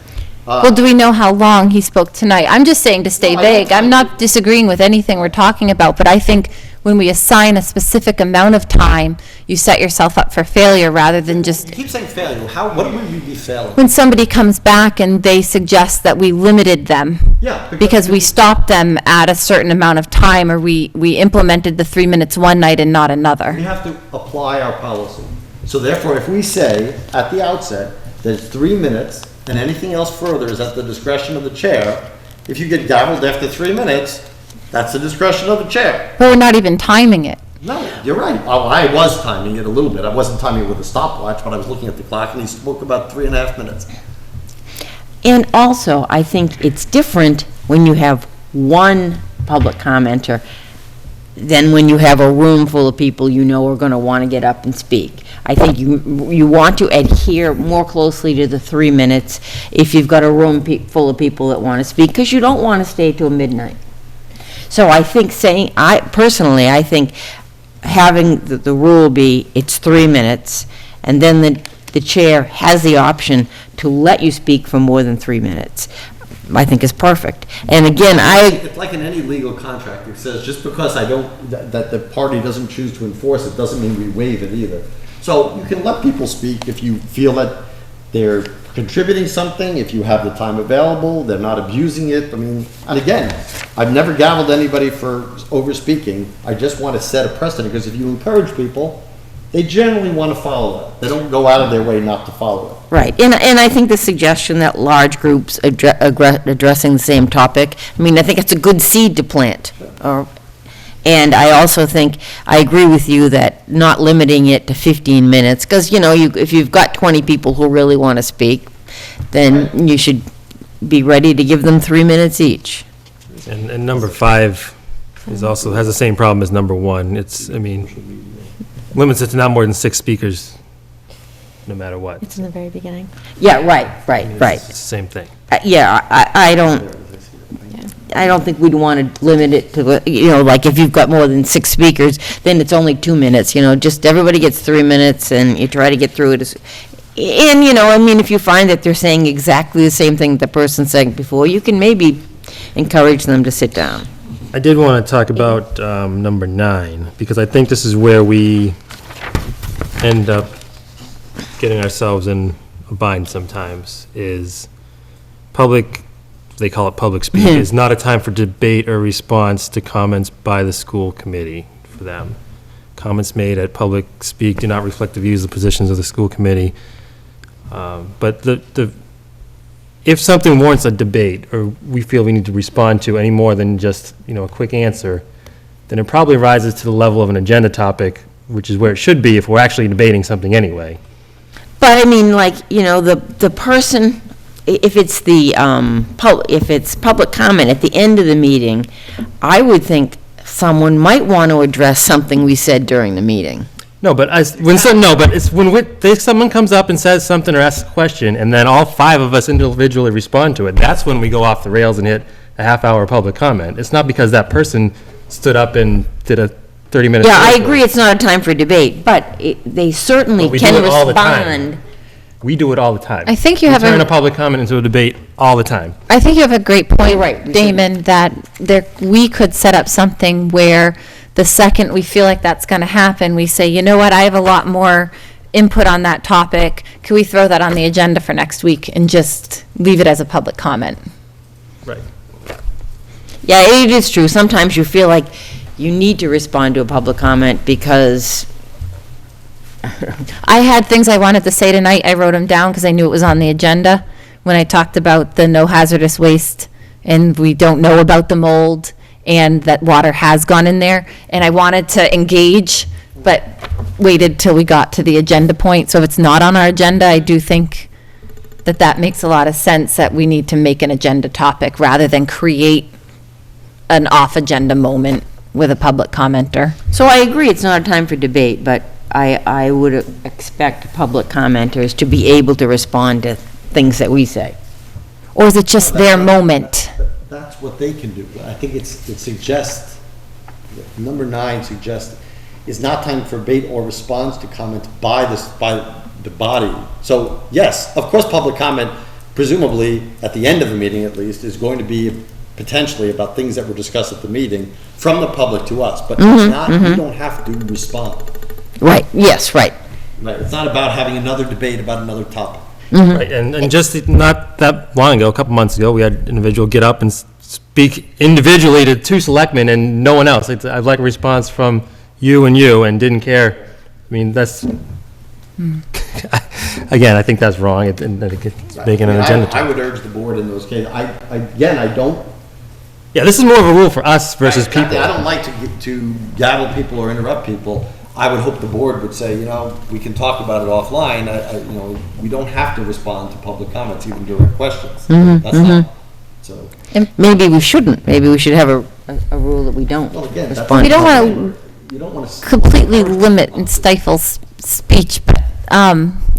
C: Well, do we know how long he spoke tonight? I'm just saying to stay vague. I'm not disagreeing with anything we're talking about, but I think when we assign a specific amount of time, you set yourself up for failure rather than just.
B: You keep saying failure. What would we be failing?
C: When somebody comes back and they suggest that we limited them.
B: Yeah.
C: Because we stopped them at a certain amount of time, or we implemented the 3 minutes one night and not another.
B: We have to apply our policy. So therefore, if we say at the outset that it's 3 minutes and anything else further is at the discretion of the chair, if you get gavelled after 3 minutes, that's the discretion of the chair.
C: But we're not even timing it.
B: No, you're right. I was timing it a little bit. I wasn't timing it with a stopwatch, but I was looking at the clock, and he spoke about 3.5 minutes.
A: And also, I think it's different when you have one public commenter than when you have a room full of people you know are going to want to get up and speak. I think you want to adhere more closely to the 3 minutes if you've got a room full of people that want to speak, because you don't want to stay till midnight. So I think personally, I think having the rule be it's 3 minutes, and then the chair has the option to let you speak for more than 3 minutes, I think is perfect. And again,
B: It's like in any legal contract, it says just because that the party doesn't choose to enforce it, doesn't mean we waive it either. So you can let people speak if you feel that they're contributing something, if you have the time available, they're not abusing it. I mean, and again, I've never gavelled anybody for over speaking. I just want to set a precedent, because if you encourage people, they generally want to follow it. They don't go out of their way not to follow it.
A: right, and I think the suggestion that large groups addressing the same topic, I mean, I think it's a good seed to plant. And I also think, I agree with you that not limiting it to 15 minutes, because, if you've got 20 people who really want to speak, then you should be ready to give them 3 minutes each.
L: And number 5 has the same problem as number 1. Limits it to not more than 6 speakers, no matter what.
F: It's in the very beginning.
A: Yeah, right.
L: It's the same thing.
A: I don't think we'd want to limit it to, like if you've got more than 6 speakers, then it's only 2 minutes, just everybody gets 3 minutes and you try to get through it. And, if you find that they're saying exactly the same thing the person said before, you can maybe encourage them to sit down.
L: I did want to talk about number 9, because I think this is where we end up getting ourselves in a bind sometimes, is they call it public speak, is not a time for debate or response to comments by the school committee for them. Comments made at public speak do not reflect the views or positions of the school committee. But if something warrants a debate, or we feel we need to respond to any more than just, a quick answer, then it probably rises to the level of an agenda topic, which is where it should be if we're actually debating something anyway.
A: But the person, if it's if it's public comment at the end of the meeting, I would think someone might want to address something we said during the meeting.
L: No, but when someone comes up and says something or asks a question, and then all 5 of us individually respond to it, that's when we go off the rails and hit a half-hour public comment. It's not because that person stood up and did a 30-minute.
A: Yeah, I agree, it's not a time for debate, but they certainly can respond.
L: We do it all the time.
C: I think you have
L: turn a public comment into a debate all the time.
C: I think you have a great point,
A: right.
C: Damon, that we could set up something where the second we feel like that's going to happen, we say, you know what, I have a lot more input on that topic. Can we throw that on the agenda for next week and just leave it as a public comment?
L: Right.
A: Yeah, it is true. Sometimes you feel like you need to respond to a public comment because
C: I had things I wanted to say tonight. I wrote them down because I knew it was on the agenda when I talked about the no hazardous waste, and we don't know about the mold, and that water has gone in there. And I wanted to engage, but waited till we got to the agenda point. So if it's not on our agenda, I do think that makes a lot of sense, that we need to make an agenda topic rather than create an off-agenda moment with a public commenter.
A: So I agree, it's not a time for debate, but I would expect public commenters to be able to respond to things that we say.
C: Or is it just their moment?
B: That's what they can do. I think it suggests, number 9 suggests, is not time for debate or response to comments by the body. So yes, of course, public comment, presumably at the end of the meeting at least, is going to be potentially about things that were discussed at the meeting from the public to us, but it's not, we don't have to respond.
A: Right, yes, right.
B: Right, it's not about having another debate about another topic.
L: Right, and just not that long ago, a couple months ago, we had an individual get up and speak individually to 2 selectmen and no one else. I'd like a response from you, and didn't care. I mean, that's, again, I think that's wrong, and it's making an agenda.
B: I would urge the board in those cases, I don't.
L: Yeah, this is more of a rule for us versus people.
B: I don't like to gavel people or interrupt people. I would hope the board would say, we can talk about it offline. We don't have to respond to public comments even during questions. That's not, so.
A: And maybe we shouldn't. Maybe we should have a rule that we don't
B: Well, again, that's-
A: respond.
C: We don't want
B: You don't want to.
C: to completely limit and stifle speech, but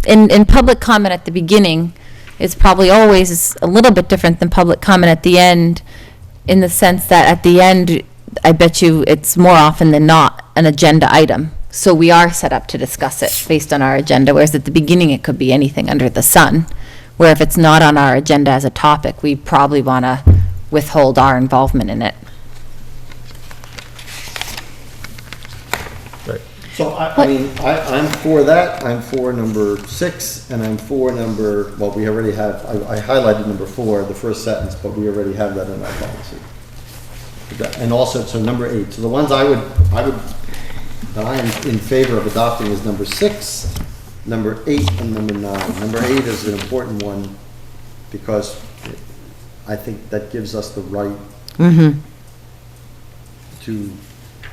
C: in public comment at the beginning is probably always a little bit different than public comment at the end, in the sense that at the end, I bet you it's more often than not an agenda item. So we are set up to discuss it based on our agenda, whereas at the beginning, it could be anything under the sun. Where if it's not on our agenda as a topic, we probably want to withhold our involvement in it.
B: So, I mean, I'm for that, I'm for number 6, and I'm for number, well, we already have, I highlighted number 4, the first sentence, but we already have that in our policy. And also, so number 8, so the ones that I am in favor of adopting is number 6, number 8, and number 9. Number 8 is an important one, because I think that gives us the right to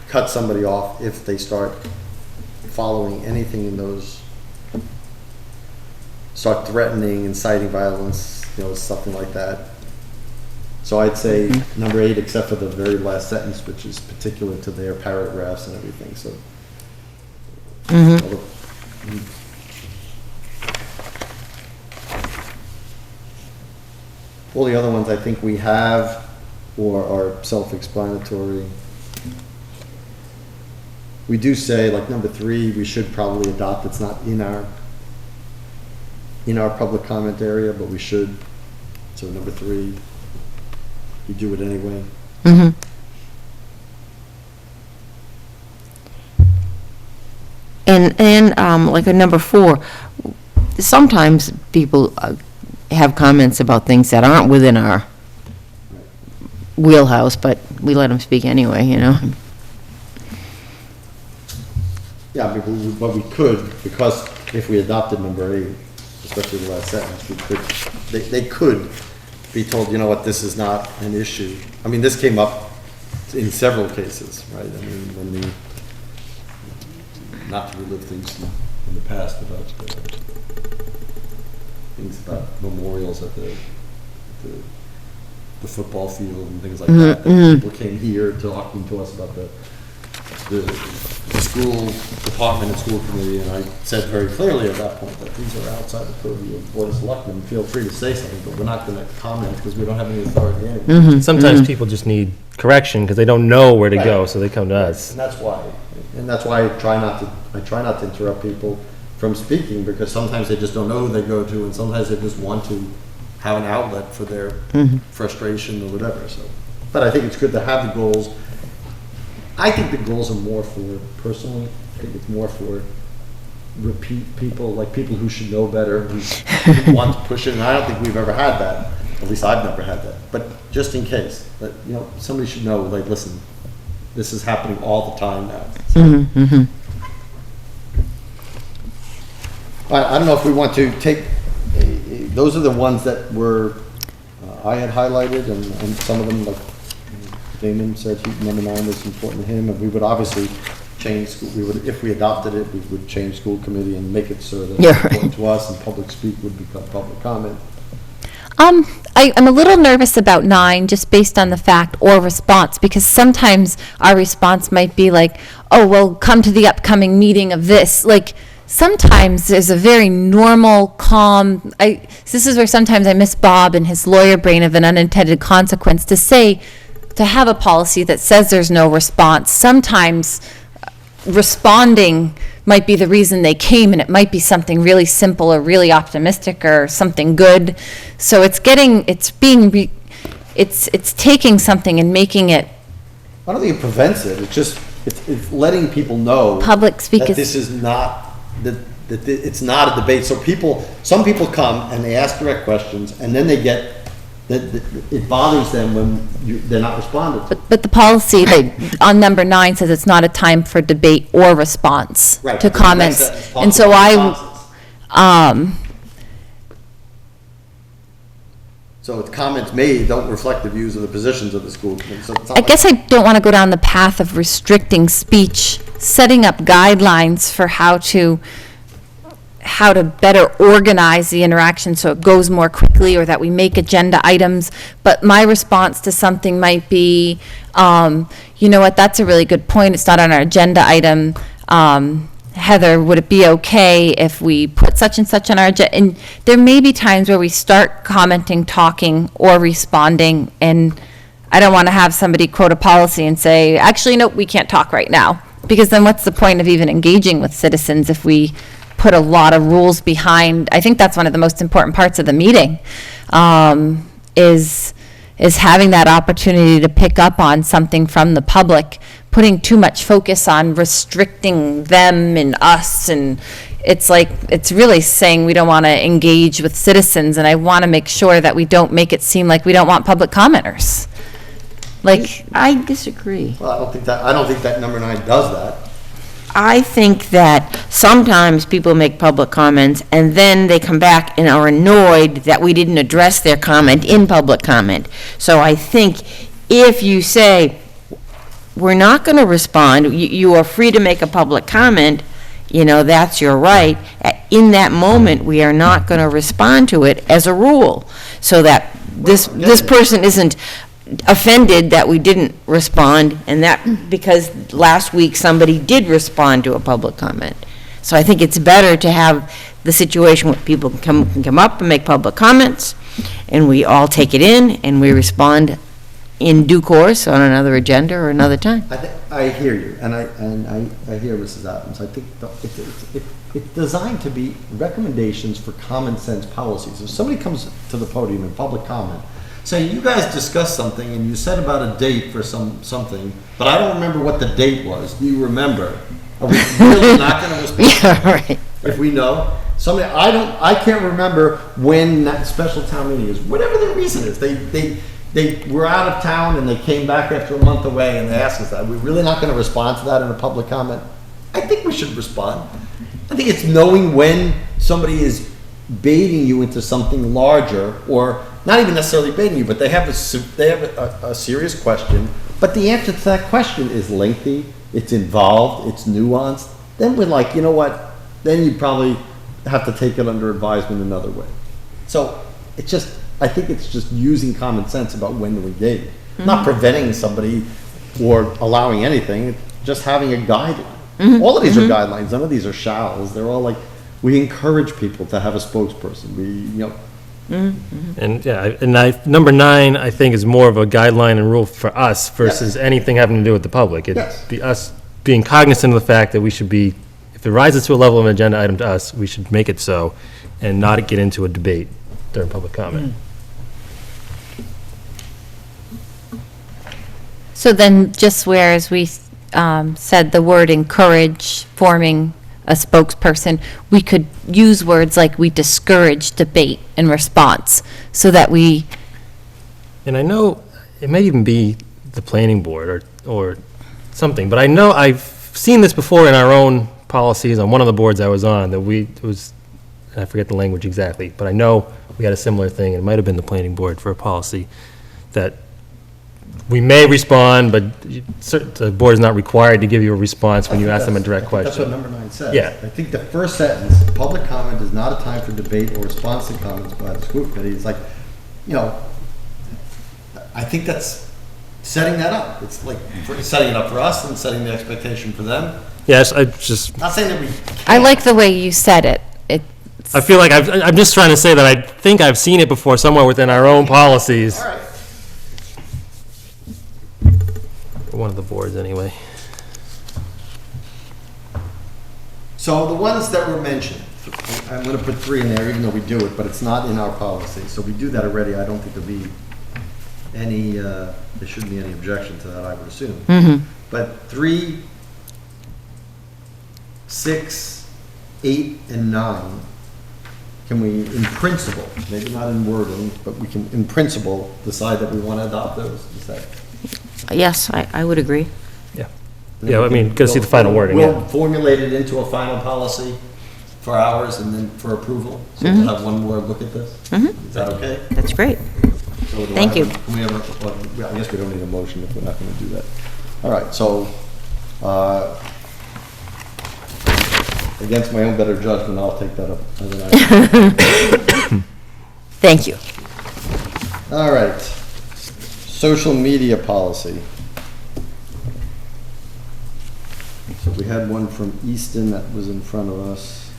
B: cut somebody off if they start following anything in those, start threatening, inciting violence, something like that. So I'd say number 8, except for the very last sentence, which is particular to their paragraphs and everything, so. All the other ones I think we have or are self-explanatory. We do say, like number 3, we should probably adopt, it's not in our public comment area, but we should. So number 3, you do it anyway.
A: And like a number 4, sometimes people have comments about things that aren't within our wheelhouse, but we let them speak anyway,
B: Yeah, but we could, because if we adopted number 8, especially the last sentence, we could, they could be told, you know what, this is not an issue. I mean, this came up in several cases, right? I mean, when not to relive things in the past about things about memorials at the football field and things like that. And people came here talking to us about the school department and school committee, and I said very clearly at that point that these are outside the purview of Board of Selectmen. Feel free to say something, but we're not going to comment because we don't have any authority anyway.
L: Sometimes people just need correction because they don't know where to go, so they come to us.
B: And that's why I try not to interrupt people from speaking, because sometimes they just don't know who they go to, and sometimes they just want to have an outlet for their frustration or whatever. So, but I think it's good to have the goals. I think the goals are more for, personally, I think it's more for repeat people, like people who should know better, who want to push it, and I don't think we've ever had that. At least I've never had that. But just in case, that, somebody should know, like, listen, this is happening all the time now. So, I don't know if we want to take, those are the ones that were, I had highlighted, and some of them, like Damon said, number 9 was important to him, and we would obviously change, if we adopted it, we would change school committee and make it so that it's important to us, and public speak would become public comment.
C: I'm a little nervous about 9, just based on the fact or response, because sometimes our response might be like, oh, well, come to the upcoming meeting of this. Like, sometimes there's a very normal, calm, this is where sometimes I miss Bob and his lawyer brain of an unintended consequence, to have a policy that says there's no response. Sometimes responding might be the reason they came, and it might be something really simple or really optimistic or something good. So it's taking something and making it.
B: I don't think it prevents it. It's letting people know
C: Public speak
B: that this is not that it's not a debate. So some people come and they ask direct questions, and then they get that it bothers them when they're not responded to.
C: But the policy on number 9 says it's not a time for debate or response to comments. And so
B: So it's comments made don't reflect the views of the positions of the school committee. So
C: I guess I don't want to go down the path of restricting speech, setting up guidelines for how to how to better organize the interaction so it goes more quickly, or that we make agenda items. But my response to something might be, you know what, that's a really good point. It's not on our agenda item. Heather, would it be okay if we put such and such on our agenda? And there may be times where we start commenting, talking, or responding, and I don't want to have somebody quote a policy and say, actually, no, we can't talk right now. Because then what's the point of even engaging with citizens if we put a lot of rules behind? I think that's one of the most important parts of the meeting, is having that opportunity to pick up on something from the public. Putting too much focus on restricting them and us, and it's like, it's really saying we don't want to engage with citizens, and I want to make sure that we don't make it seem like we don't want public commenters. Like,
A: I disagree.
B: Well, I don't think that number 9 does that.
A: I think that sometimes people make public comments and then they come back and are annoyed that we didn't address their comment in public comment. So I think if you say, we're not going to respond, you are free to make a public comment, that's your right. In that moment, we are not going to respond to it as a rule, so that this person isn't offended that we didn't respond, and that because last week somebody did respond to a public comment. So I think it's better to have the situation where people can come up and make public comments, and we all take it in and we respond in due course on another agenda or another time.
B: I hear you, and I hear Mrs. Adams. I think it's designed to be recommendations for common sense policies. If somebody comes to the podium in public comment saying, you guys discussed something and you said about a date for something, but I don't remember what the date was. Do you remember? Are we really not going to respond?
A: Yeah, right.
B: If we know somebody, I can't remember when that special town meeting is. Whatever the reason is, they were out of town and they came back after a month away and they asked us that. Are we really not going to respond to that in a public comment? I think we should respond. I think it's knowing when somebody is baiting you into something larger, or not even necessarily baiting you, but they have a serious question, but the answer to that question is lengthy, it's involved, it's nuanced. Then we're like, you know what? Then you probably have to take it under advisement another way. So I think it's just using common sense about when to engage. Not preventing somebody or allowing anything, it's just having a guideline. All of these are guidelines, none of these are shalls. They're all like, we encourage people to have a spokesperson.
L: And number 9, I think, is more of a guideline and rule for us versus anything having to do with the public. It's us being cognizant of the fact that we should be, if it rises to a level of an agenda item to us, we should make it so and not get into a debate during public comment.
C: So then, just whereas we said the word encourage forming a spokesperson, we could use words like we discourage debate and response, so that we...
L: And I know it may even be the planning board or something, but I know I've seen this before in our own policies on one of the boards I was on, that I forget the language exactly, but I know we had a similar thing, and it might have been the planning board for a policy, that we may respond, but the board is not required to give you a response when you ask them a direct question.
B: That's what number 9 says.
L: Yeah.
B: I think the first sentence, public comment is not a time for debate or response to comments by the school committee. It's like, I think that's setting that up. It's like setting it up for us and setting the expectation for them.
L: Yes, I just...
B: Not saying that we...
C: I like the way you said it.
L: I feel like I'm just trying to say that I think I've seen it before somewhere within our own policies.
B: All right.
L: One of the boards, anyway.
B: So the ones that were mentioned, I'm going to put 3 in there, even though we do it, but it's not in our policy. So we do that already. I don't think there'll be any, there shouldn't be any objection to that, I would assume. But 3, 6, 8, and 9, can we, in principle, maybe not in wording, but we can, in principle, decide that we want to adopt those instead?
A: Yes, I would agree.
L: Yeah, I mean, go see the final wording.
B: We'll formulate it into a final policy for ours and then for approval. So we'll have one more look at this. Is that okay?
A: That's great.
B: So
A: Thank you.
B: Can we have I guess we don't need a motion if we're not going to do that. All right, so against my own better judgment, I'll take that up as an item.
A: Thank you.
B: All right. Social media policy. So we had one from Easton that was in front of us.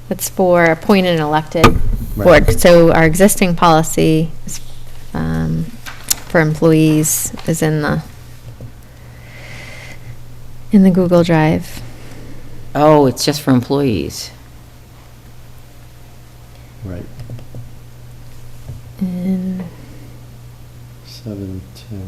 F: That's for appointed and elected
B: Right.
F: board. So our existing policy is, for employees is in the Google Drive.
A: Oh, it's just for employees.
B: Right.
F: And
B: 710.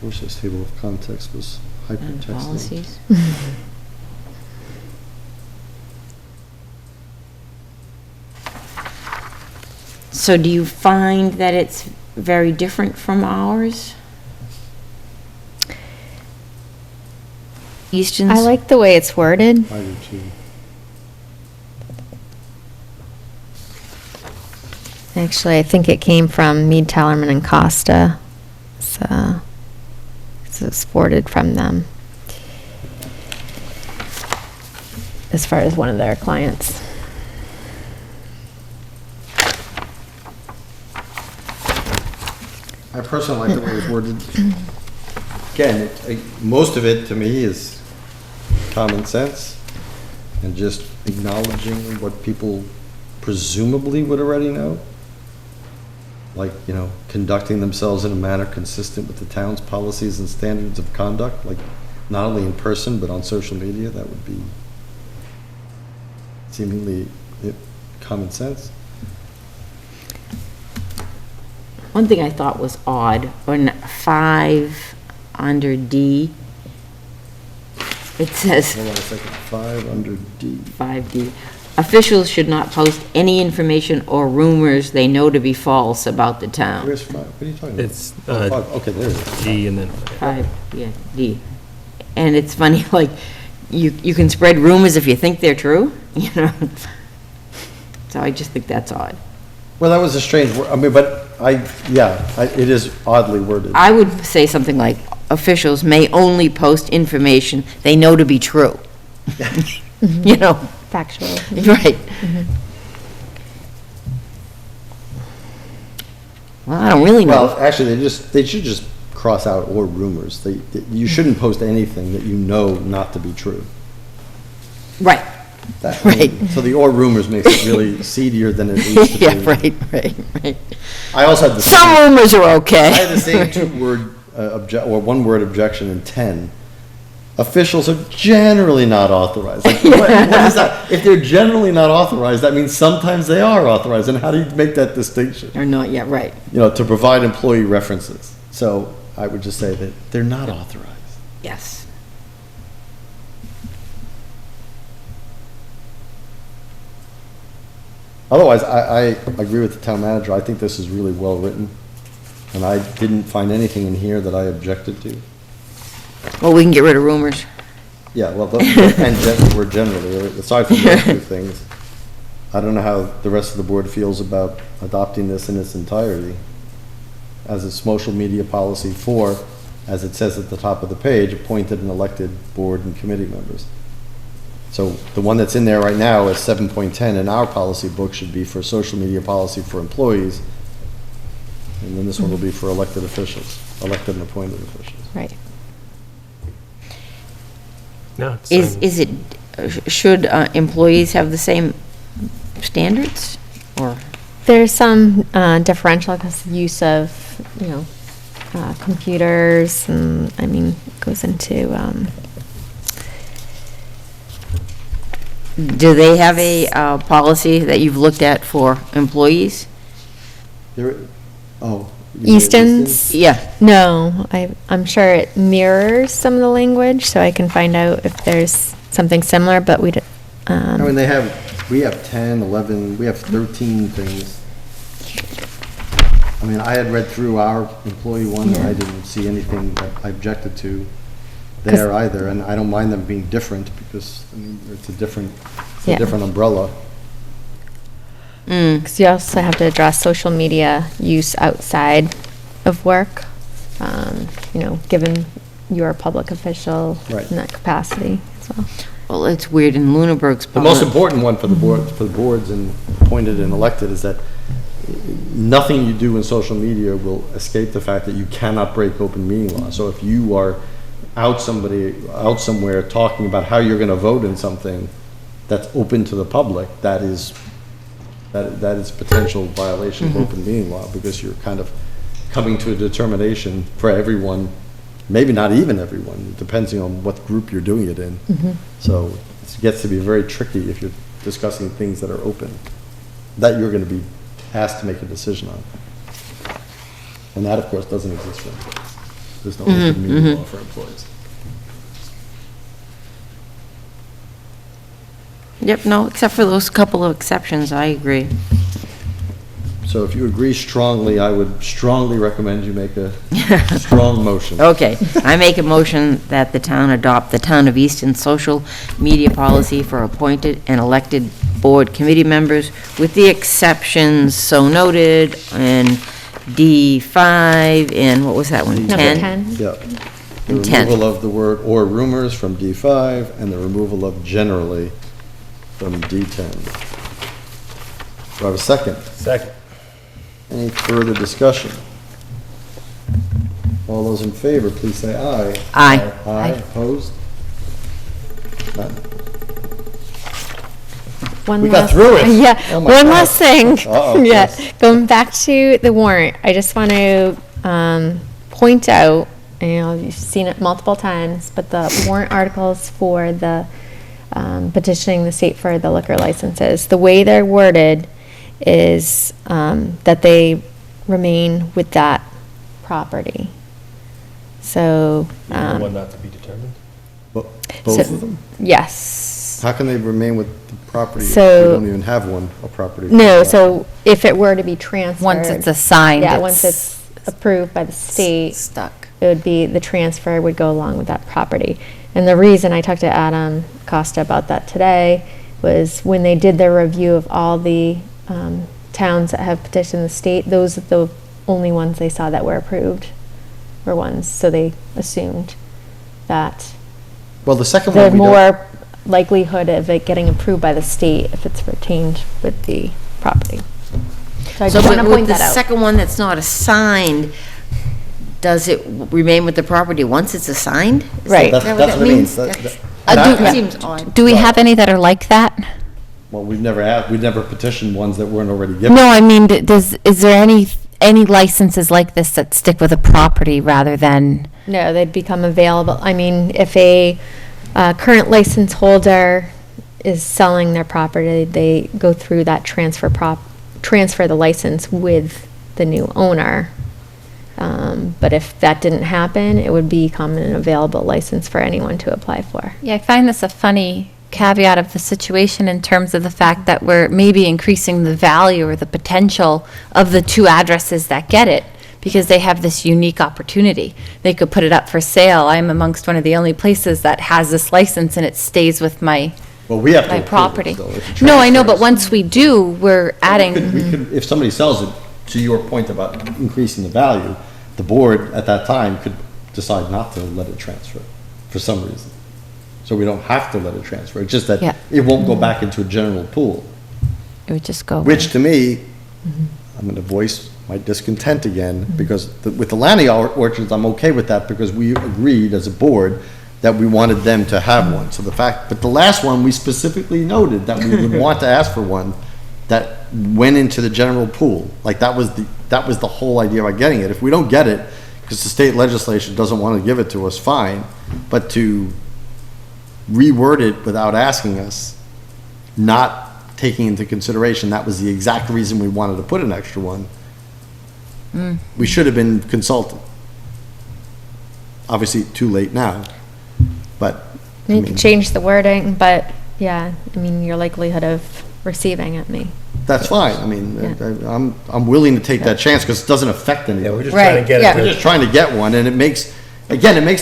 B: I wish this table of context was
A: And
B: hypertext.
A: policies. So do you find that it's very different from ours? Easton's?
F: I like the way it's worded.
B: I do too.
F: Actually, I think it came from Mead, Tellerman, and Costa. So it's forwarded from them as far as one of their clients.
B: I personally like the way it's worded. Again, most of it to me is common sense and just acknowledging what people presumably would already know. Like, conducting themselves in a manner consistent with the town's policies and standards of conduct, like not only in person, but on social media. That would be seemingly common sense.
A: One thing I thought was odd, when 5 under D, it says,
B: Hold on a second, 5 under D.
A: 5D, officials should not post any information or rumors they know to be false about the town.
B: Where's 5? What are you talking about?
L: It's
B: Oh, 5. Okay, there it is.
L: D and then
A: 5, yeah, D. And it's funny, like, you can spread rumors if you think they're true, So I just think that's odd.
B: Well, that was a strange word. I mean, but it is oddly worded.
A: I would say something like, officials may only post information they know to be true.
F: Factual.
A: Right. Well, I don't really know.
B: Well, actually, they should just cross out "or rumors." You shouldn't post anything that you know not to be true.
A: Right.
B: Right. So the "or rumors" makes it really seedier than it needs to be.
A: Yeah, right.
B: I also had the
A: Some
B: same,
A: rumors are okay.
B: I had the same one-word objection in 10. Officials are generally not authorized. Like, what is that? If they're generally not authorized, that means sometimes they are authorized. And how do you make that distinction?
A: Or not yet, right.
B: To provide employee references. So I would just say that they're not authorized.
A: Yes.
B: Otherwise, I agree with the town manager. I think this is really well written. And I didn't find anything in here that I objected to.
A: Well, we can get rid of rumors.
B: Yeah, well, we're generally, aside from those two things, I don't know how the rest of the board feels about adopting this in its entirety as a social media policy for, as it says at the top of the page, appointed and elected board and committee members. So the one that's in there right now is 7.10 in our policy book should be for social media policy for employees. And then this one will be for elected officials, elected and appointed officials.
F: Right.
L: no. It's,
A: Is it, should employees have the same standards? Or,
F: There's some differential because use of, computers and, it goes into,
A: do they have a policy that you've looked at for employees?
B: You mean
F: Easton's?
A: Yeah.
F: No, I'm sure it mirrors some of the language, so I can find out if there's something similar, but we
B: we have 10, 11, we have 13 things. I had read through our employee one, and I didn't see anything that I objected to there either, and I don't mind them being different, because, it's a different umbrella.
F: Because you also have to address social media use outside of work, given you're a public official
B: Right.
F: in that capacity as well.
A: Well, it's weird in Lunenburg's.
B: The most important one for the boards and appointed and elected is that nothing you do in social media will escape the fact that you cannot break open meeting law. So if you are out somewhere talking about how you're going to vote in something that's open to the public, that is potential violation of open meeting law, because you're kind of coming to a determination for everyone, maybe not even everyone, depending on what group you're doing it in. So it gets to be very tricky if you're discussing things that are open, that you're going to be asked to make a decision on. And that, of course, doesn't exist for employees. There's no open meeting law for employees.
A: Yep, no, except for those couple of exceptions, I agree.
B: So if you agree strongly, I would strongly recommend you make a strong motion.
A: Okay, I make a motion that the town adopt the Town of Easton social media policy for appointed and elected board committee members, with the exceptions so noted in D5 and what was that one?
F: Number 10.
B: Yeah. The
A: And 10.
B: removal of the word "or rumors" from D5 and the removal of "generally" from D10. Do I have a second?
L: Second.
B: Any further discussion? All those in favor, please say aye.
A: Aye.
B: Aye, opposed? None. We got through it.
F: Yeah,
B: Oh my
F: one
B: God.
F: last thing.
B: Uh-oh,
F: Yeah,
B: yes.
F: going back to the warrant, I just want to point out, you've seen it multiple times, but the warrant articles for the petitioning the state for the liquor licenses, the way they're worded is that they remain with that property. So,
L: One not to be determined?
B: Both of them?
F: yes.
B: How can they remain with the property if we
F: So-
B: don't even have one, a property?
F: No, so if it were to be transferred.
C: Once it's assigned,
F: Yeah, once it's approved by the state.
A: Stuck.
F: It would be, the transfer would go along with that property. And the reason I talked to Adam Costa about that today was when they did their review of all the towns that have petitioned the state, those are the only ones they saw that were approved were ones, so they assumed that
B: Well, the second
F: the
B: one, we don't,
F: more likelihood of it getting approved by the state if it's retained with the property. So I
A: So,
F: just want
A: but
F: to
A: with
F: point
A: the
F: that out.
A: second one that's not assigned, does it remain with the property once it's assigned? Is
F: Right.
A: that what
B: that's
A: that
B: what it means.
A: means?
B: That
A: Seems odd.
C: Do we have any that are like that?
B: Well, we've never petitioned ones that weren't already given.
C: No, I mean, is there any licenses like this that stick with a property rather than?
F: No, they'd become available. I mean, if a current license holder is selling their property, they go through that transfer the license with the new owner. But if that didn't happen, it would become an available license for anyone to apply for.
C: Yeah, I find this a funny caveat of the situation in terms of the fact that we're maybe increasing the value or the potential of the two addresses that get it, because they have this unique opportunity. They could put it up for sale. I'm amongst one of the only places that has this license, and it stays with my
B: Well, we have to
C: my
B: approve it,
C: property.
B: though, if it
C: No, I know, but
B: transfers.
C: once we do, we're adding.
B: We could, if somebody sells it, to your point about increasing the value, the board at that time could decide not to let it transfer for some reason. So we don't have to let it transfer. It's just that
C: Yeah.
B: it won't go back into a general pool,
C: It would just go.
B: which to me, I'm going to voice my discontent again, because with the Lanny orchards, I'm okay with that because we agreed as a board that we wanted them to have one. So but the last one, we specifically noted that we would want to ask for one that went into the general pool. Like that was the whole idea about getting it. If we don't get it, because the state legislation doesn't want to give it to us, fine, but to reword it without asking us, not taking into consideration that was the exact reason we wanted to put an extra one, we should have been consulted. Obviously, too late now, but. I
F: You
B: mean,
F: could change the wording, but yeah, I mean, your likelihood of receiving it may.
B: that's fine. I mean,
F: Yeah.
B: I'm willing to take that chance because it doesn't affect anything.
L: Yeah, we're just
F: Right,
L: trying to get
F: yeah.
B: We're
L: it
B: just trying to get one, and it makes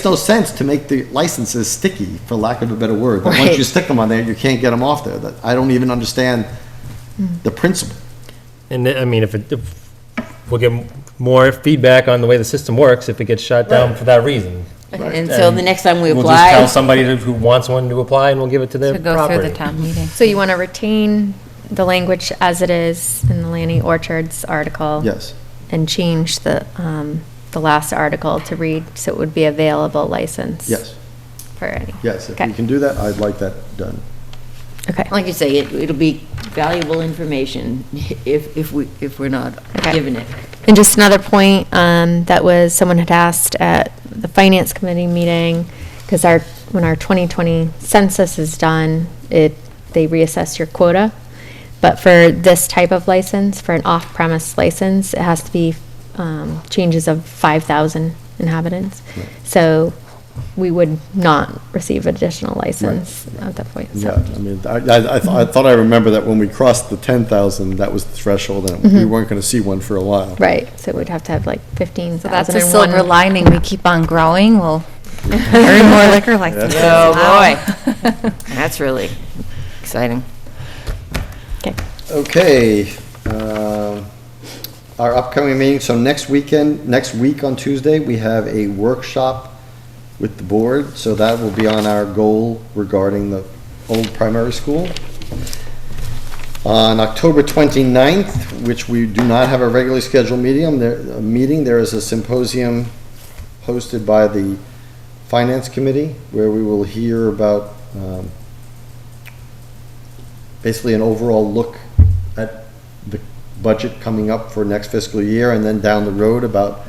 B: no sense to make the licenses sticky, for lack of a better word. But once
F: Right.
B: you stick them on there, you can't get them off there. I don't even understand the principle.
L: And I mean, if we'll get more feedback on the way the system works if it gets shut down for that reason.
A: And so the next time we
L: We'll just tell
A: apply,
L: somebody who wants one to apply, and we'll give it to their
C: To go
L: property.
C: through the town meeting.
F: So you want to retain the language as it is in the Lanny Orchards article?
B: Yes.
F: And change the last article to read, so it would be available license?
B: Yes.
F: For any?
B: Yes, if
F: Okay.
B: we can do that, I'd like that done.
F: Okay.
A: like you say, it'll be valuable information if we're not
F: Okay.
A: given it.
F: And just another point, that was, someone had asked at the Finance Committee meeting, because when our 2020 census is done, they reassess your quota. But for this type of license, for an off-premise license, it has to be changes of 5,000 inhabitants. So we would not receive additional license at that point. So-
B: Yeah, I mean, I thought I remember that when we crossed the 10,000, that was the threshold, and we weren't going to see one for a while.
F: Right, so we'd have to have like 15,000.
C: So that's a silver lining. We keep on growing. We'll earn more liquor licenses.
A: Oh,
C: Wow.
A: boy. That's really exciting.
F: Okay.
B: Okay, our upcoming meeting, so next week on Tuesday, we have a workshop with the board, so that will be on our goal regarding the old primary school. On October 29th, which we do not have a regularly scheduled meeting, there is a symposium hosted by the Finance Committee, where we will hear about basically an overall look at the budget coming up for next fiscal year, and then down the road about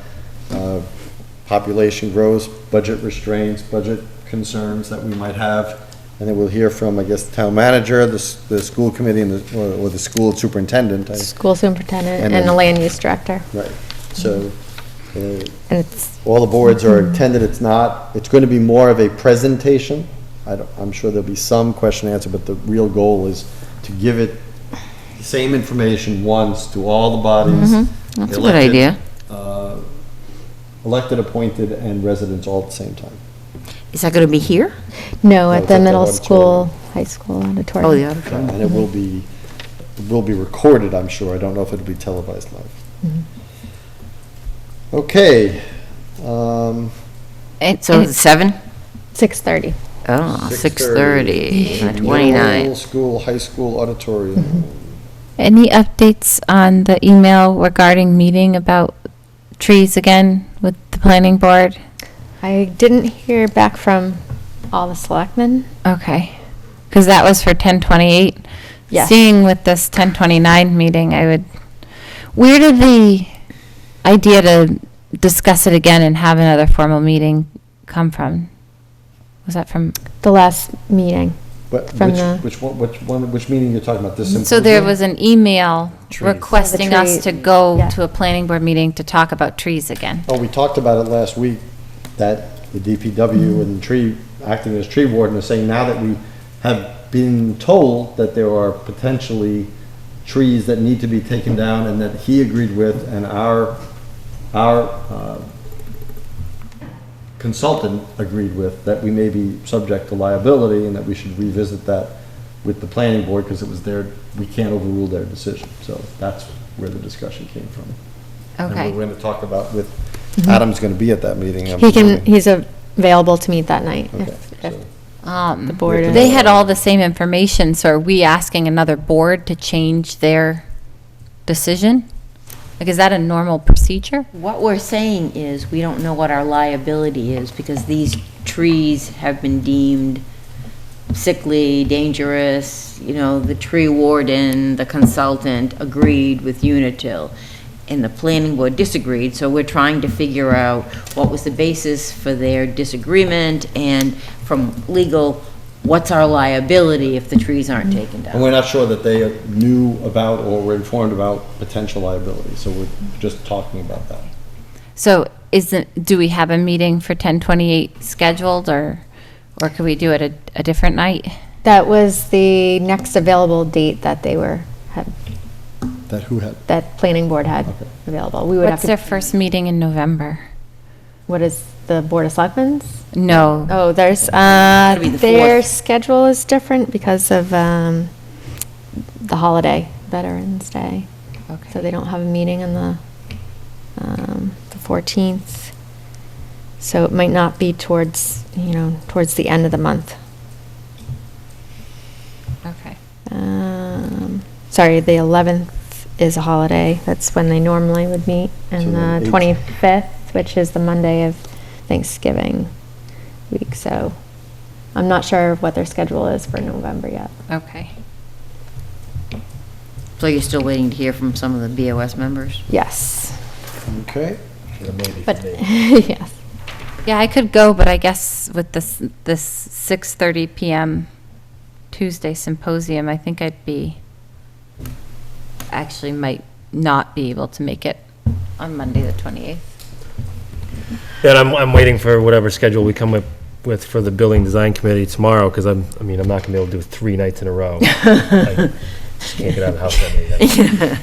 B: population growth, budget restraints, budget concerns that we might have. And then we'll hear from, I guess, the town manager, the school committee, and or the school superintendent.
F: School superintendent
B: And
F: and the
B: then-
F: land use director.
B: Right, so
F: And it's,
B: all the boards are attended. It's going to be more of a presentation. I'm sure there'll be some question and answer, but the real goal is to give it the same information once to all the bodies.
A: That's a good
B: elected,
A: idea.
B: Elected, appointed, and residents all at the same time.
A: Is that going to be here?
F: no,
B: No,
F: at
B: it's
F: the
B: at the
F: middle
B: auditorium.
F: school, high school auditorium.
A: Oh, the auditorium.
B: And it will be recorded, I'm sure. I don't know if it'll be televised live. Okay.
C: And-
A: So
C: and-
A: it's 7?
F: 6:30.
A: Oh, 6:30, the
B: Middle
A: 29th.
B: school, high school auditorium.
C: Any updates on the email regarding meeting about trees again with the planning board?
F: I didn't hear back from all the selectmen.
C: Okay, because that was for 10/28.
F: Yes.
C: Seeing with this 10/29 meeting, where did the idea to discuss it again and have another formal meeting come from? Was that from?
F: The last meeting.
B: But
F: From
B: which meeting you're talking about? This
C: So there was an email
B: Trees.
C: requesting
F: The
C: us
F: tree-
C: to go
F: yeah.
C: to a planning board meeting to talk about trees again.
B: Oh, we talked about it last week, that the DPW and acting as tree warden are saying now that we have been told that there are potentially trees that need to be taken down and that he agreed with, and our consultant agreed with, that we may be subject to liability and that we should revisit that with the planning board because it was we can't overrule their decision. So that's where the discussion came from.
C: Okay.
B: And we're going to talk about Adam's going to be at that meeting. I'm
F: He's
B: presuming.
F: available to meet that night.
B: Okay,
F: if
B: so-
F: the board is.
C: They had all the same information, so are we asking another board to change their decision? Like, is that a normal procedure?
A: What we're saying is, we don't know what our liability is, because these trees have been deemed sickly, dangerous. The tree warden, the consultant agreed with Unitil, and the planning board disagreed, so we're trying to figure out what was the basis for their disagreement, and from legal, what's our liability if the trees aren't taken
B: And
A: down?
B: we're not sure that they knew about or were informed about potential liability, so we're just talking about that.
C: So do we have a meeting for 10/28 scheduled, or could we do it a different night?
F: That was the next available date that
B: That who had?
F: that planning board had
B: Okay.
F: available. We would have
C: What's
F: to.
C: their first meeting in November?
F: What is the Board of Selectmen's?
C: No.
F: Oh, there's,
A: be the
F: their
A: 4th.
F: schedule is different because of, the holiday, Veterans Day.
A: Okay.
F: So they don't have a meeting on the 14th. So it might not be towards the end of the month.
C: Okay.
F: Sorry, the 11th is a holiday. That's when they normally would meet. And
B: So then
F: the
B: 8th.
F: 25th, which is the Monday of Thanksgiving week. So I'm not sure what their schedule is for November yet.
C: Okay.
A: So you're still waiting to hear from some of the BOS members?
F: Yes.
B: Okay.
F: But, yes.
C: Yeah, I could go, but I guess with this 6:30 PM Tuesday symposium, I think actually might not be able to make it on Monday, the 28th.
L: And I'm waiting for whatever schedule we come up with for the building design committee tomorrow, because I'm not going to be able to do 3 nights in a row. I just can't get out of the house that many nights.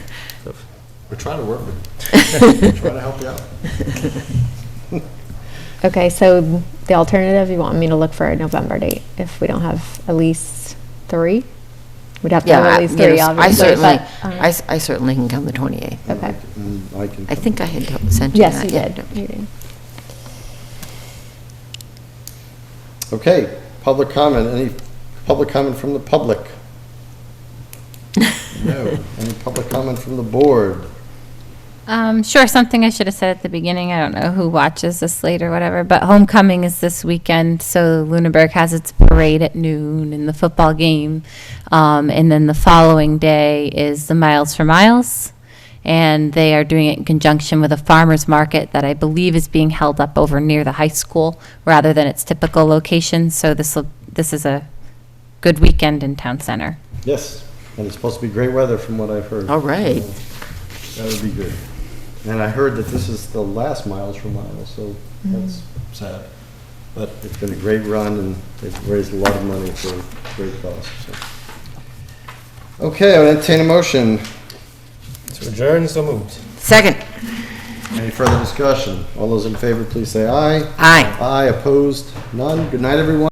B: We're trying to work with you. Trying to help you out.
F: Okay, so the alternative, you want me to look for a November date if we don't have at least 3? We'd have to have at least 3, obviously. but,
A: I certainly can come the 28th.
F: Okay.
B: I can
A: I think I had sent you
F: Yes,
A: that.
F: you
A: yeah.
F: did. You did.
B: Okay, public comment. Any public comment from the public? No. Any public comment from the board?
C: Sure, something I should have said at the beginning. I don't know who watches this late or whatever, but homecoming is this weekend, so Lunenburg has its parade at noon and the football game. And then the following day is the Miles for Miles. And they are doing it in conjunction with a farmer's market that I believe is being held up over near the high school rather than its typical location. So this is a good weekend in town center.
B: Yes, and it's supposed to be great weather from what I've heard.
A: All right.
B: So that would be good. And I heard that this is the last Miles for Miles, so that's sad. But it's been a great run, and they've raised a lot of money for a great cause, so. Okay, I'll entertain a motion.
L: To adjourn, so moved.
A: Second.
B: Any further discussion? All those in favor, please say aye.
A: Aye.
B: Aye, opposed? None? Good night, everyone.